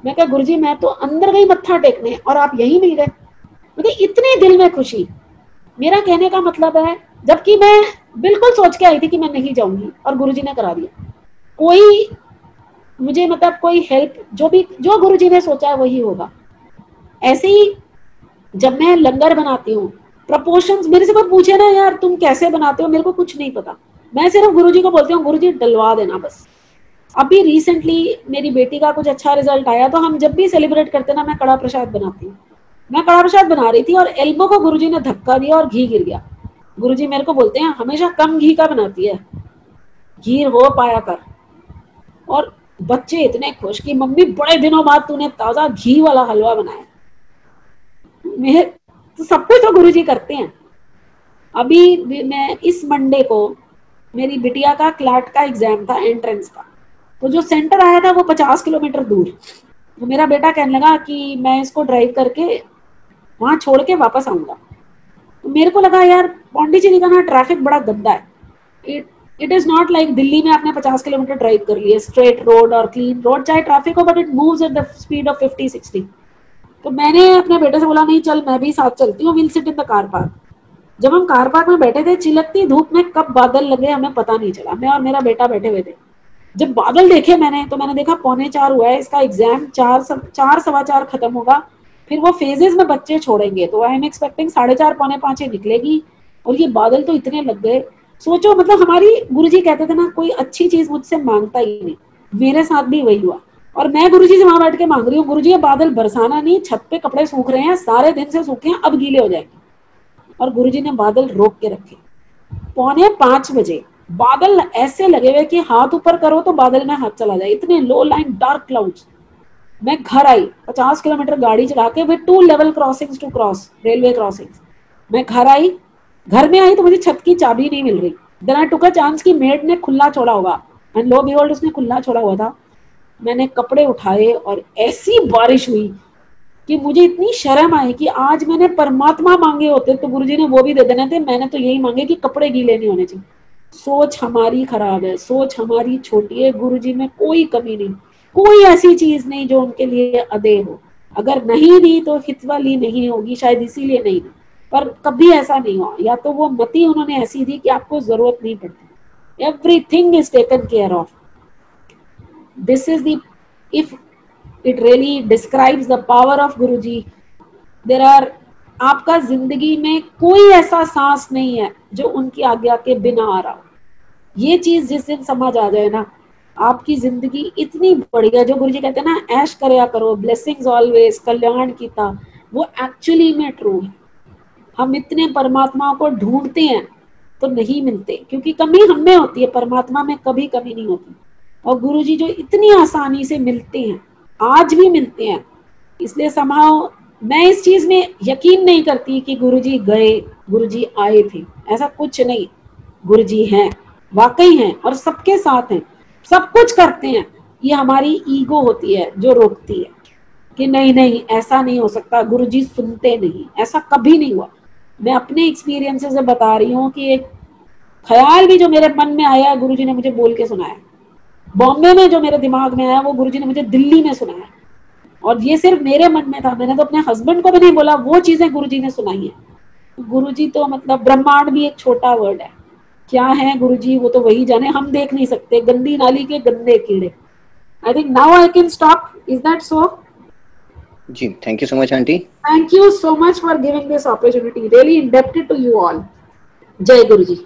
मैं कहा गुरुजी मैं तो अंदर गई मत्था टेकने और आप यहीं मिल गए, मुझे इतने दिल में खुशी। मेरा कहने का मतलब है जबकि मैं बिल्कुल सोच के आई थी कि मैं नहीं जाऊंगी और गुरुजी ने करा दिया। कोई मुझे मतलब कोई हेल्प, जो गुरुजी ने सोचा है वही होगा। ऐसे ही जब मैं लंगर बनाती हूँ, प्रपोर्शंस, मेरे से कोई पूछे ना यार तुम कैसे बनाते हो, मेरे को कुछ नहीं पता, मैं सिर्फ गुरुजी को बोलती हूँ गुरुजी डलवा देना बस। अभी रिसेंटली मेरी बेटी का कुछ अच्छा रिजल्ट आया तो हम जब भी सेलिब्रेट करते ना मैं कड़ा प्रसाद बनाती हूँ। मैं कड़ा प्रसाद बना रही थी और एल्बो को गुरुजी ने धक्का दिया और घी गिर गया। गुरुजी मेरे को बोलते हैं हमेशा कम घी का बनाती है, घी हो पाया कर। और बच्चे इतने खुश कि मम्मी बड़े दिनों बाद तूने ताजा घी वाला हलवा बनाया। तो सब कुछ तो गुरुजी करते हैं। अभी मैं इस मंडे को मेरी बिटिया का क्लैट का एग्जाम था, एंट्रेंस का। तो जो सेंटर आया था वो 50 किलोमीटर दूर। तो मेरा बेटा कहने लगा कि मैं इसको ड्राइव करके वहां छोड़ के वापस आऊंगा। तो मेरे को लगा यार पौंडीचेरी का ना ट्रैफिक बड़ा गंदा है। It is not like Delhi में आपने 50 किलोमीटर ड्राइव कर लिए, स्ट्रेट रोड और क्लीन रोड, चाहे ट्रैफिक हो, but it moves at the speed of 50-60। तो मैंने अपने बेटे से बोला नहीं चल मैं भी साथ चलती हूँ, will sit in the car park. जब हम कार पार्क में बैठे थे, चिलकती धूप में कब बादल लगे हमें पता नहीं चला। मैं और मेरा बेटा बैठे हुए थे। जब बादल देखे मैंने, तो मैंने देखा 3:45 हुआ है, इसका एग्जाम 4 खत्म होगा, फिर वो फेजेस में बच्चे छोड़ेंगे, तो आई एम एक्सपेक्टिंग 4:30 4:45 निकलेगी, और ये बादल तो इतने लग गए। सोचो, मतलब हमारी गुरुजी कहते थे ना, कोई अच्छी चीज मुझसे मांगता ही नहीं। मेरे साथ भी वही हुआ, और मैं गुरुजी से वहां बैठ के मांग रही हूँ, गुरुजी ये बादल बरसाना नहीं, छत पे कपड़े सूख रहे हैं, सारे दिन से सूखे हैं, अब गीले हो जाएंगे। और गुरुजी ने बादल रोक के रखे। 4:45 बजे बादल ऐसे लगे हुए कि हाथ ऊपर करो तो बादल में हाथ चला जाए, इतने लो लाइन डार्क क्लाउड्स। मैं घर आई 50 किलोमीटर गाड़ी चला के, with 2 level crossings to cross, railway crossings. मैं घर में आई तो मुझे छत की चाबी नहीं मिल रही। Then I took a chance कि मेड ने खुला छोड़ा होगा, एंड लो बिहोल्ड उसने खुला छोड़ा हुआ था। मैंने कपड़े उठाए और ऐसी बारिश हुई कि मुझे इतनी शर्म आई कि आज मैंने परमात्मा मांगे होते तो गुरुजी ने वो भी दे देने थे। मैंने तो यही मांगे कि कपड़े गीले नहीं होने चाहिए। सोच हमारी खराब है, सोच हमारी छोटी है। गुरुजी में कोई कमी नहीं, कोई ऐसी चीज नहीं जो उनके लिए अदेय हो। अगर नहीं दी तो हित वाली नहीं होगी, शायद इसीलिए नहीं दी, पर कभी ऐसा नहीं हुआ। या तो वो मति उन्होंने ऐसी दी कि आपको जरूरत नहीं पड़ती। Everything is taken care of. This is the, if it really describes the power of Guruji. There are, आपका जिंदगी में कोई ऐसा सांस नहीं है जो उनकी आज्ञा के बिना आ रहा हो। ये चीज जिस दिन समझ आ जाए ना, आपकी जिंदगी इतनी बढ़िया। जो गुरुजी कहते हैं ना, ऐश करया करो, ब्लेसिंग्स ऑलवेज, कल्याण कीता, वो एक्चुअली में ट्रू है। हम इतने परमात्मा को ढूंढते हैं तो नहीं मिलते, क्योंकि कमी हमें होती है, परमात्मा में कभी कमी नहीं होती। और गुरुजी जो इतनी आसानी से मिलते हैं, आज भी मिलते हैं, इसलिए समाओ मैं इस चीज में यकीन नहीं करती कि गुरुजी गए, गुरुजी आए थे, ऐसा कुछ नहीं। गुरुजी हैं, वाकई हैं, और सबके साथ हैं, सब कुछ करते हैं। ये हमारी ईगो होती है जो रोकती है कि नहीं नहीं ऐसा नहीं हो सकता, गुरुजी सुनते नहीं। ऐसा कभी नहीं हुआ। मैं अपने एक्सपीरियंसेस से बता रही हूँ कि एक ख्याल भी जो मेरे मन में आया, गुरुजी ने मुझे बोल के सुनाया। बॉम्बे में जो मेरे दिमाग में आया, वो गुरुजी ने मुझे दिल्ली में सुनाया। और ये सिर्फ मेरे मन में था, मैंने तो अपने हस्बैंड को भी नहीं बोला, वो चीजें गुरुजी ने सुनाई है। गुरुजी तो मतलब ब्रह्मांड भी एक छोटा वर्ड है। क्या है गुरुजी, वो तो वही जाने, हम देख नहीं सकते। गंदी नाली के गंदे कीड़े। I think now I can stop. Is that so? जी, thank you so much aunty. Thank you so much for giving this opportunity. Really indebted to you all. जय गुरुजी।